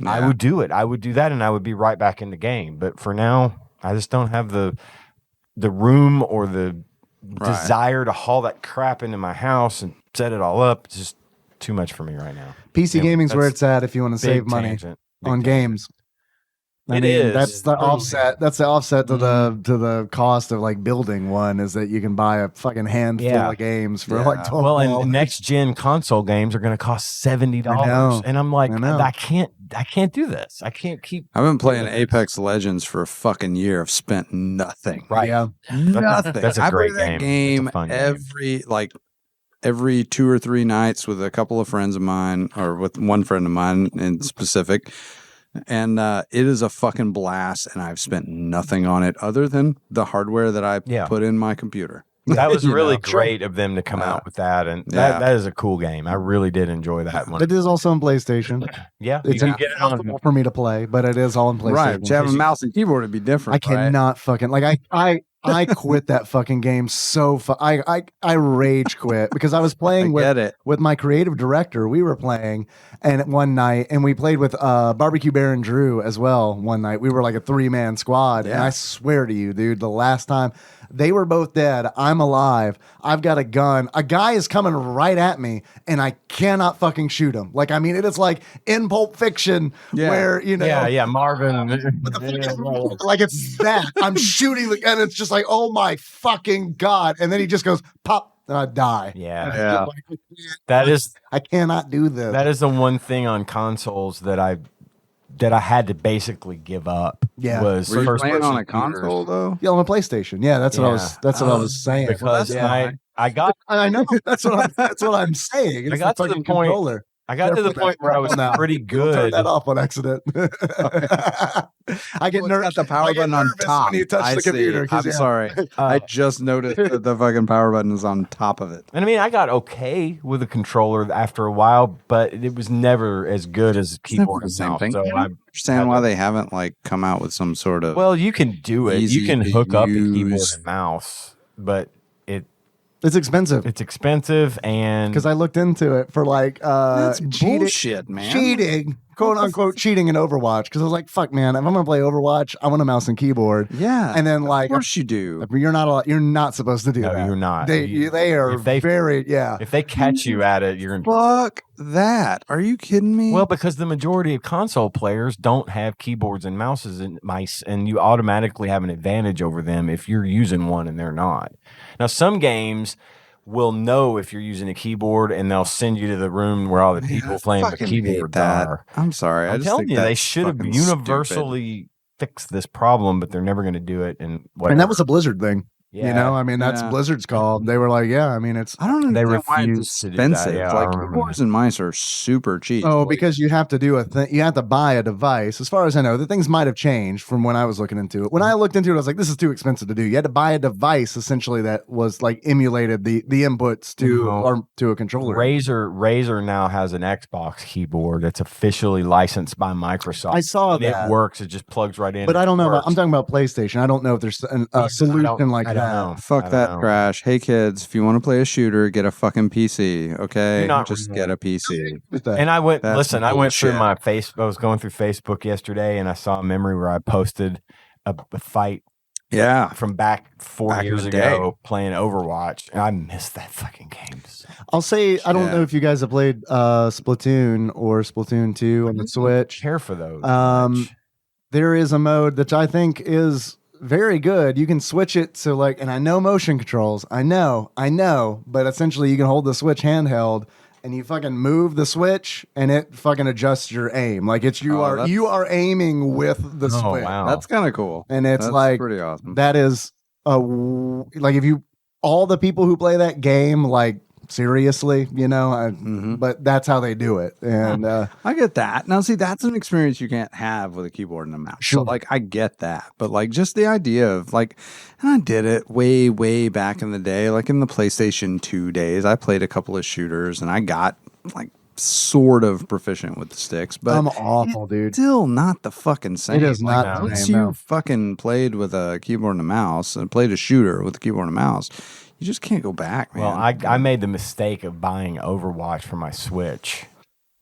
I would do it. I would do that, and I would be right back in the game. But for now, I just don't have the room or the desire to haul that crap into my house and set it all up. It's just too much for me right now. PC gaming's where it's at if you want to save money on games. I mean, that's the offset. That's the offset to the cost of like building one is that you can buy a fucking handful of games for like $12. Well, and next gen console games are going to cost $70, and I'm like, I can't do this. I can't keep. I've been playing Apex Legends for a fucking year. I've spent nothing. Right? Yeah, nothing. That's a great I play that game every 2 or 3 nights with a couple of friends of mine, or with one friend of mine in specific. And it is a fucking blast, and I've spent nothing on it other than the hardware that I put in my computer. That was really great of them to come out with that, and that is a cool game. I really did enjoy that one. It is also on PlayStation. It's impossible for me to play, but it is all on PlayStation. Right, to have a mouse and keyboard would be different. I cannot fucking like I quit that fucking game so I rage quit because I was playing with my creative director. We were playing and one night, and we played with Barbecue Bear and Drew as well one night. We were like a 3-man squad, and I swear to you, dude, the last time they were both dead, I'm alive, I've got a gun, a guy is coming right at me, and I cannot fucking shoot him. Like, I mean, it is like in Pulp Fiction where, you know. Yeah, Marvin. Like it's that. I'm shooting, and it's just like, oh my fucking God. And then he just goes, pop, and I die. Yeah. Like, I cannot do this. That is the one thing on consoles that I had to basically give up. Yeah. Was Were you first playing person on a console though? Yeah, on a PlayStation. Yeah, that's what I was saying. Because I got I know that's what I'm saying. It's I got to the point controller. I got to the point where I was pretty good. Turn that off on accident. I get nervous. The power button on top. When you touch the computer. I'm sorry. I just noticed that the fucking power button is on top of it. And I mean, I got okay with a controller after a while, but it was never as good as keyboard and mouse. So I understand why they haven't like come out with some sort of. Well, you can do it. You can hook up a keyboard and mouse, but it's expensive. It's expensive, and because I looked into it for like that's bullshit, man. Cheating, quote unquote, cheating in Overwatch. Because I was like, fuck, man, if I'm gonna play Overwatch, I want a mouse and keyboard. Yeah, and then like, of course you do. You're not supposed to do that. No, you're not. They are very. If they catch you at it, you're in. Fuck that. Are you kidding me? Well, because the majority of console players don't have keyboards and mouses and mice, and you automatically have an advantage over them if you're using one and they're not. Now, some games will know if you're using a keyboard, and they'll send you to the room where all the people playing with keyboards are. I'm sorry. I'm telling you, they should have universally fixed this problem, but they're never going to do it. And that was a Blizzard thing. Yeah. You know, I mean, that's Blizzard's call. They were like, I mean, it's. I don't know. They refused to do that. Yeah, like keyboards and mice are super cheap. Oh, because you have to do a thing. You have to buy a device. As far as I know, the things might have changed from when I was looking into it. When I looked into it, I was like, this is too expensive to do. You had to buy a device essentially that was like emulated the inputs to a controller. Razer now has an Xbox keyboard that's officially licensed by Microsoft. I saw that. It works. It just plugs right in. But I don't know. I'm talking about PlayStation. I don't know if there's a solution like that. Fuck that crash. Hey kids, if you want to play a shooter, get a fucking PC. Okay, just get a PC. And I went. Listen, I went through my face. I was going through Facebook yesterday, and I saw a memory where I posted a fight. Yeah, from back 4 years ago, playing Overwatch, and I missed that fucking game. I'll say I don't know if you guys have played Splatoon or Splatoon 2 on the Switch. Care for those. There is a mode that I think is very good. You can switch it to like, and I know motion controls. I know, but essentially you can hold the Switch handheld and you fucking move the Switch and it fucking adjusts your aim. Like you are aiming with the Switch. Wow. That's kind of cool. And it's That's like pretty awesome. That is like if you all the people who play that game like seriously, but that's how they do it. And I get that. Now, see, that's an experience you can't have with a keyboard and a mouse. Sure. So, like, I get that. But, like, just the idea of, like, and I did it way, way back in the day, like in the PlayStation 2 days. I played a couple of shooters and I got, like, sort of proficient with the sticks. But I'm awful, dude. Still not the fucking same. It is not the Once same, you no. fucking played with a keyboard and a mouse and played a shooter with a keyboard and a mouse, you just can't go back, man. Well, I made the mistake of buying Overwatch for my Switch,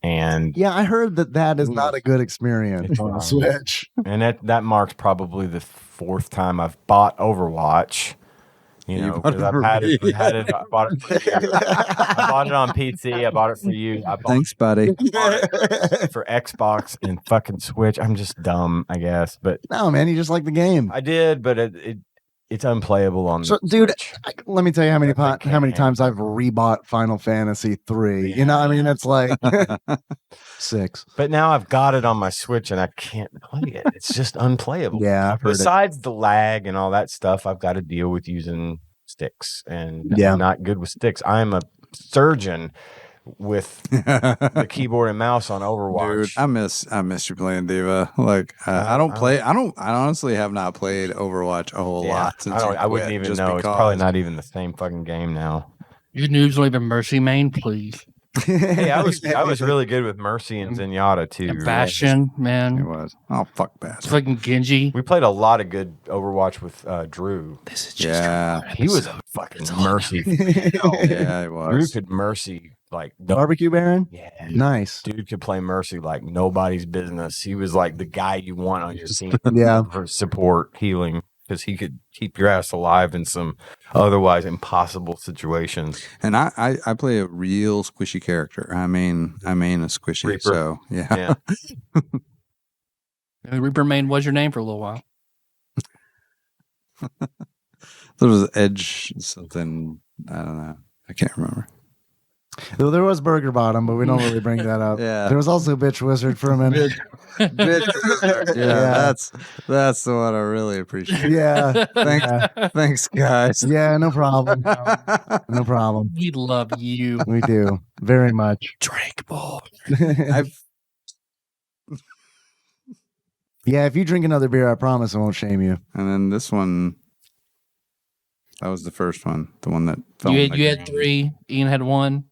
and yeah, I heard that is not a good experience on the Switch. And that marks probably the 4th time I've bought Overwatch. Because I bought it I bought it on PC. I bought it for you. Thanks, buddy. For Xbox and fucking Switch. I'm just dumb, I guess. But no, man, you just like the game. I did, but it's unplayable on the dude, Switch. Let me tell you how many times I've rebought Final Fantasy 3. It's like 6. But now I've got it on my Switch and I can't play it. It's just unplayable. Yeah, I've heard besides the lag and all that stuff, I've got to deal with using sticks, and I'm not good with sticks. I'm a surgeon with the keyboard and mouse on Overwatch. Dude, I miss you playing Diva. Like I honestly have not played Overwatch a whole lot since I wouldn't even know. It's probably not even the same fucking game now. Your noobs don't even Mercy main, please. Hey, I was really good with Mercy and Zenyatta too. And Bastion, man. It was. Oh, fuck Bastion. Fucking Genji. We played a lot of good Overwatch with Drew. This is just he was a fucking Mercy. Yeah, he was. Drew could Mercy like Barbecue Baron? Yeah. Nice. Dude could play Mercy like nobody's business. He was like the guy you want on your team for support, healing, because he could keep your ass alive in some otherwise impossible situations. And I play a real squishy character. I mean a squishy. Reaper. So yeah. Reaper main was your name for a little while. There was Edge something. I don't know. I can't remember. Though there was Burger Bottom, but we don't really bring that up. Yeah. There was also Bitch Wizard for a minute. That's the one I really appreciate. Yeah. Thanks, guys. Yeah, no problem. No problem. We love you. We do. Very much. Drake Ball. Yeah, if you drink another beer, I promise I won't shame you. And then this one, that was the first one. The one that fell. You had 3. Ian had 1.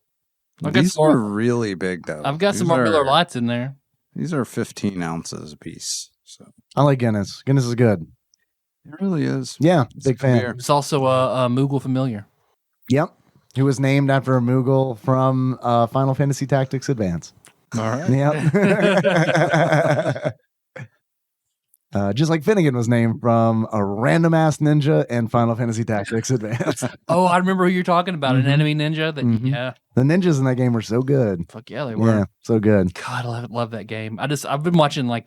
These are really big, though. I've got some more Miller Lights in there. These are 15 ounces a piece. So I like Guinness. Guinness is good. It really is. Yeah, big fan. It's also a Moogle familiar. Yep. Who was named after a Moogle from Final Fantasy Tactics Advance. All right. Yep. Just like Finnegan was named from a random ass ninja in Final Fantasy Tactics Advance. Oh, I remember who you're talking about. An enemy ninja. Yeah. The ninjas in that game were so good. Fuck yeah, they were. Yeah, so good. God, I love that game. I've been watching I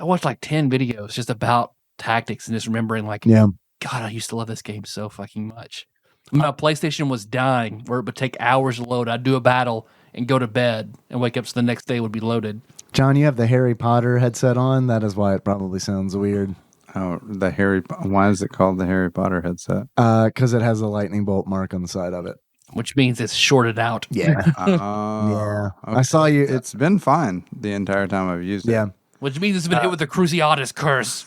watched 10 videos just about tactics and just remembering God, I used to love this game so fucking much. My PlayStation was dying where it would take hours to load. I'd do a battle and go to bed and wake up so the next day would be loaded. John, you have the Harry Potter headset on. That is why it probably sounds weird. Oh, why is it called the Harry Potter headset? Because it has a lightning bolt mark on the side of it. Which means it's shorted out. Yeah. Yeah. Okay. I saw you. It's been fine the entire time I've used it. Yeah. Which means it's been hit with the Cruciatus curse.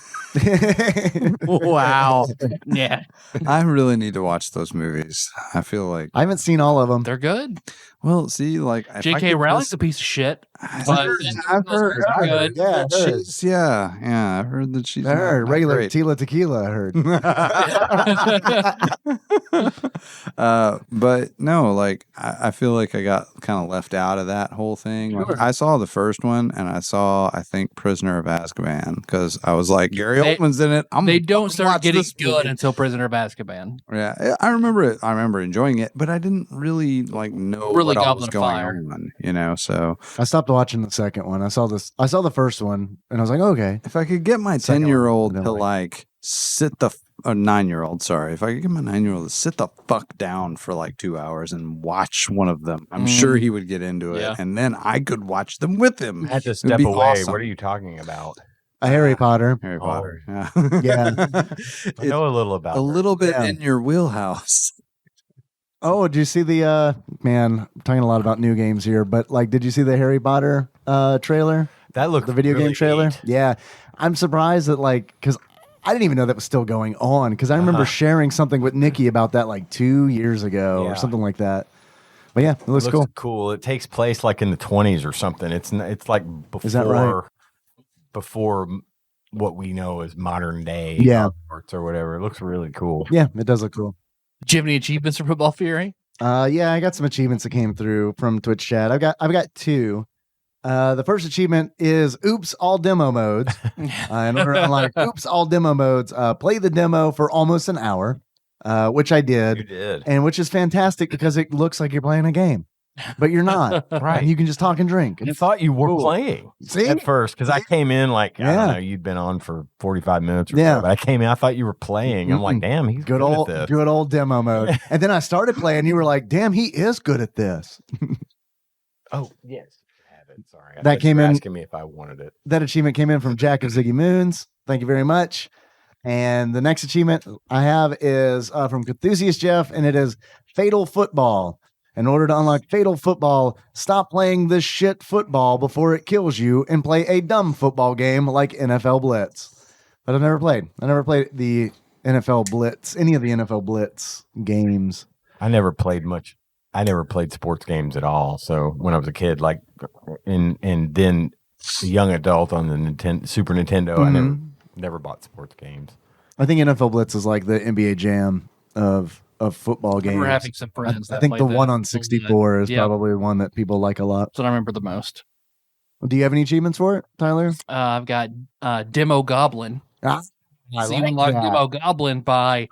Wow. Yeah. I really need to watch those movies. I feel like I haven't seen all of them. They're good. well, see, like J.K. Rowling's a piece of shit. I've But heard. good. Yeah, I heard. Yeah. I've heard that she's. I heard. not Regular great. Tila Tequila, I heard. But no, like I feel like I got kind of left out of that whole thing. Like, I saw the first one, and I think Prisoner of Azkaban, because I was like, Gary Oldman's in it. They don't start watch getting this good movie. until Prisoner of Azkaban. Yeah, I remember it. I remember enjoying it, but I didn't really know Really what all Goblin was of going Fire. on, you know. So I stopped watching the second one. I saw the first one, and I was like, okay. if I could get my Second one, 10-year-old I to don't like sit the 9-year-old, sorry, if I could get my 9-year-old to sit the fuck down for like 2 hours and watch one of them, I'm sure he would get into it, Yeah. and then I could watch them with him. I had to It'd step be away. awesome. What are you talking about? Harry Potter. Harry Oh. Potter. Yeah. Yeah. I know a little about a little bit Yeah. in your wheelhouse. Oh, did you see the man? I'm talking a lot about new games here, but like, did you see the Harry Potter trailer? that. Looked The video really game trailer? neat. Yeah. I'm surprised that because I didn't even know that was still going on because I remember sharing something with Nikki about that like 2 years ago or Yeah. something like that. But yeah, it looks cool. Cool. It takes place like in the 20s or something. It's like before Is that right? before what we know as modern day Yeah. arts or whatever. It looks really cool. Yeah, it does look cool. Do you have any achievements for Football Fury? Yeah, I got some achievements that came through from Twitch chat. I've got two. The first achievement is Oops All Demo Modes. In order to unlock Oops All Demo Modes, play the demo for almost an hour, which I You did, did. and which is fantastic because it looks like you're playing a game, but you're not. Right. And you can just talk and drink. I thought you were cool. playing See? at first because I came in like, I Yeah. don't know, you'd been on for 45 minutes or Yeah. so. But I came in, I thought you were playing. I'm like, damn, he's Good old at this. good old demo mode. And then I started playing. You were like, "Damn, he is good at this." Oh, yes. I have it. Sorry. I That thought came you were in- asking me if I wanted it. That achievement came in from Jack of Ziggy Moons. Thank you very much. And the next achievement I have is from Enthusiast Jeff, and it is Fatal Football. In order to unlock Fatal Football, stop playing this shit football before it kills you and play a dumb football game like NFL Blitz. But I've never played. I never played the NFL Blitz, any of the NFL Blitz games. I never played much. I never played sports games at all. So when I was a kid, like, and then a young adult on the Super Nintendo, I never bought sports games. I think NFL Blitz is like the NBA Jam of football games. We're having some friends. I that think the played that. one on 64 is Yeah. probably one that people like a lot. That's what I remember the most. Do you have any achievements for it, Tyler? I've got Demo Goblin. Ah, So you unlock Demo Goblin by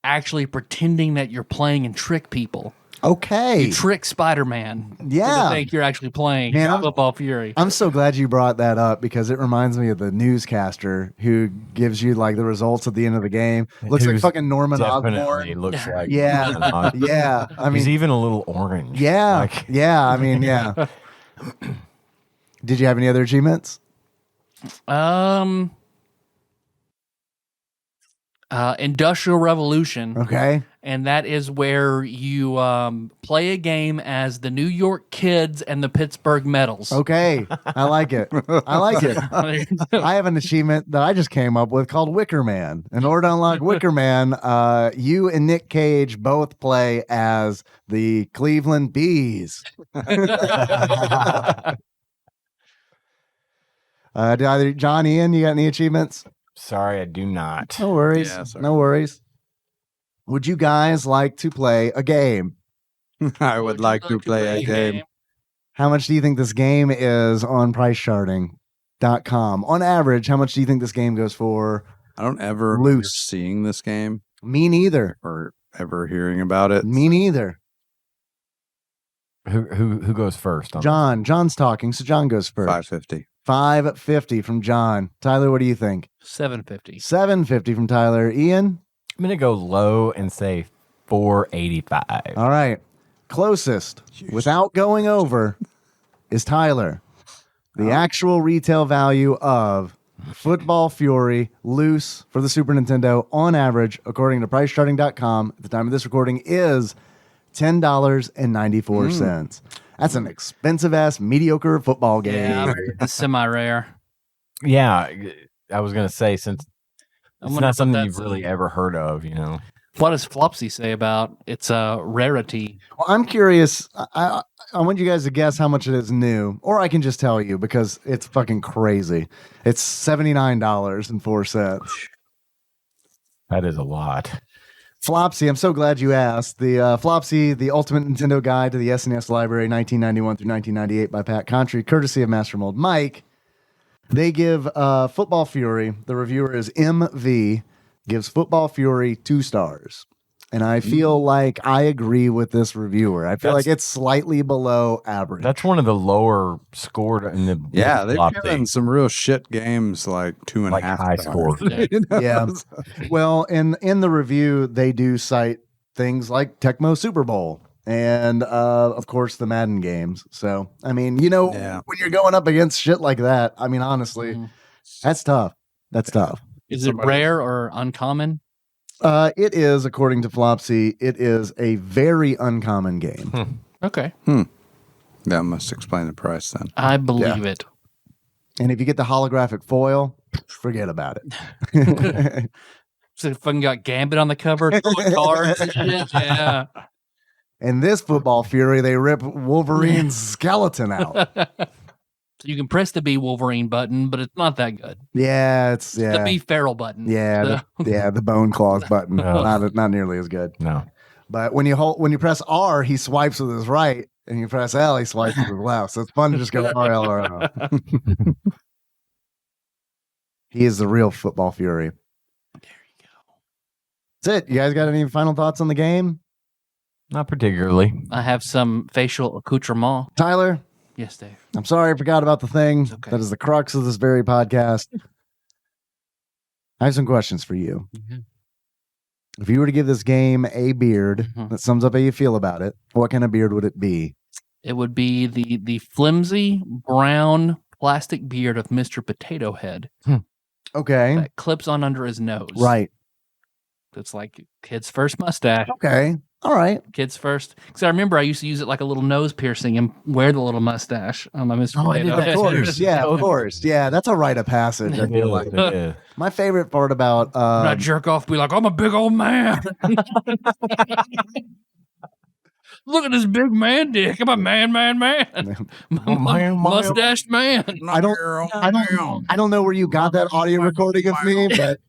actually pretending that you're playing and trick people. Okay. You trick Spider-Man. Yeah. To think you're actually playing Man, Football Fury. I'm so glad you brought that up because it reminds me of the newscaster who gives you like the results at the end of the game. Looks like Who's fucking Norman Definitely Osborn. looks like. Yeah. Yeah. I He's mean, even a little orange. yeah. Like, Yeah. I mean, yeah. Did you have any other achievements? Industrial Revolution. Okay. And that is where you play a game as the New York Kids and the Pittsburgh Metals. Okay. I like it. I like it. I have an achievement that I just came up with called Wicker Man. In order to unlock Wicker Man, you and Nick Cage both play as the Cleveland Bees. Do either John, Ian, you got any achievements? sorry, I do not. No worries. Yeah, sorry. No worries. Would you guys like to play a game? I would like to play a game. How much do you think this game is on pricecharting.com? On average, how much do you think this game goes for? I don't ever remember Loose. seeing this game Me neither. or ever hearing about it. Me neither. Who goes first? On John. John's talking, so John goes first. 550. 550 from John. Tyler, what do you think? 750. 750 from Tyler. Ian? I'm gonna go low and say 485. All right. Closest, without going over, is Tyler. The actual retail value of Football Fury loose for the Super Nintendo on average, according to pricecharting.com, at the time of this recording, is $10.94. That's an expensive ass, mediocre football game. Yeah, it's semi-rare. Yeah, I was gonna say since I'm it's gonna not put something that you've to- really ever heard of, you know. What does Flopsy say about its rarity? Well, I'm curious. I want you guys to guess how much it is new, or I can just tell you because it's fucking crazy. It's $79.04. That is a lot. Flopsy, I'm so glad you asked. The Flopsy, the Ultimate Nintendo Guide to the SNES Library, 1991 through 1998 by Pat Contry, courtesy of Master Mold Mike. They give Football Fury, the reviewer is MV, gives Football Fury 2 stars. And I feel like I agree with this reviewer. I feel like it's slightly below average. That's one of the lower scored in the they've given some real shit games like 2.5 high stars. score. Yeah. Well, in the review, they do cite things like Tecmo Super Bowl and of course the Madden games. So I mean, when you're going up against shit like that, I mean, honestly, that's tough. That's tough. Is it rare or uncommon? It is, according to Flopsy, it is a very uncommon game. Okay. That must explain the price then. I believe it. And if you get the holographic foil, forget about it. So fucking got Gambit on the cover, cards and shit. Yeah. In this Football Fury, they rip Wolverine's skeleton out. You can press the B Wolverine button, but it's not that good. Yeah, it's the B Feral button. Yeah, the Bone Claws button. Not nearly as good. No. But when you press R, he swipes with his right, and you press L, he swipes with his left. So it's fun to just go R, L, R, L. He is the real Football Fury. There you go. That's it. You guys got any final thoughts on the game? Not particularly. I have some facial accoutrement. Tyler? Yes, Dave. I'm sorry I forgot about the thing okay. that is the crux of this very podcast. I have some questions for you. If you were to give this game a beard that sums up how you feel about it, what kind of beard would it be? It would be the flimsy brown plastic beard of Mr. Potato Head. Okay. That clips on under his nose. Right. It's like kid's first mustache. Okay. All right. Kids first. Because I remember I used to use it like a little nose piercing and wear the little mustache on my Mr. Potato Head. Of course. Yeah, of course. Yeah, that's a rite of passage. I feel like. My favorite part about not jerk off, be like, I'm a big old man. Look at this big man dick. I'm a man. Mustached man. I don't know where you got that audio recording of me, but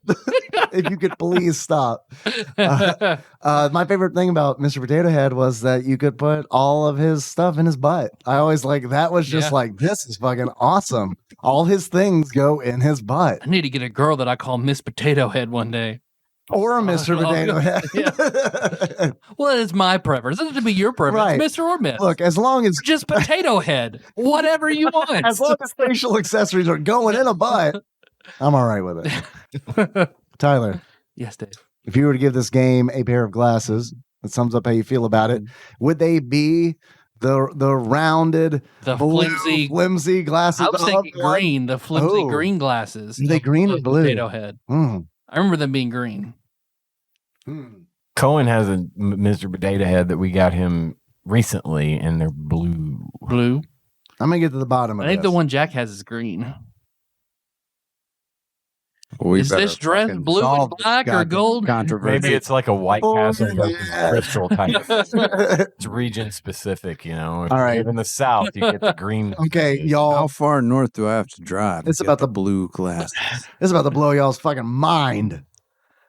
if you could please stop. My favorite thing about Mr. Potato Head was that you could put all of his stuff in his butt. I always that was just this is fucking awesome. All his things go in his butt. I need to get a girl that I call Miss Potato Head one day. Or a Mr. Potato Head. Yeah. Well, it's my preference. It doesn't be your preference, Right. Mr. or Miss. Look, as long as Just Potato Head. Whatever you want. as long as facial accessories are going in a butt, I'm all right with it. Tyler, Yes, Dave. if you were to give this game a pair of glasses that sums up how you feel about it, would they be the rounded, The blue, flimsy glasses? I was thinking up? green, the flimsy Oh. green glasses. Are they green or of blue? Potato Head. I remember them being green. Cohen has a Mr. Potato Head that we got him recently, and they're blue. Blue. I'm gonna get to the bottom of I think this. the one Jack has is green. We Is this better dress fucking blue and solve this black or goddamn gold? controversy. Maybe it's like a White Castle versus yeah. Crystal type. It's region specific, All right. In the South, you get the green. Okay, How y'all. far north do I have to drive? It's to about get the- blue glasses. This is about to blow y'all's fucking mind.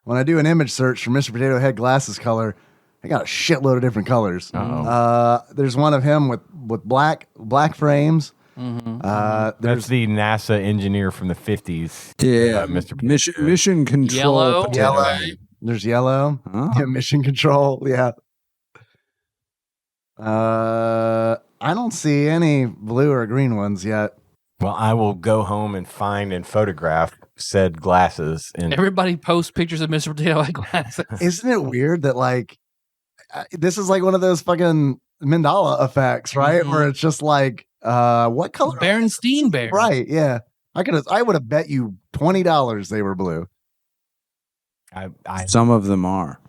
When I do an image search for Mr. Potato Head glasses color, I got a shitload of different colors. There's one of him with black frames. That's There's the NASA engineer from the 50s. Yeah, Mr. Mission Control. Yellow. Potato yellow. Head. There's yellow. Huh? Yeah, Mission Control. Yeah. I don't see any blue or green ones yet. Well, I will go home and find and photograph said glasses. And Everybody posts pictures of Mr. Potato Head glasses. Isn't it weird that this is like one of those fucking Mandela effects, right? Where it's just like, what color? Berenstein Bear. Right? Yeah. I would have bet you $20 they were blue. Some of them are.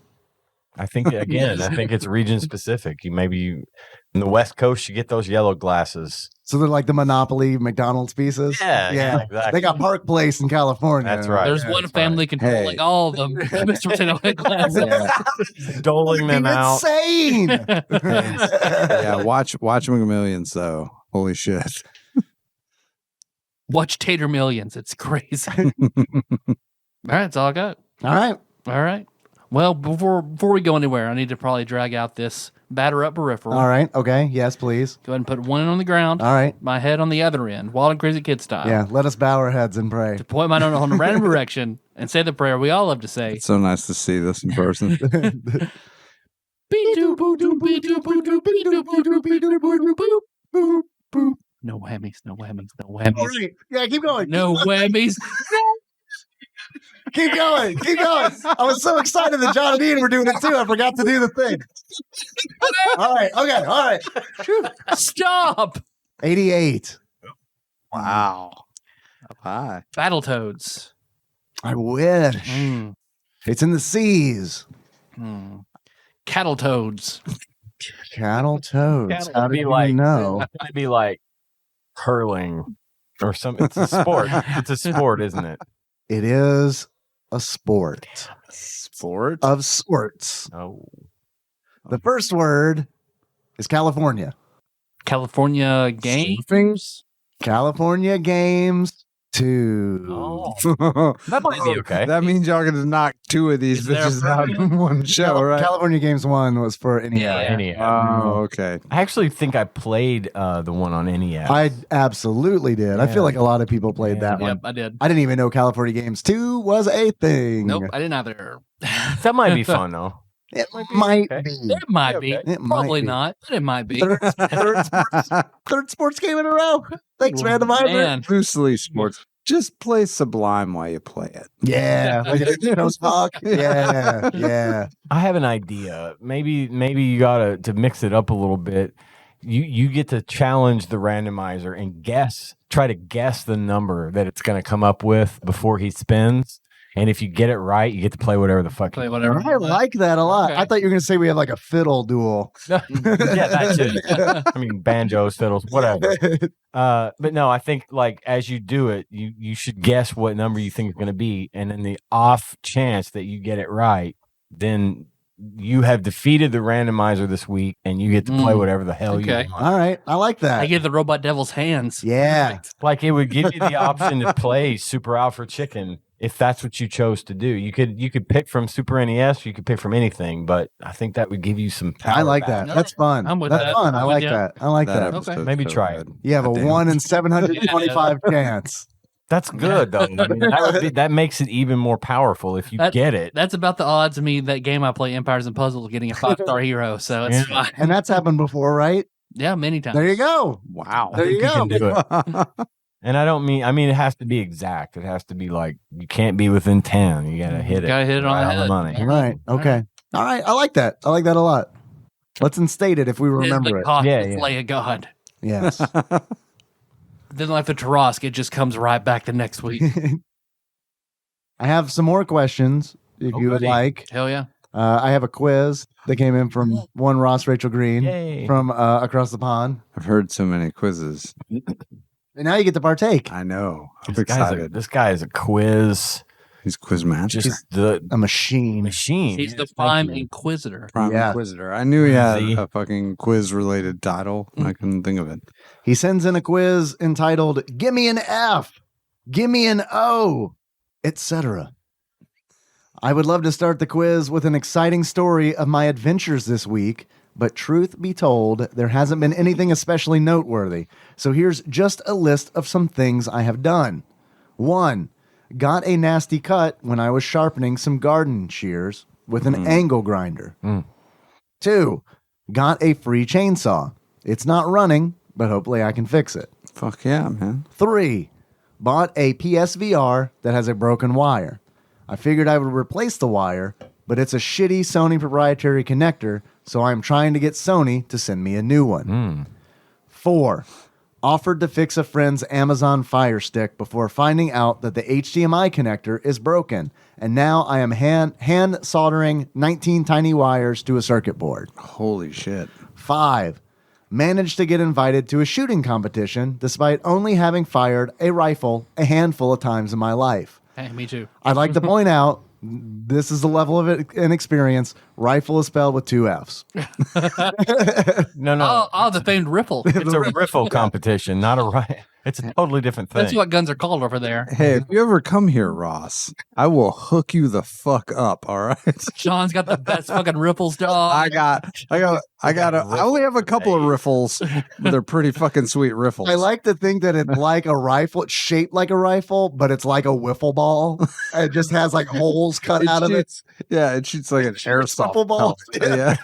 I think it's region specific. In the West Coast, you get those yellow glasses. So they're like the Monopoly McDonald's pieces. Yeah, exactly. They got Park Place in California. That's right. There's one family controlling all of them. Mr. Potato Head glasses. Doling them out. Insane. Yeah, watch McMillions though. Holy shit. Watch Tater Millions. It's crazy. All right, that's all I got. All right. Well, before we go anywhere, I need to probably drag out this batter up peripheral. All right. Okay. Yes, please. Go ahead and put one on the ground. All right. My head on the other end, Wild and Crazy Kid style. Yeah. Let us bow our heads and pray. To point my nose in a random direction and say the prayer we all love to say. It's so nice to see this in person. No whammies, no whammies, no whammies. Right. Yeah, keep going. No whammies. Keep going. Keep going. I was so excited that John and Ian were doing it too. I forgot to do the thing. All right. Okay. All right. Stop. 88. Wow. Up high. Battletoads. I wish. It's in the seas. Cattle toads. Cattle toads. How do you like know? It'd be like hurling or something. It's a sport. It's a sport, isn't it? It is a sport. Sport? Of sorts. Oh. The first word is California. California games. California Games 2. Oh. That might be okay. That means y'all gonna knock 2 of these Is there a bitches out in one show, right? California Games 1 was for NES. NES. Oh, okay. I actually think I played the one on NES. I absolutely did. I feel like a lot of people played that one. Yep, I did. I didn't even know California Games 2 was a thing. Nope, I didn't either. That might be fun though. It might okay. be. It might be. It might Probably be. not, but it might be. Third sports game in a row. Thanks, Randomizer. Man. Loosely sports. Just play Sublime while you play it. Yeah. Like a talk. Yeah. Yeah. I have an idea. Maybe you gotta to mix it up a little bit. You get to challenge the randomizer and try to guess the number that it's gonna come up with before he spins. And if you get it right, you get to play whatever the fuck. Play whatever. I like that a lot. Okay. I thought you were going to say we have like a fiddle duel. Yeah, that too. I mean, banjos, fiddles, whatever. But no, I think like as you do it, you should guess what number you think it's going to be, and in the off chance that you get it right, then you have defeated the randomizer this week, and you get to play whatever the hell you Okay. want. All right. I like that. I give the robot devil's hands. Yeah. Like it would give you the option to play Super Alpha Chicken if that's what you chose to do. You could pick from Super NES, you could pick from anything, but I think that would give you some power. I like back. that. That's fun. I'm with That's that. fun. I I'm like with ya. that. I like that. Okay. Maybe try it. You have a 1 in 725 chance. That's good though. I mean, that makes it even more powerful if you get it. That's about the odds of me that game I play, Empires and Puzzles, getting a 5-star hero. So it's fine. And that's happened before, right? Yeah, many times. There you go. Wow. There you go. can do it. And I mean it has to be exact. It has to be like you can't be within 10. You gotta hit it. Gotta hit it on the right head. money. All right. Okay. All right. I like that. I like that a lot. Let's instate it if we remember it. Cost Yeah, to yeah. slay a god. Yes. Then like the Tarrasque, it just comes right back the next week. I have some more questions if you would goody. like. Hell yeah. I have a quiz that came in from one Ross Rachel Green Yay. from across the pond. I've heard so many quizzes. And now you get to partake. I know. I'm This excited. guy is a quiz. He's quiz master. Just the A machine. machine. He's the Yes, prime thank you. inquisitor. Prime Yeah. Inquisitor. I knew he had See? a fucking quiz-related title. I couldn't think of it. He sends in a quiz entitled "Give me an F, give me an O," etc. I would love to start the quiz with an exciting story of my adventures this week, but truth be told, there hasn't been anything especially noteworthy. So here's just a list of some things I have done. 1. Got a nasty cut when I was sharpening some garden shears with an angle grinder. 2. Got a free chainsaw. It's not running, but hopefully I can fix it. Fuck yeah, man. 3. Bought a PSVR that has a broken wire. I figured I would replace the wire, but it's a shitty Sony proprietary connector, so I'm trying to get Sony to send me a new one. 4. Offered to fix a friend's Amazon Fire Stick before finding out that the HDMI connector is broken, and now I am hand soldering 19 tiny wires to a circuit board. Holy shit. 5. Managed to get invited to a shooting competition despite only having fired a rifle a handful of times in my life. Hey, me too. I'd like to point out, this is the level of inexperience. Rifle is spelled with 2 F's. No. Oh, the famed Ripple. It's a riffle competition, not a right. It's a totally different thing. That's what guns are called over there. Hey, if you ever come here, Ross, I will hook you the fuck up. All right. Sean's got the best fucking riffles, dog. I only have a couple of riffles, but they're pretty fucking sweet riffles. I like to think that it's like a rifle. It's shaped like a rifle, but it's like a wiffle ball. It just has like holes cut out of it. Yeah, it shoots like an airsoft ball. Yeah.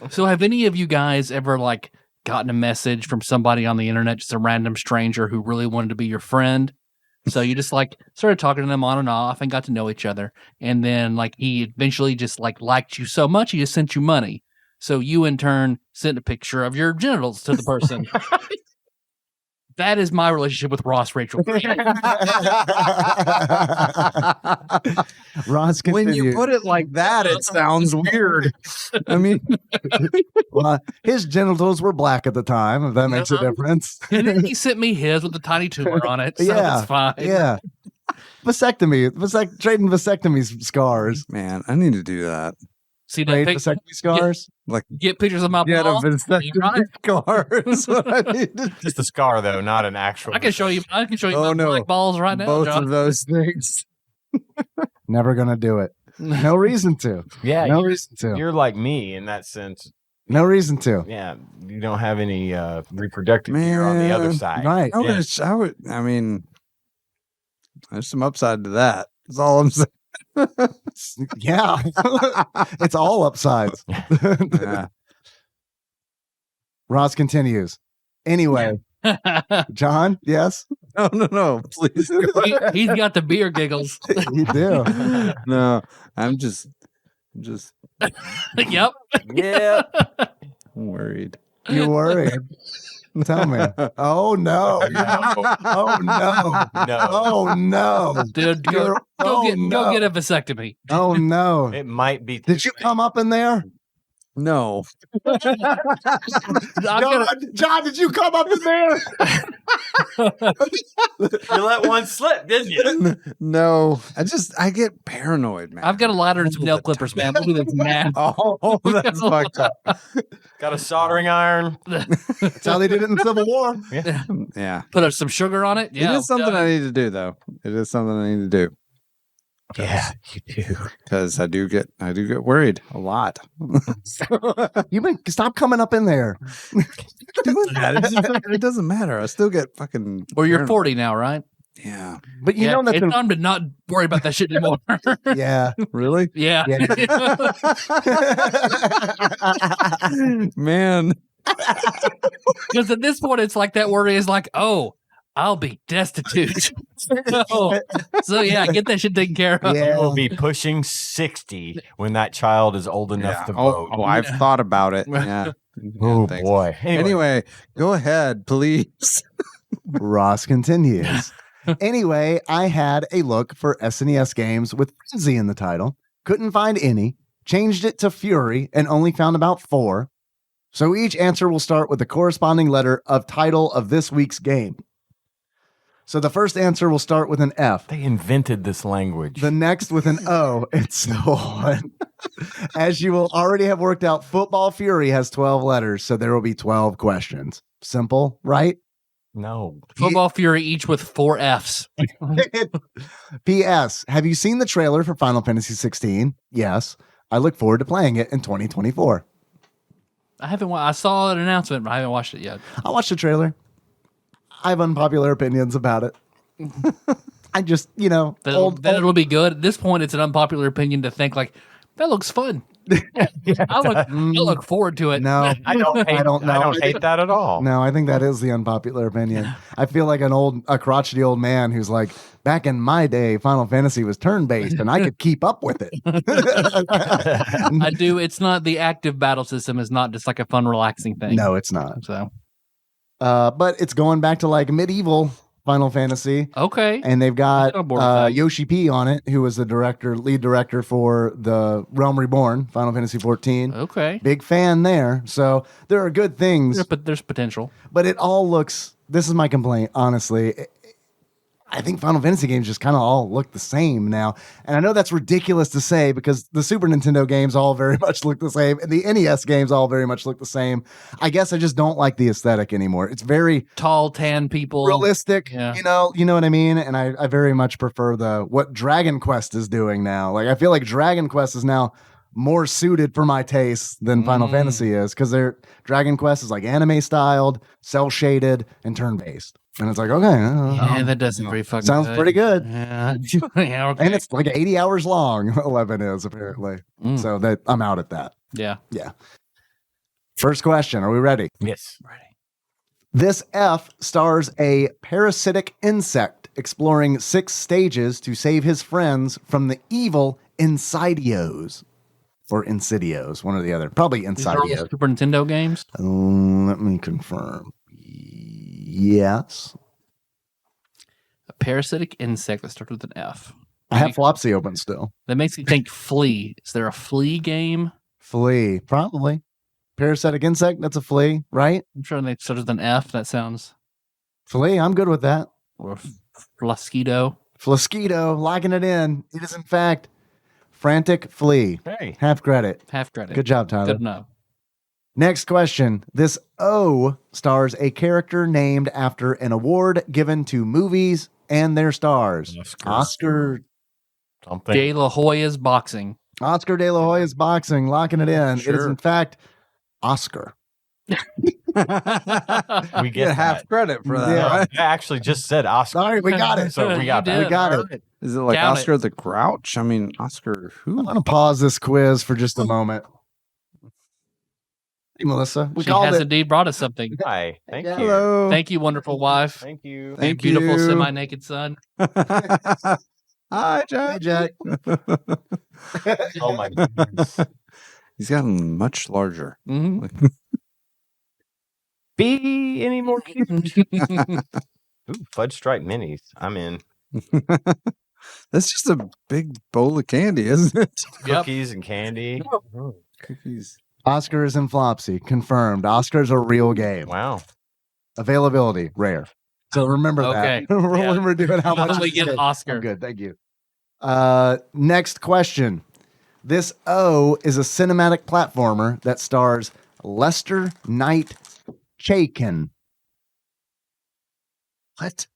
So have any of you guys ever like gotten a message from somebody on the internet, just a random stranger who really wanted to be your friend? So you just like started talking to them on and off and got to know each other. And then like he eventually just like liked you so much, he just sent you money. So you in turn sent a picture of your genitals to the person. That is my relationship with Ross Rachel. Ross, when you put it like that, it sounds weird. I mean, well, his genitals were black at the time, if that makes a difference. And then he sent me his with a tiny tumor on it. So yeah, it's fine. Yeah. Trading vasectomy scars. Man, I need to do that. See that vasectomy scars? Get pictures of my balls. A vasectomy scar is what I need to do. Just a scar, though, not an actual. I can show you my black balls right now. Both John. of those things. Never gonna do it. No reason to. Yeah, no reason to. You're like me in that sense. No reason to. Yeah, you don't have any reproductive gear on the other side. Right. I mean, there's some upside to that. That's all I'm saying. Yeah. It's all upsides. Yeah. Ross continues. Anyway, John, yes? No, please. He's got the beer giggles. You do. No, I'm just Yep. Yeah. worried. You're worried. Tell me. Oh no. Oh no. Oh no. Dude, go get a vasectomy. Oh no. It might be. Did you come up in there? No. John, did you come up in there? You let one slip, didn't you? No. I get paranoid, man. I've got a lighter and some nail clippers, man. We'll do this now. Oh, that's fucked up. Got a soldering iron. That's how they did it in the Civil War. Yeah. Put up some sugar on it. Yeah, it is something I need to do, though. It is something I need to do. Yeah, you do. Because I do get worried a lot. Stop coming up in there. Doing that. It doesn't matter. I still get fucking. Well, you're 40 now, right? Yeah. But you know it's time to not worry about that shit anymore. Yeah. Really? Yeah. Man. Because at this point, it's like that worry is like, oh, I'll be destitute. So yeah, get that shit taken care of. Yeah. We'll be pushing 60 when that child is old enough to vote. Oh, I've thought about it. Yeah. Oh, thanks. boy. Anyway, go ahead, please. Ross continues. Anyway, I had a look for SNES games with Frenzy in the title. Couldn't find any. Changed it to Fury and only found about 4. So each answer will start with the corresponding letter of title of this week's game. So the first answer will start with an F. They invented this language. The next with an O, and so on. As you will already have worked out, Football Fury has 12 letters, so there will be 12 questions. Simple, right? No. Football Fury, each with 4 Fs. P.S. Have you seen the trailer for Final Fantasy 16? Yes. I look forward to playing it in 2024. I haven't. I saw an announcement, but I haven't watched it yet. I watched the trailer. I have unpopular opinions about it. I just, then it'll be good. At this point, it's an unpopular opinion to think like, that looks fun. I look forward to it. No, I don't hate that at all. No, I think that is the unpopular opinion. I feel like a crotchety old man who's like, back in my day, Final Fantasy was turn-based and I could keep up with it. I do. It's not, the active battle system is not just like a fun, relaxing thing. No, it's not. So, but it's going back to like medieval Final Fantasy. Okay. And they've got Yoshi P on it, who was the lead director for the Realm Reborn, Final Fantasy 14. Okay. Big fan there. So there are good things. Yeah, but there's potential. But it all looks, this is my complaint, honestly. I think Final Fantasy games just kind of all look the same now. And I know that's ridiculous to say because the Super Nintendo games all very much look the same and the NES games all very much look the same. I guess I just don't like the aesthetic anymore. It's very tall, tan people. Realistic, yeah. you know what I mean? And I very much prefer what Dragon Quest is doing now. Like I feel like Dragon Quest is now more suited for my taste than Final Fantasy is because Dragon Quest is like anime styled, cell shaded, and turn based. And it's like, okay. Yeah, that doesn't pretty fucking sounds good. pretty good. Yeah. Yeah, okay. And it's like 80 hours long, 11 is apparently. So that I'm out at that. Yeah. Yeah. First question. Are we ready? Yes. Ready. This F stars a parasitic insect exploring 6 stages to save his friends from the evil Insidios. Or Insidios, one or the other. Probably These are all Insidios. Super Nintendo games? Let me confirm. Yes. A parasitic insect that starts with an F. I have Flopsy open still. That makes me think flea. Is there a flea game? Flea. Probably. Parasitic insect, that's a flea, right? I'm sure they started with an F. That sounds... Flea, I'm good with that. Or Flasquito. Flasquito, locking it in. It is, in fact, Frantic Flea. Hey. Half credit. Half credit. Good job, Tyler. Good enough. Next question. This O stars a character named after an award given to movies and their stars. Oscar Something. De La Hoya's boxing. Oscar De La Hoya's boxing, locking it in. It is, Sure. in fact, Oscar. We Get half credit for that. Yeah. Right? I actually just said Oscar. All right, we got it. So we got You that. did. We got All it. right. Is it like Count Oscar the Grouch? I mean, Oscar who? I'm going to pause this quiz for just a moment. Hey, Melissa. We She called has it. indeed brought us something. Hi. Thank you. Hello. Thank you, wonderful wife. Thank you. And Thank beautiful you. semi-naked son. Hi, Hey, Jack. Jack. Oh my goodness. He's gotten much larger. hmm Be any more cute? Ooh, fudge stripe minis. I'm in. That's just a big bowl of candy, isn't it? Yep. Cookies and candy. Cookies. Oscar is in Flopsy. Confirmed. Oscar's a real game. Wow. Availability, rare. So remember Okay. that. Yeah. Remember doing how much Finally it's get good. Oscar. I'm good. Thank you. Next question. This O is a cinematic platformer that stars Lester Knight Chaikin. What?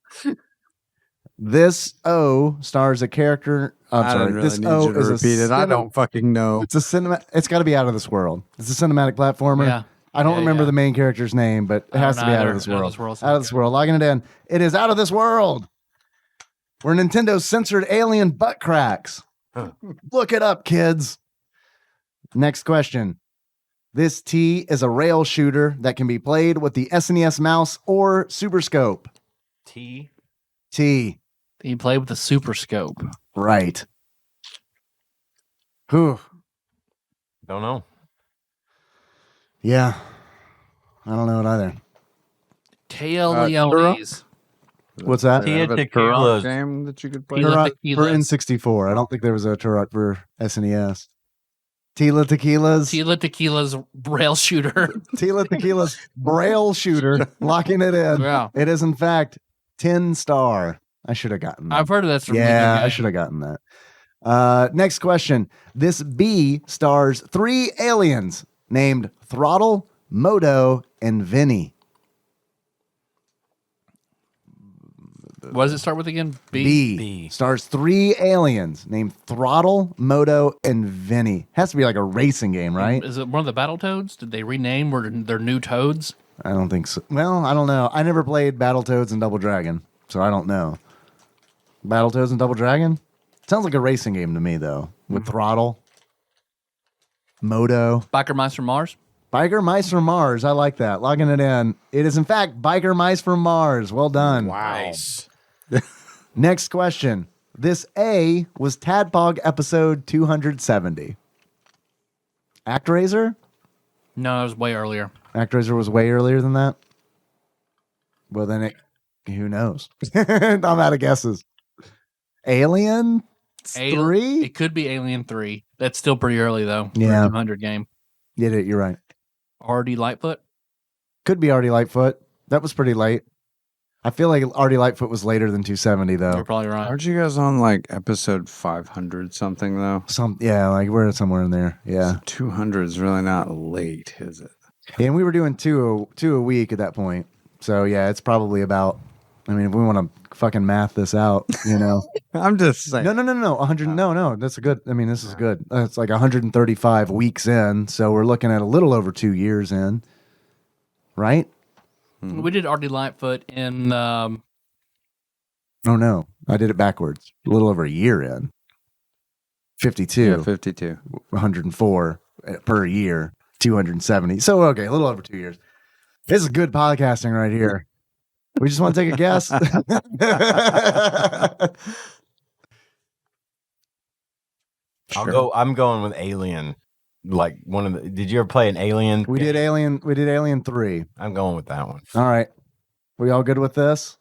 This O stars a character. I'm I sorry. don't really This need O you to is repeat it. I don't fucking know. It's a cinema. It's got to be out of this world. It's a cinematic platformer. Yeah. I don't Yeah, remember yeah. the main character's name, but it I has don't to be out either. of this world. Out of this world. Out of this world. Logging it in. It is out of this world. Where Nintendo censored alien butt cracks. Huh. Look it up, kids. Next question. This T is a rail shooter that can be played with the SNES mouse or Super Scope. T. T. He played with the Super Scope. Right. Whew. Don't know. Yeah. I don't know it either. Teo Turok? Leones. What's that? Tia Have a Tequilas. Turok game that you could play. Tila Turok for Tequilas. N64. I don't think there was a Turok for SNES. Tila Tequilas. Tila Tequila's rail shooter. Tila Tequila's braille shooter. Locking it in. Yeah. It is, in fact, 10 star. I should have gotten that. I've heard of that. Yeah, I should have gotten that. Next question. This B stars 3 aliens named Throttle, Modo, and Vinny. What does it start with again? B stars 3 aliens named Throttle, Modo, and Vinny. Has to be like a racing game, right? Is it one of the Battletoads? Did they rename or they're new toads? I don't think so. Well, I don't know. I never played Battletoads and Double Dragon, so I don't know. Battletoads and Double Dragon? Sounds like a racing game to me, though, with Throttle, Modo. Biker Mice from Mars? Biker Mice from Mars. I like that. Logging it in. It is, in fact, Biker Mice from Mars. Well done. Nice. Next question. This A was Tadpog episode 270. ActRaiser? No, it was way earlier. ActRaiser was way earlier than that? Well, then who knows? I'm out of guesses. Alien 3? It could be Alien 3. That's still pretty early, though. for a Yeah. 200 game. You're right. RD Lightfoot? Could be Artie Lightfoot. That was pretty late. I feel like Artie Lightfoot was later than 270 though. You're probably right. Aren't you guys on like episode 500 something though? Like we're somewhere in there. Yeah. So 200 is really not late, is it? And we were doing two a week at that point. So yeah, it's probably about. I mean, if we want to fucking math this out, you know. I'm just saying. No. 100. No. That's a good. I mean, this is good. It's like 135 weeks in, so we're looking at a little over 2 years in, right? We did Artie Lightfoot in. Oh no, I did it backwards. A little over a year in. 52. Yeah, 52. 104 per year. 270. So okay, a little over 2 years. This is good podcasting right here. We just want to take a guess. I'm going with Alien. Like one of the. Did you ever play an Alien? We did Alien 3. I'm going with that one. All right. We all good with this?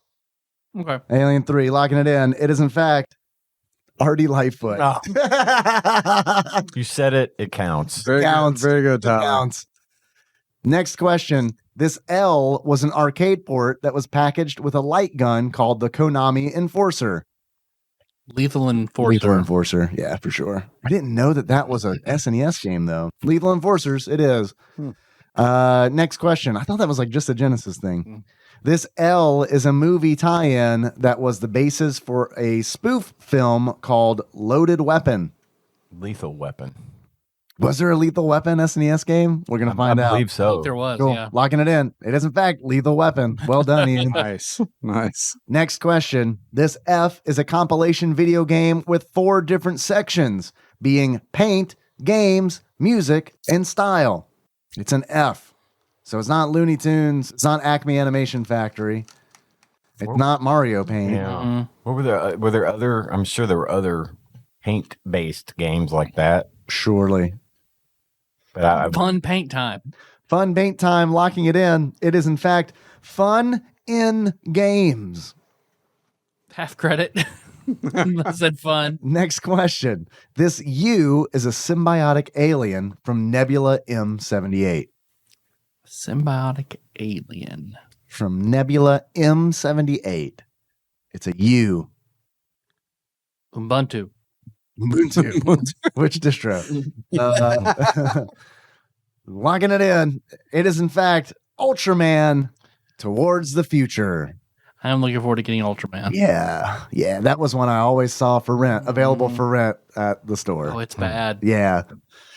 Okay. Alien 3, locking it in. It is in fact Artie Lightfoot. Oh. You said it. It counts. Very Counts. good. Very good, Tyler. Counts. Next question. This L was an arcade port that was packaged with a light gun called the Konami Enforcer. Lethal Enforcer. Lethal Enforcer. Yeah, for sure. I didn't know that was a SNES game, though. Lethal Enforcers, it is. Next question. I thought that was like just a Genesis thing. This L is a movie tie-in that was the basis for a spoof film called Loaded Weapon. Lethal Weapon. Was there a Lethal Weapon SNES game? We're going to find I out. believe so. There was, Cool. yeah. Locking it in. It is, in fact, Lethal Weapon. Well done, Ian. Nice. Next question. This F is a compilation video game with 4 different sections, being paint, games, music, and style. It's an F. So it's not Looney Tunes. It's not Acme Animation Factory. It's not Mario Paint. Yeah. Mm-hmm. What were there? Were there other? I'm sure there were other paint-based games like that. Surely. But Fun paint time. Fun paint time, locking it in. It is, in fact, fun in games. Half credit. I said fun. Next question. This U is a symbiotic alien from Nebula M78. Symbiotic alien. From Nebula M78. It's a U. Ubuntu. Ubuntu. Which distro? Locking it in. It is, in fact, Ultraman Towards the Future. I'm looking forward to getting Ultraman. Yeah. Yeah. That was one I always saw for rent, available for rent at the store. Oh, it's bad. Yeah.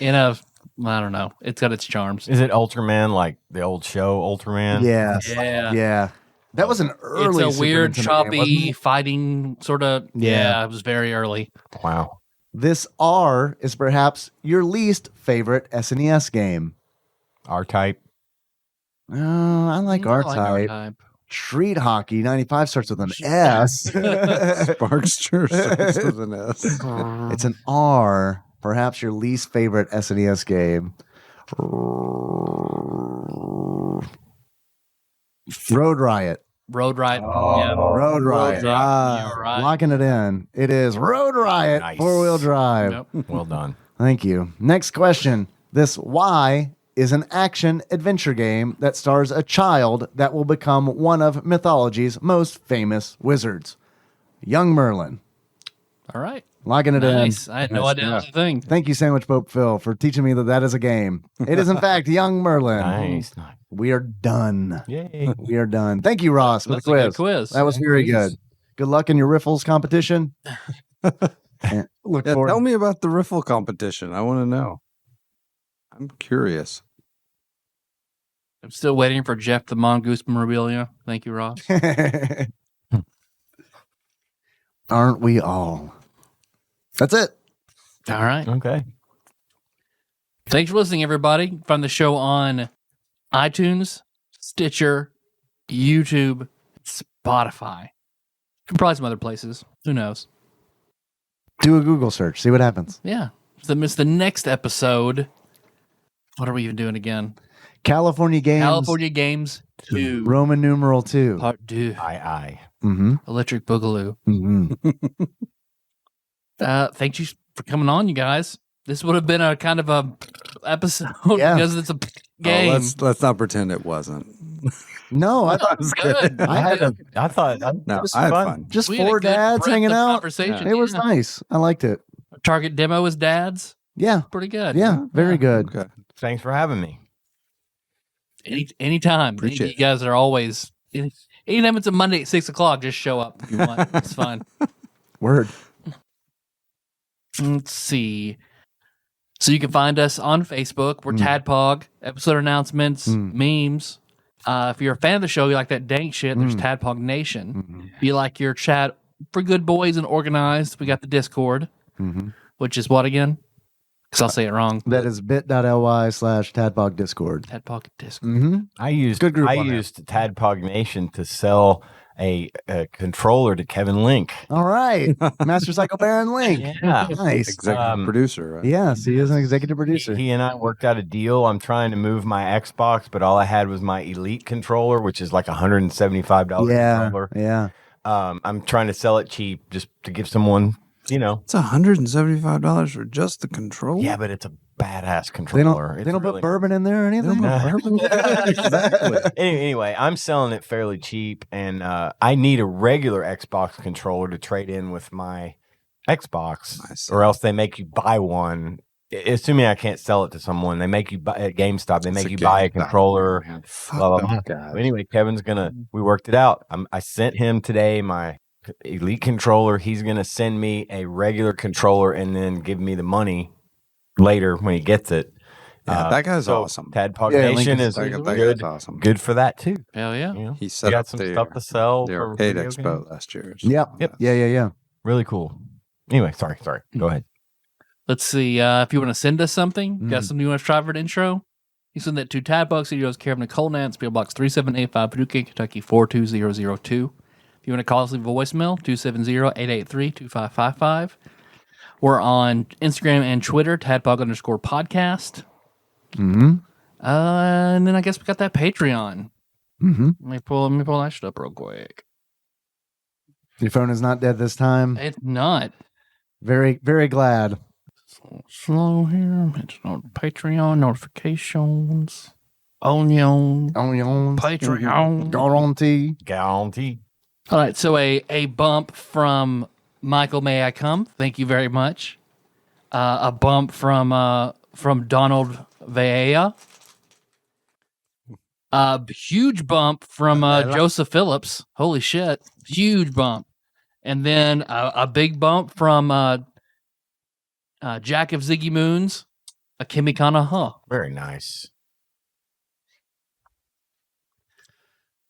I don't know. It's got its charms. is it Ultraman like the old show Ultraman? Yeah. Yeah. Yeah. That was an early. It's a weird, Super Nintendo game, wasn't choppy it? fighting sort of. Yeah, it was very early. Wow. This R is perhaps your least favorite SNES game. R-Type. Oh, I like R Type. Street Hockey 95 starts with an S. Sparkster starts with an S. It's an R. Perhaps your least favorite SNES game. Road Riot. Road Riot. Road Riot. You're right. Locking it in. It is Road Riot. Nice. 4-wheel drive. Yep. Well done. Thank you. Next question. This Y is an action adventure game that stars a child that will become one of mythology's most famous wizards. Young Merlin. All right. Locking it Nice. in. I had no idea that was a thing. Thank you, Sandwich Pope Phil, for teaching me that is a game. It is, in fact, Young Merlin. Nice. We are done. Yay. We are done. Thank you, Ross, for That's the a quiz. good quiz. That was very good. Good luck in your riffles competition. And look forward. Tell me about the riffle competition. I want to know. I'm curious. I'm still waiting for Jeff the Mongoose memorabilia. Thank you, Ross. Aren't we all? That's it. All right. Okay. Thanks for listening, everybody. Find the show on iTunes, Stitcher, YouTube, Spotify. Probably some other places. Who knows? Do a Google search. See what happens. Yeah. So it's the next episode. What are we even doing again? California Games. California Games 2. Roman numeral 2. Part 2. Aye. Mm-hmm. Electric Boogaloo. Mm-hmm. Thank you for coming on, you guys. This would have been a kind of a episode Yeah. because it's a game. Let's not pretend it wasn't. No, I thought That was good. good. I thought No, was I had fun. fun. just We had a 4 good dads breadth hanging of out. conversation. It was Yeah. nice. I liked it. Target demo is dads. Yeah. Pretty good. Yeah. Very good. Okay. Thanks for having me. Anytime. Appreciate You guys are always. Anytime it's a Monday at 6:00, just show up if you want. It's fine. Word. Let's see. So you can find us on Facebook. We're TADPOG. Episode announcements, memes. If you're a fan of the show, you like that dank shit, there's TADPOG Nation. If you like your chat for good boys and organized, we got the Discord, which is what again? Because I'll say it wrong. That is bit.ly/TADPOG Discord. TADPOG Discord. I used Good group on there. TADPOG Nation to sell a controller to Kevin Link. All right. Master Cycle Baron Link. Yeah. Nice. Executive producer, right? Yes, he is an executive producer. He and I worked out a deal. I'm trying to move my Xbox, but all I had was my Elite controller, which is like $175 controller. Yeah. I'm trying to sell it cheap just to give someone, It's $175 for just the controller. Yeah, but it's a badass They controller. don't put bourbon in there or anything? Exactly. Anyway, I'm selling it fairly cheap, and I need a regular Xbox controller to trade in with my Xbox, or else they make you buy one. Assuming I can't sell it to someone, they make you buy at GameStop. They make you buy a controller. Blah, blah, blah. Anyway, Kevin's we worked it out. I sent him today my Elite controller. He's gonna send me a regular controller and then give me the money later when he gets it. Yeah, that guy's awesome. TADPOG Yeah, Nation is that good. guy's awesome. Good for that too. Hell yeah. You know? He set got up some the, stuff to sell. the for Arcade video Expo games. last year. Yep. Yeah. Really cool. Anyway, sorry. Go ahead. Let's see. If you want to send us something, got something you want to try for an intro, you send that to TADPOG Studios, care of Nicole Nance, PO Box 3785, Paducah, Kentucky 42002. If you want to call us, leave a voicemail, 270-883-2555. We're on Instagram and Twitter, TADPOG_podcast. And then I guess we got that Patreon. Let me pull that shit up real quick. Your phone is not dead this time. It's not. Very, very glad. Slow here. It's on Patreon notifications. Onion. Patreon. Guarantee. All right. So a bump from Michael. May I come? Thank you very much. A bump from Donald Vea. A huge bump from Joseph Phillips. Holy shit. Huge bump. And then a big bump from Jack of Ziggy Moons. A Kimikana Huh. Very nice.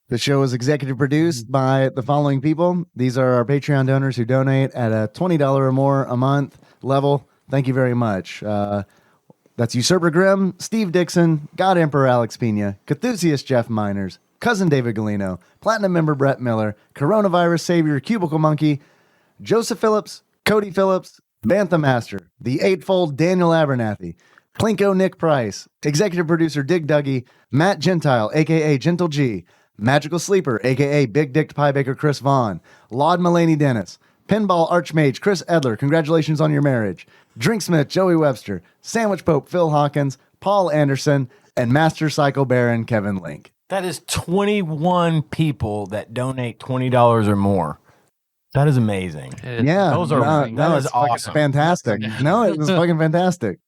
The show is executive produced by the following people. These are our Patreon donors who donate at a $20 or more a month level. Thank you very much. That's Usurper Grimm, Steve Dixon, God Emperor Alex Pena, Cthusiast Jeff Miners, Cousin David Galino, Platinum member Brett Miller, Coronavirus Savior Cubicle Monkey, Joseph Phillips, Cody Phillips, Bantha Master, The Eightfold Daniel Abernathy, Plinko Nick Price, Executive Producer Dig Dougie, Matt Gentile, a.k.a. Gentle G, Magical Sleeper, a.k.a. Big Dicked Piebaker Chris Vaughn, Laud Mulaney Dennis, Pinball Archmage Chris Edler, congratulations on your marriage, Drinksmith Joey Webster, Sandwich Pope Phil Hawkins, Paul Anderson, and Master Cycle Baron Kevin Link. That is 21 people that donate $20 or more. That is amazing. Yeah, Those are that is awesome. Fantastic. No, it was fucking fantastic.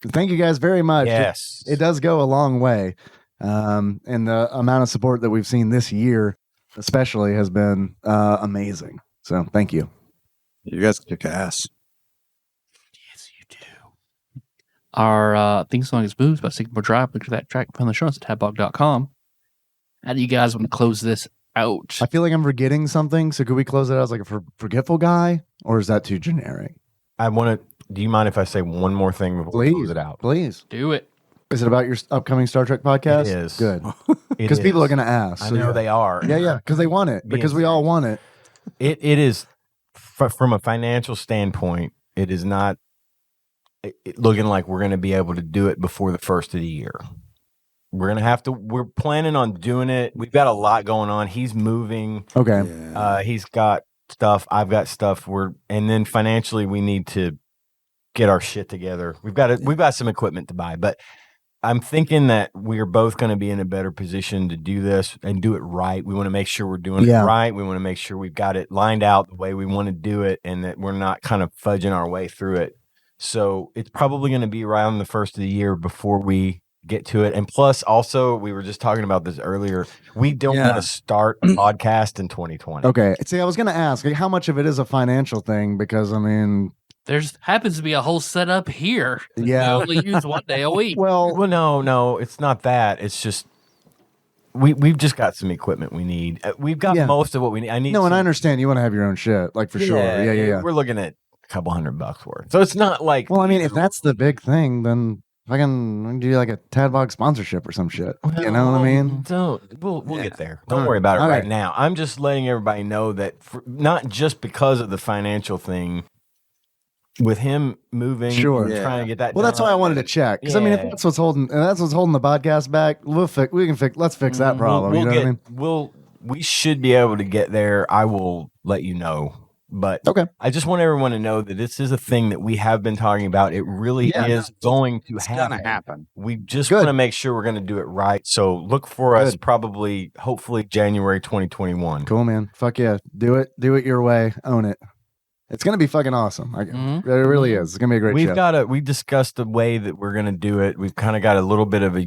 Thank you guys very much. Yes. It does go a long way. And the amount of support that we've seen this year, especially, has been amazing. So thank you. You guys kick ass. Yes, you do. Our theme song is Moves by Sigmund Drive. Look at that track from the show notes at tadpog.com. How do you guys want to close this out? I feel like I'm forgetting something. So could we close it out as like a forgetful guy, or is that too generic? I want to. Do you mind if I say one more thing before we close it out? Please. Do it. Is it about your upcoming Star Trek podcast? It is. Good. Because people are going to ask. I know they are. Yeah, because they want it. Because we all want it. It is, from a financial standpoint, it is not looking like we're going to be able to do it before the first of the year. We're going to have to, we're planning on doing it. We've got a lot going on. He's moving. Okay. Yeah. He's got stuff. I've got stuff. And then financially, we need to get our shit together. We've got some equipment to buy, but I'm thinking that we're both going to be in a better position to do this and do it right. We want to make sure we're doing it right. We want to make sure we've got it lined out the way we want to do it and that we're not kind of fudging our way through it. So it's probably going to be around the first of the year before we get to it. And plus, also, we were just talking about this earlier. We don't want to start a podcast in 2020. Okay. See, I was going to ask how much of it is a financial thing because, I mean... There's happens to be a whole setup here. Yeah. We only use one day a week. Well, no, it's not that. It's just we've just got some equipment we need. We've got most of what we need. And I understand you want to have your own shit, like for sure. Yeah. We're looking at a couple $100 worth. So it's not like. Well, I mean, if that's the big thing, then I can do like a TADPOG sponsorship or some shit. Well, you know what I mean? We'll get there. Don't worry about it right now. I'm just letting everybody know that not just because of the financial thing. With him moving, trying to get that. Well, that's why I wanted to check because I mean, if that's what's holding the podcast back, let's fix that problem. You know what I mean? We should be able to get there. I will let you know. But I just want everyone to know that this is a thing that we have been talking about. It really is going to happen. We just want to make sure we're going to do it right. So look for us hopefully January 2021. Cool, man. Fuck yeah. Do it your way. Own it. It's going to be fucking awesome. It really is. It's going to be a great show. We discussed the way that we're going to do it. We've kind of got a little bit of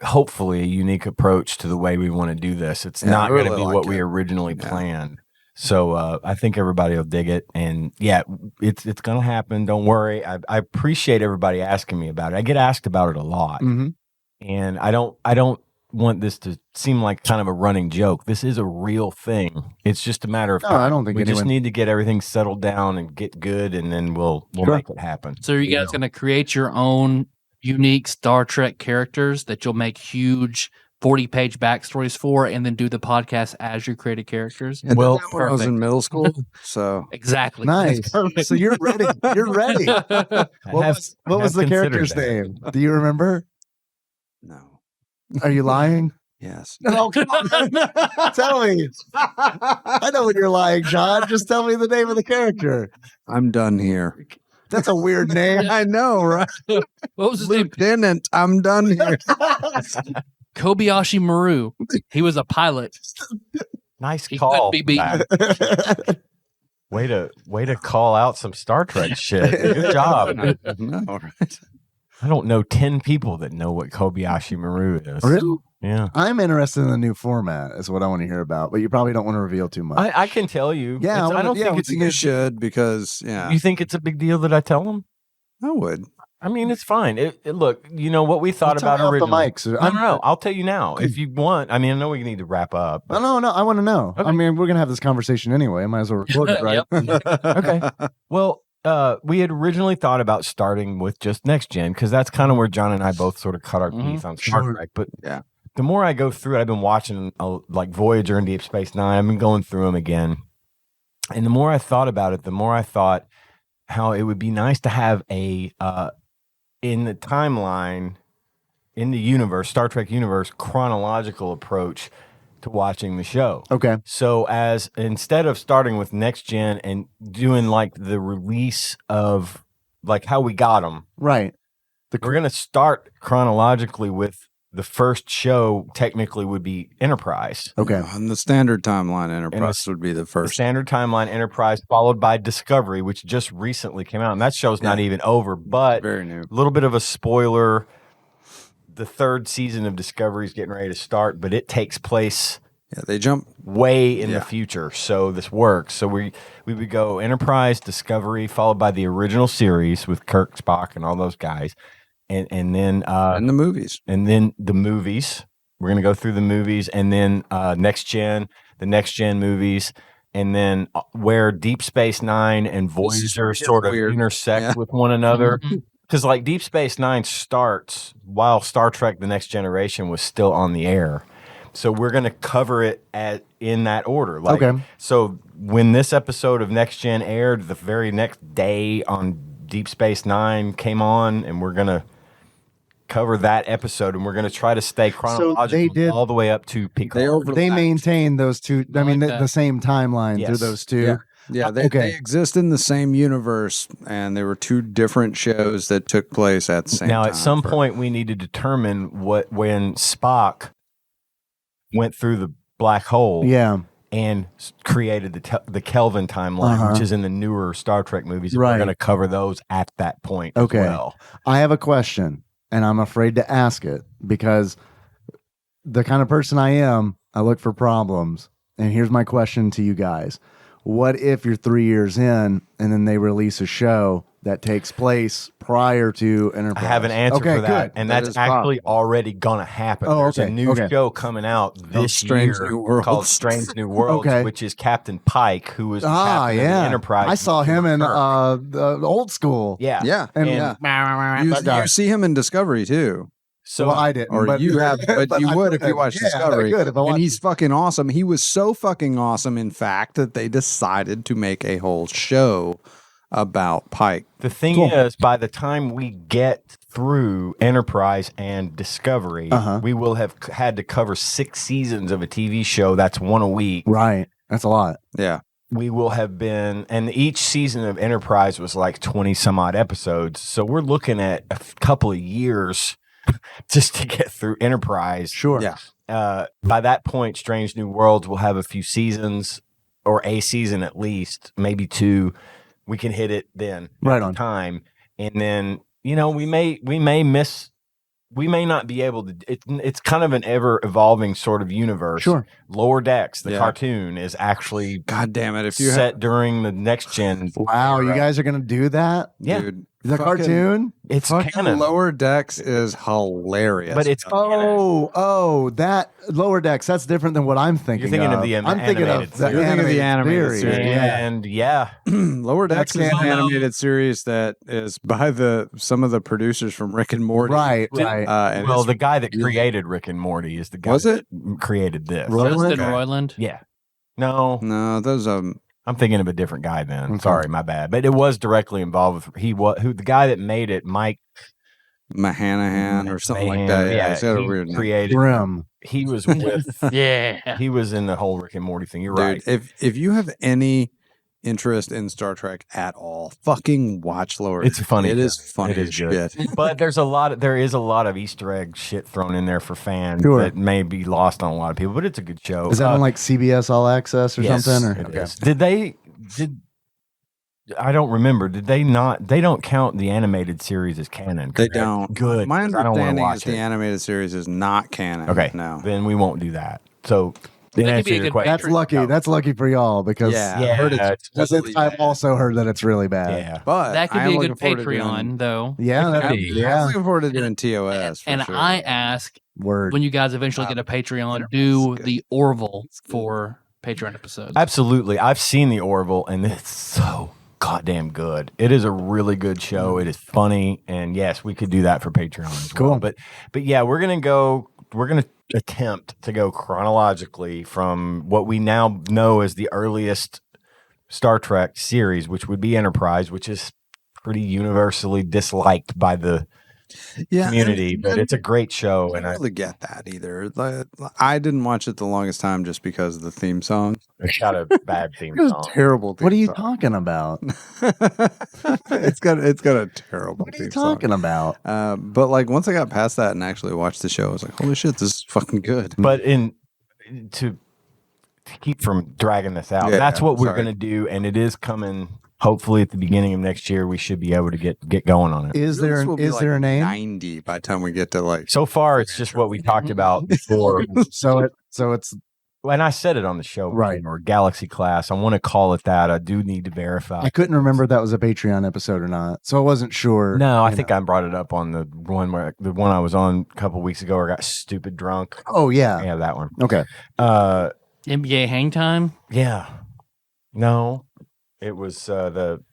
hopefully a unique approach to the way we want to do this. It's not going to be what we originally planned. So I think everybody will dig it. And it's going to happen. Don't worry. I appreciate everybody asking me about it. I get asked about it a lot. Mm-hmm. And I don't want this to seem like kind of a running joke. This is a real thing. It's just a matter of time. I don't think we just need to get everything settled down and get good, and then we'll make it happen. So are you guys going to create your own unique Star Trek characters that you'll make huge 40-page backstories for, and then do the podcast as your created characters? When I was in middle school, so exactly. Nice. So you're ready. You're ready. What was the character's name? Do you remember? No. Are you lying? Yes. No, come on. Tell me. I know when you're lying, John. Just tell me the name of the character. I'm done here. That's a weird name. I know, right? What was his name? Lieutenant, I'm done here. Kobayashi Maru. He was a pilot. Nice call. He couldn't be beaten. Way to call out some Star Trek shit. Good job. No, right? I don't know 10 people that know what Kobayashi Maru is. Really? Yeah. I'm interested in the new format is what I want to hear about, but you probably don't want to reveal too much. I can tell you. Yeah. I don't think you should because, You think it's a big deal that I tell them? I would. I mean, it's fine. Look, you know what we thought about originally. No. I'll tell you now. If you want, I mean, I know we need to wrap up. But... No. I want to know. Okay. I mean, we're going to have this conversation anyway. I might as well record it, right? Okay. Well, we had originally thought about starting with just Next Gen because that's kind of where John and I both sort of cut our teeth on Star Trek. But the more I go through it, I've been watching like Voyager and Deep Space Nine. I've been going through them again. And the more I thought about it, the more I thought how it would be nice to have a, in the timeline, in the universe, Star Trek universe, chronological approach to watching the show. Okay. So instead of starting with Next Gen and doing like the release of like how we got them. Right. We're going to start chronologically with the first show technically would be Enterprise. Okay. And the standard timeline Enterprise would be the first. The standard timeline Enterprise followed by Discovery, which just recently came out. And that show's not even over, but very new. A little bit of a spoiler. The third season of Discovery is getting ready to start, but it takes place they jump way in the future. So this works. So we would go Enterprise, Discovery, followed by the original series with Kirk, Spock, and all those guys. And then and the movies. And then the movies. We're going to go through the movies and then Next Gen, the Next Gen movies, and then where Deep Space Nine and Voyager sort of intersect with one another. Because like Deep Space Nine starts while Star Trek The Next Generation was still on the air. So we're going to cover it in that order. So when this episode of Next Gen aired, the very next day on Deep Space Nine came on, and we're going to cover that episode, and we're going to try to stay chronological all the way up to Picard. They maintain those two. I mean, the same timeline through those two. Yeah. Yeah, they exist in the same universe, and there were two different shows that took place at the same time. Now, at some point, we need to determine when Spock went through the black hole. Yeah. And created the Kelvin timeline, which is in the newer Star Trek movies. Right. We're going to cover those at that point as well. I have a question, and I'm afraid to ask it because the kind of person I am, I look for problems. And here's my question to you guys. What if you're 3 years in and then they release a show that takes place prior to Enterprise? I have an answer for that. Good. And that's actually already going to happen. There's a new show coming out this year called Strange New Worlds, which is Captain Pike, who was the captain of the Enterprise. I saw him in the Old School. Yeah. Yeah. And you see him in Discovery, too. So I didn't, or you have, but you would if you watched Discovery. And he's fucking awesome. He was so fucking awesome, in fact, that they decided to make a whole show about Pike. The thing is, by the time we get through Enterprise and Discovery, we will have had to cover 6 seasons of a TV show. That's one a week. Right. That's a lot. Yeah. We will have been, and each season of Enterprise was like 20 some odd episodes. So we're looking at a couple of years just to get through Enterprise. Sure. Yeah. By that point, Strange New Worlds will have a few seasons, or a season at least, maybe 2. We can hit it then. Right on time. And then, we may not be able to. It's kind of an ever evolving sort of universe. Sure. Lower Decks, the cartoon, is actually God damn it! If you set during the next gen. Wow, you guys are gonna do that? Yeah. Dude, the cartoon? It's canon. Lower Decks is hilarious. But it's that Lower Decks, that's different than what I'm thinking. You're thinking of the animated series. You're thinking of the animated series. And Lower Decks is an animated series that is by some of the producers from Rick and Morty. Right. The guy that created Rick and Morty is the guy that created this. Justin Roiland? Yeah. No, those I'm thinking of a different guy then. Okay. Sorry, my bad. But it was directly involved with the guy that made it, Mike Mahanahan or something like that. Yeah, it's got a weird name. Created. Grim. He was with he was in the whole Rick and Morty thing. You're right. If you have any interest in Star Trek at all, fucking watch Lower. It's funny. It is funny. It is shit. But there is a lot of Easter egg shit thrown in there for fans that may be lost on a lot of people. But it's a good show. Is that on like CBS All Access or something? Or? It is. I don't remember. Did they not? They don't count the animated series as canon. They don't. Good. My understanding is the animated series is not canon. Okay. No. Then we won't do that. So. That's lucky. That's lucky for y'all because I've also heard that it's really bad. Yeah, but that could be a good Patreon, though. Yeah, I'm looking forward to doing TOS. And I ask, when you guys eventually get a Patreon, do the Orville for Patreon episodes. Absolutely, I've seen the Orville, and it's so goddamn good. It is a really good show. It is funny, and yes, we could do that for Patreon as well. But yeah, we're gonna attempt to go chronologically from what we now know as the earliest Star Trek series, which would be Enterprise, which is pretty universally disliked by the community, but it's a great show. And I don't really get that either. I didn't watch it the longest time just because of the theme song. It's got a bad theme song. Terrible theme What are you song. talking about? It's got a terrible What are you theme song. talking about? But like once I got past that and actually watched the show, I was like, holy shit, this is fucking good. But to keep from dragging this out, that's what we're going to do, and it is coming. Hopefully, at the beginning of next year, we should be able to get going on it. Is there a name? 90 by the time we get to like. So far, it's just what we talked about before. So it's. And I said it on the show, right? Or Galaxy Class. I want to call it that. I do need to verify. I couldn't remember if that was a Patreon episode or not, so I wasn't sure. No, I think I brought it up on the one I was on a couple weeks ago, where I got stupid drunk. Oh yeah, yeah, that one. Okay. NBA Hang Time. Yeah. No. It was Grim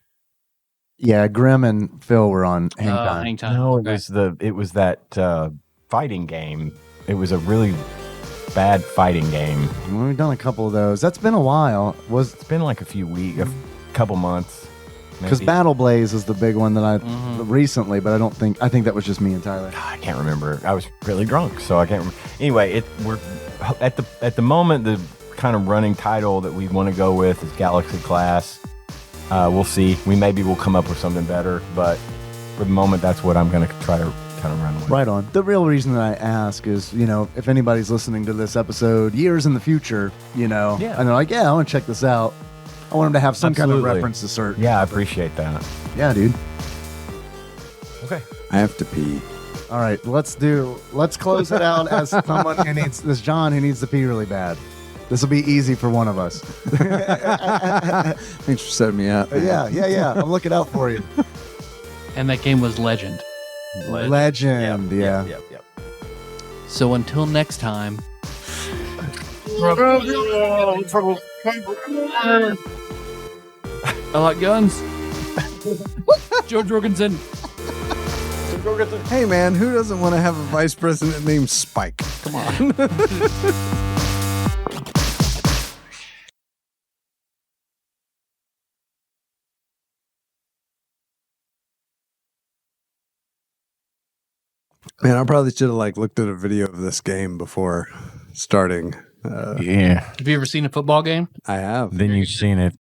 and Phil were on Hang Time. Hang Time. No, it was that fighting game. It was a really bad fighting game. We've done a couple of those. That's been a while. It's been like a couple months. Because Battle Blaze is the big one that I recently, but I think that was just me and Tyler. I can't remember. I was really drunk, so I can't remember. Anyway, we're at the moment the kind of running title that we want to go with is Galaxy Class. We'll see. Maybe we'll come up with something better, but for the moment, that's what I'm going to try to kind of run with. Right on. The real reason that I ask is, if anybody's listening to this episode years in the future, and they're like, yeah, I want to check this out. I want them to have some kind of reference to certain. Yeah, I appreciate that. Yeah, dude. Okay. I have to pee. All right, let's close it out as someone who needs this, John, who needs to pee really bad. This will be easy for one of us. Thanks for setting me up. Yeah. I'm looking out for you. And that game was Legend. Legend. Yeah. Yep. So until next time. I like guns. Joe Jorgensen. Hey, man, who doesn't want to have a vice president named Spike? Come on. Man, I probably should have looked at a video of this game before starting. Yeah. Have you ever seen a football game? I have. Then you've seen it.